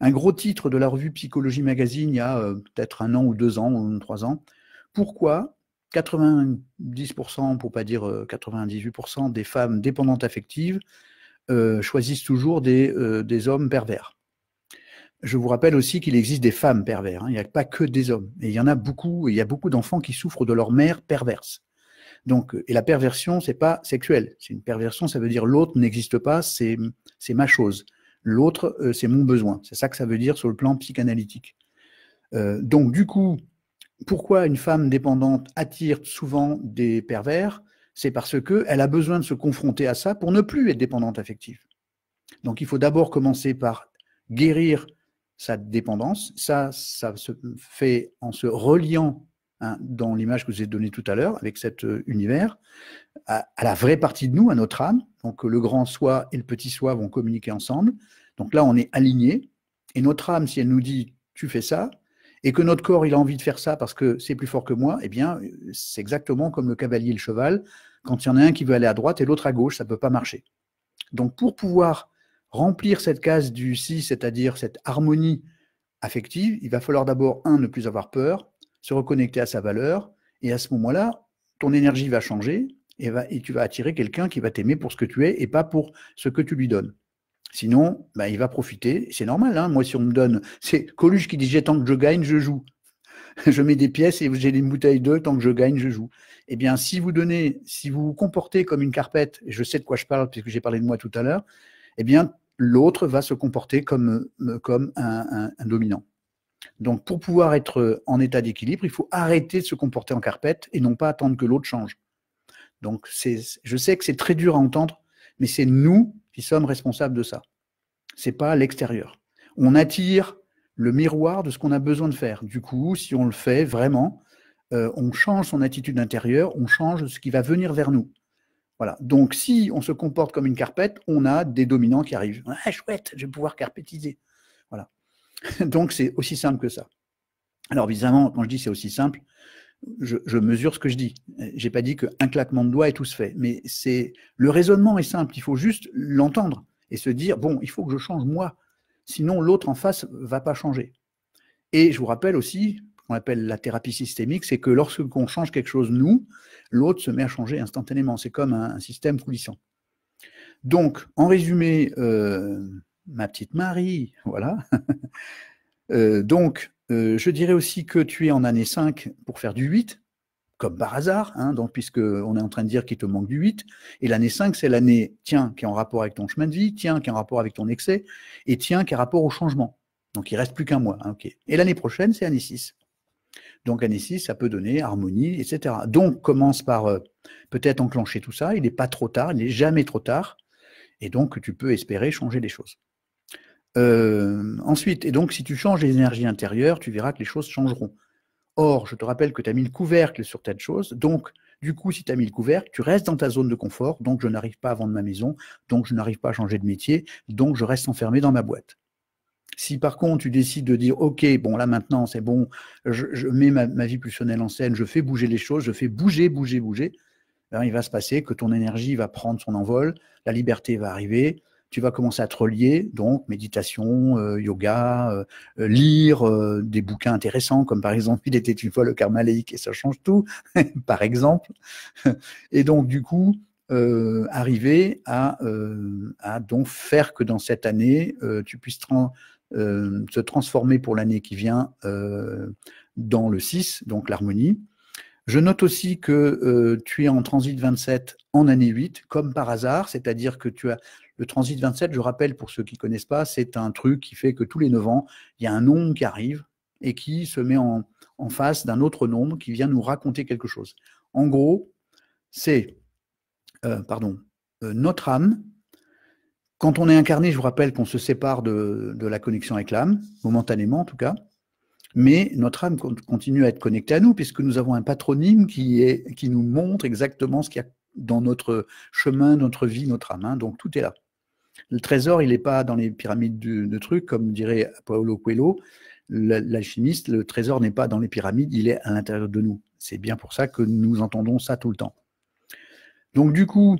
un gros titre de la revue Psychologie Magazine il y a peut-être 1 an ou 2 ans ou 3 ans. Pourquoi 90%, pour pas dire 98% des femmes dépendantes affectives choisissent toujours des hommes pervers? Je vous rappelle aussi qu'il existe des femmes pervers, hein. Il n'y a pas que des hommes. Et il y en a beaucoup, il y a beaucoup d'enfants qui souffrent de leur mère perverse. Donc, et la perversion, c'est pas sexuel. C'est une perversion, ça veut dire l'autre n'existe pas, c'est ma chose. L'autre, c'est mon besoin. C'est ça que ça veut dire sur le plan psychanalytique. Donc, du coup, pourquoi une femme dépendante attire souvent des pervers? C'est parce qu'elle a besoin de se confronter à ça pour ne plus être dépendante affective. Donc, il faut d'abord commencer par guérir sa dépendance. Ça se fait en se reliant, hein, dans l'image que je vous ai donnée tout à l'heure, avec cet univers, à la vraie partie de nous, à notre âme. Donc, le grand soi et le petit soi vont communiquer ensemble. Donc là, on est alignés. Et notre âme, si elle nous dit « tu fais ça », et que notre corps, il a envie de faire ça parce que c'est plus fort que moi, eh bien, c'est exactement comme le cavalier et le cheval. Quand il y en a un qui veut aller à droite et l'autre à gauche, ça ne peut pas marcher. Donc, pour pouvoir remplir cette case du si, c'est-à-dire cette harmonie affective, il va falloir d'abord, ne plus avoir peur, se reconnecter à sa valeur, et à ce moment-là, ton énergie va changer, et tu vas attirer quelqu'un qui va t'aimer pour ce que tu es, et pas pour ce que tu lui donnes. Sinon, il va profiter, c'est normal, hein. Moi, si on me donne, c'est Coluche qui dit « tant que je gagne, je joue ». Je mets des pièces et j'ai une bouteille d'eau, tant que je gagne, je joue. Eh bien, si vous vous comportez comme une carpette, et je sais de quoi je parle puisque j'ai parlé de moi tout à l'heure, eh bien, l'autre va se comporter comme un dominant. Donc, pour pouvoir être en état d'équilibre, il faut arrêter de se comporter en carpette et non pas attendre que l'autre change. Donc, je sais que c'est très dur à entendre, mais c'est nous qui sommes responsables de ça. C'est pas l'extérieur. On attire le miroir de ce qu'on a besoin de faire. Du coup, si on le fait vraiment, on change son attitude intérieure, on change ce qui va venir vers nous. Voilà. Donc, si on se comporte comme une carpette, on a des dominants qui arrivent. Ah, chouette, je vais pouvoir carpétiser. Voilà. Donc, c'est aussi simple que ça. Alors, évidemment, quand je dis c'est aussi simple, je mesure ce que je dis. J'ai pas dit qu'un claquement de doigts et tout se fait. Mais le raisonnement est simple. Il faut juste l'entendre et se dire, bon, il faut que je change moi. Sinon, l'autre en face va pas changer. Et je vous rappelle aussi, ce qu'on appelle la thérapie systémique, c'est que lorsqu'on change quelque chose, nous, l'autre se met à changer instantanément. C'est comme un système coulissant. Donc, en résumé, ma petite Marie, voilà. Je dirais aussi que tu es en année 5 pour faire du 8, comme par hasard, hein, donc puisqu'on est en train de dire qu'il te manque du 8. Et l'année 5, c'est l'année, tiens, qui est en rapport avec ton chemin de vie, tiens, qui est en rapport avec ton excès, et tiens, qui est en rapport au changement. Donc, il ne reste plus qu'un mois. Hein, okay. Et l'année prochaine, c'est année 6. Donc, année 6, ça peut donner harmonie, etc. Donc, commence par peut-être enclencher tout ça. Il n'est pas trop tard, il n'est jamais trop tard. Et donc, tu peux espérer changer les choses. Ensuite, et donc, si tu changes les énergies intérieures, tu verras que les choses changeront. Or, je te rappelle que tu as mis le couvercle sur telle chose. Donc, du coup, si tu as mis le couvercle, tu restes dans ta zone de confort. Donc, je n'arrive pas à vendre ma maison. Donc, je n'arrive pas à changer de métier. Donc, je reste enfermé dans ma boîte. Si par contre tu décides de dire ok, bon là maintenant c'est bon, je mets ma vie pulsionnelle en scène, je fais bouger les choses, je fais bouger, alors, il va se passer que ton énergie va prendre son envol, la liberté va arriver, tu vas commencer à te relier, donc méditation, yoga, lire des bouquins intéressants, comme par exemple Il était une fois le karma laïque et ça change tout, par exemple. Et donc du coup, arriver à donc faire que dans cette année, tu puisses se transformer pour l'année qui vient dans le 6, donc l'harmonie. Je note aussi que tu es en transit 27 en année 8, comme par hasard, c'est-à-dire que tu as le transit 27, je rappelle pour ceux qui ne connaissent pas, c'est un truc qui fait que tous les 9 ans, il y a un nombre qui arrive et qui se met en face d'un autre nombre qui vient nous raconter quelque chose. En gros, c'est notre âme. Quand on est incarné, je vous rappelle qu'on se sépare de la connexion avec l'âme, momentanément en tout cas, mais notre âme continue à être connectée à nous, puisque nous avons un patronyme qui nous montre exactement ce qu'il y a dans notre chemin, notre vie, notre âme. Hein, donc tout est là. Le trésor, il n'est pas dans les pyramides de trucs, comme dirait Paulo Coelho, l'alchimiste, le trésor n'est pas dans les pyramides, il est à l'intérieur de nous. C'est bien pour ça que nous entendons ça tout le temps. Donc du coup,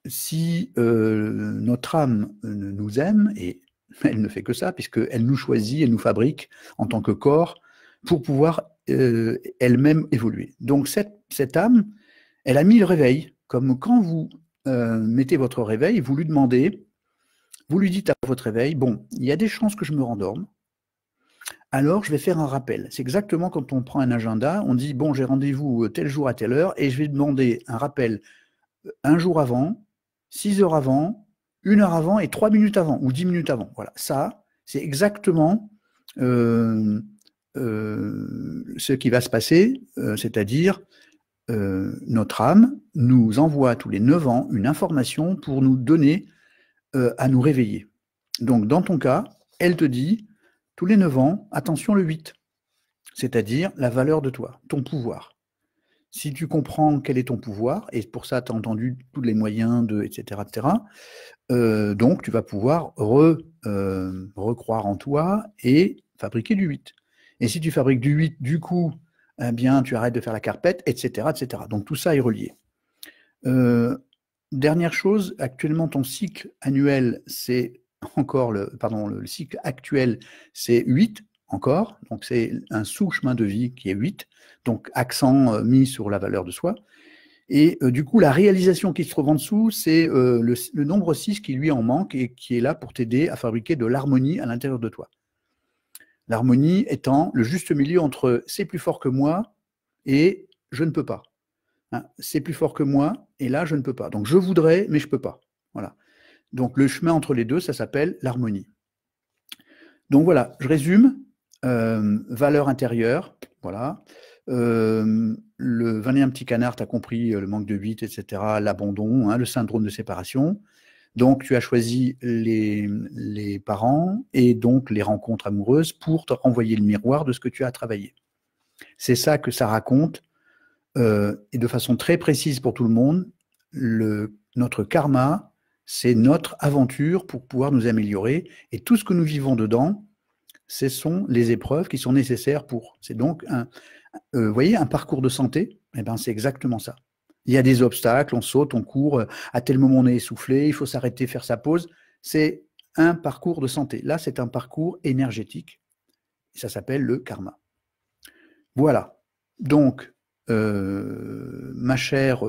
si notre âme nous aime, et Elle ne fait que ça, puisqu'elle nous choisit, elle nous fabrique en tant que corps pour pouvoir elle-même évoluer. Donc cette âme, elle a mis le réveil, comme quand vous mettez votre réveil, vous lui demandez, vous lui dites à votre réveil, bon, il y a des chances que je me rendorme, alors je vais faire un rappel. C'est exactement quand on prend un agenda, on dit, bon, j'ai rendez-vous tel jour à telle heure, et je vais demander un rappel un jour avant, 6 heures avant, 1 heure avant et 3 minutes avant, ou 10 minutes avant. Voilà, ça, c'est exactement ce qui va se passer, c'est-à-dire notre âme nous envoie tous les 9 ans une information pour nous donner à nous réveiller. Donc, dans ton cas, elle te dit, tous les 9 ans, attention le 8, c'est-à-dire la valeur de toi, ton pouvoir. Si tu comprends quel est ton pouvoir, et pour ça, tu as entendu tous les moyens, etc., donc tu vas pouvoir recroire en toi et fabriquer du 8. Et si tu fabriques du 8, du coup, eh bien, tu arrêtes de faire la carpette, etc., etc. Donc tout ça est relié. Dernière chose, actuellement, ton cycle annuel, c'est encore le cycle actuel, c'est 8 encore. Donc c'est un sous-chemin de vie qui est 8. Donc accent mis sur la valeur de soi. Et du coup, la réalisation qui se trouve en dessous, c'est le nombre 6 qui lui en manque et qui est là pour t'aider à fabriquer de l'harmonie à l'intérieur de toi. L'harmonie étant le juste milieu entre c'est plus fort que moi et je ne peux pas. Hein, c'est plus fort que moi et là, je ne peux pas. Donc je voudrais, mais je ne peux pas. Voilà. Donc le chemin entre les deux, ça s'appelle l'harmonie. Donc voilà, je résume. Valeur intérieure, voilà. Le 21 petit canard, tu as compris le manque de 8, etc., l'abandon, hein, le syndrome de séparation. Donc, tu as choisi les parents et donc les rencontres amoureuses pour te renvoyer le miroir de ce que tu as travaillé. C'est ça que ça raconte, et de façon très précise pour tout le monde. Notre karma, c'est notre aventure pour pouvoir nous améliorer. Et tout ce que nous vivons dedans, ce sont les épreuves qui sont nécessaires pour. C'est donc vous voyez, un parcours de santé, eh ben, c'est exactement ça. Il y a des obstacles, on saute, on court, à tel moment on est essoufflé, il faut s'arrêter, faire sa pause. C'est un parcours de santé. Là, c'est un parcours énergétique. Ça s'appelle le karma. Voilà. Donc, ma chère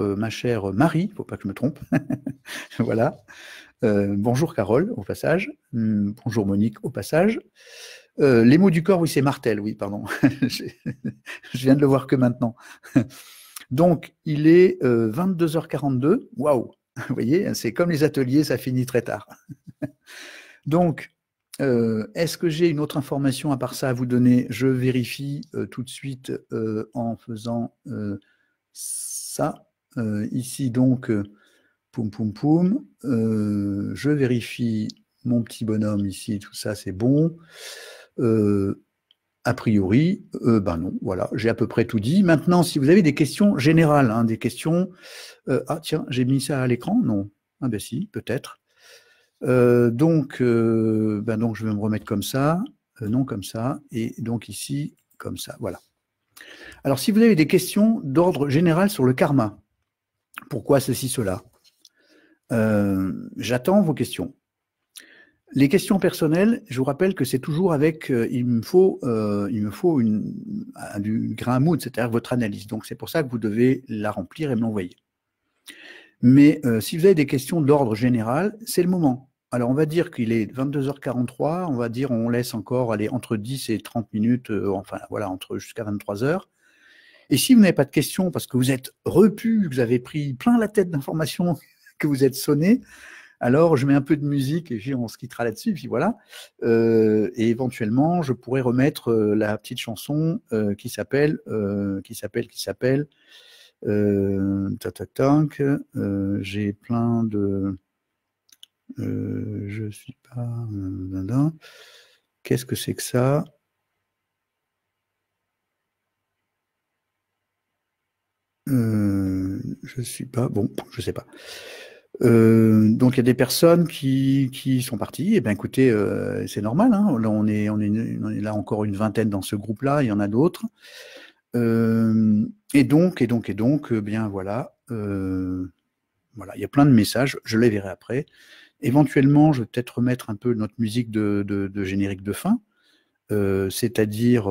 Marie, il ne faut pas que je me trompe. Voilà. Bonjour Carole, au passage. Bonjour Monique, au passage. Les mots du corps, oui, c'est Martel, oui, pardon. Je viens de le voir que maintenant. Donc, il est 22h42. Waouh! Vous voyez, c'est comme les ateliers, ça finit très tard. Donc, est-ce que j'ai une autre information à part ça à vous donner? Je vérifie tout de suite en faisant ça. Ici, donc, poum, poum, poum. Je vérifie mon petit bonhomme ici, tout ça, c'est bon. A priori, ben non, voilà, j'ai à peu près tout dit. Maintenant, si vous avez des questions générales, hein, des questions... ah tiens, j'ai mis ça à l'écran? Non. Ah ben si, peut-être. Donc, je vais me remettre comme ça, non comme ça, et donc ici, comme ça, voilà. Alors, si vous avez des questions d'ordre général sur le karma, pourquoi ceci, cela, j'attends vos questions. Les questions personnelles, je vous rappelle que c'est toujours avec, il me faut du grain à moudre, c'est-à-dire votre analyse. Donc c'est pour ça que vous devez la remplir et me l'envoyer. Mais si vous avez des questions d'ordre général, c'est le moment. Alors on va dire qu'il est 22h43, on va dire on laisse encore aller entre 10 et 30 minutes, enfin voilà, jusqu'à 23h. Et si vous n'avez pas de questions parce que vous êtes repu, que vous avez pris plein la tête d'informations, que vous êtes sonné, alors je mets un peu de musique et puis on se quittera là-dessus, puis voilà. Et éventuellement, je pourrais remettre la petite chanson qui s'appelle j'ai plein de je suis pas qu'est-ce que c'est que ça? Je suis pas bon, je sais pas. Donc il y a des personnes qui sont parties. Et ben écoutez, c'est normal. Hein, là on est là encore une vingtaine dans ce groupe-là. Il y en a d'autres. Et donc, bien voilà. Voilà, il y a plein de messages. Je les verrai après. Éventuellement, je vais peut-être remettre un peu notre musique de générique de fin. C'est-à-dire,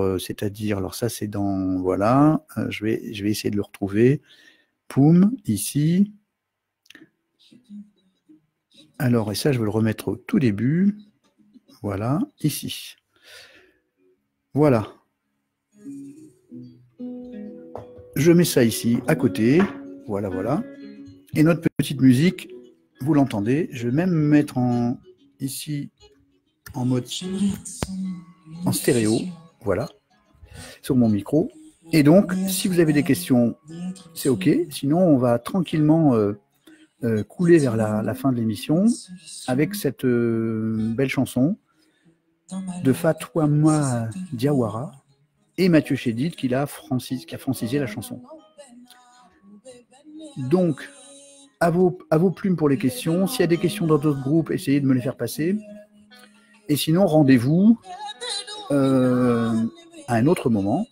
alors ça c'est dans, voilà, je vais essayer de le retrouver. Poum, ici. Alors, et ça je vais le remettre au tout début. Voilà, ici. Voilà. Je mets ça ici, à côté. Voilà, voilà. Et notre petite musique, vous l'entendez. Je vais même mettre ici en mode en stéréo. Voilà. Sur mon micro. Et donc, si vous avez des questions, c'est OK. Sinon, on va tranquillement couler vers la fin de l'émission avec cette belle chanson de Fatouama Diawara et Mathieu Chédid qui a francisé la chanson. Donc, à vos plumes pour les questions. S'il y a des questions dans d'autres groupes, essayez de me les faire passer. Et sinon, rendez-vous à un autre moment.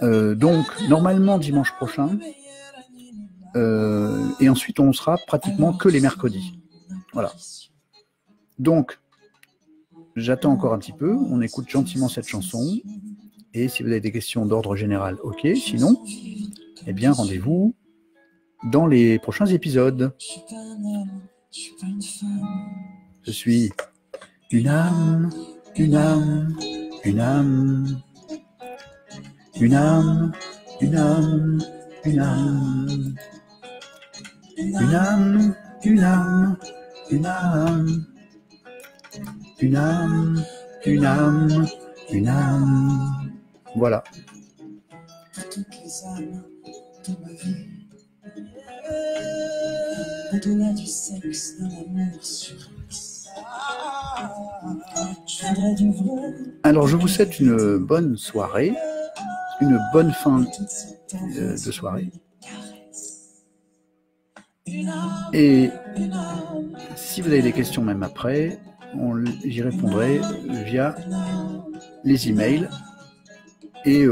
Donc, normalement, dimanche prochain. Et ensuite, on sera pratiquement que les mercredis. Voilà. Donc, j'attends encore un petit peu. On écoute gentiment cette chanson. Et si vous avez des questions d'ordre général, OK. Sinon, eh bien, rendez-vous dans les prochains épisodes. Je suis une âme, une âme, une âme, une âme, une âme, une âme, une âme, une âme, une âme, une âme, une âme, une âme. Voilà. Toutes les âmes de ma vie. Au-delà du sexe, d'un amour sur X. Je voudrais du vrai. Alors, je vous souhaite une bonne soirée, une bonne fin de soirée. Et si vous avez des questions même après, j'y répondrai via les emails et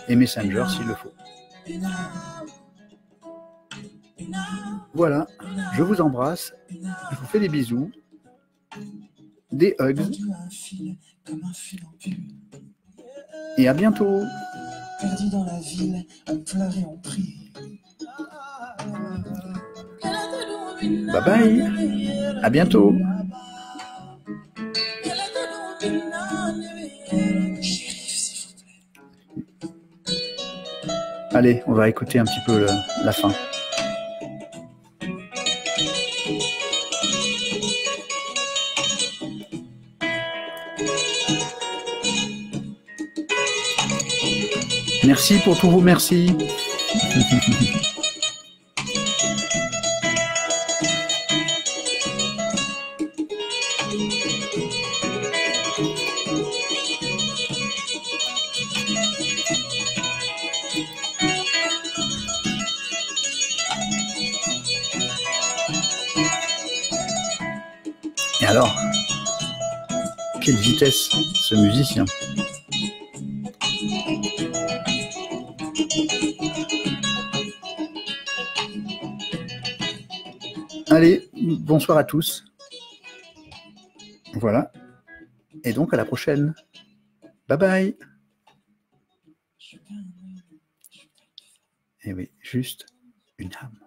Messenger s'il le faut. Voilà, je vous embrasse, je vous fais des bisous, des hugs, et à bientôt. Perdu dans la ville, on pleure et on prie. Bye bye, à bientôt. Allez, on va écouter un petit peu la fin. Merci pour tous vos merci. Et alors, quelle vitesse ce musicien. Allez, bonsoir à tous. Voilà. Et donc à la prochaine. Bye bye. Et oui, juste une âme.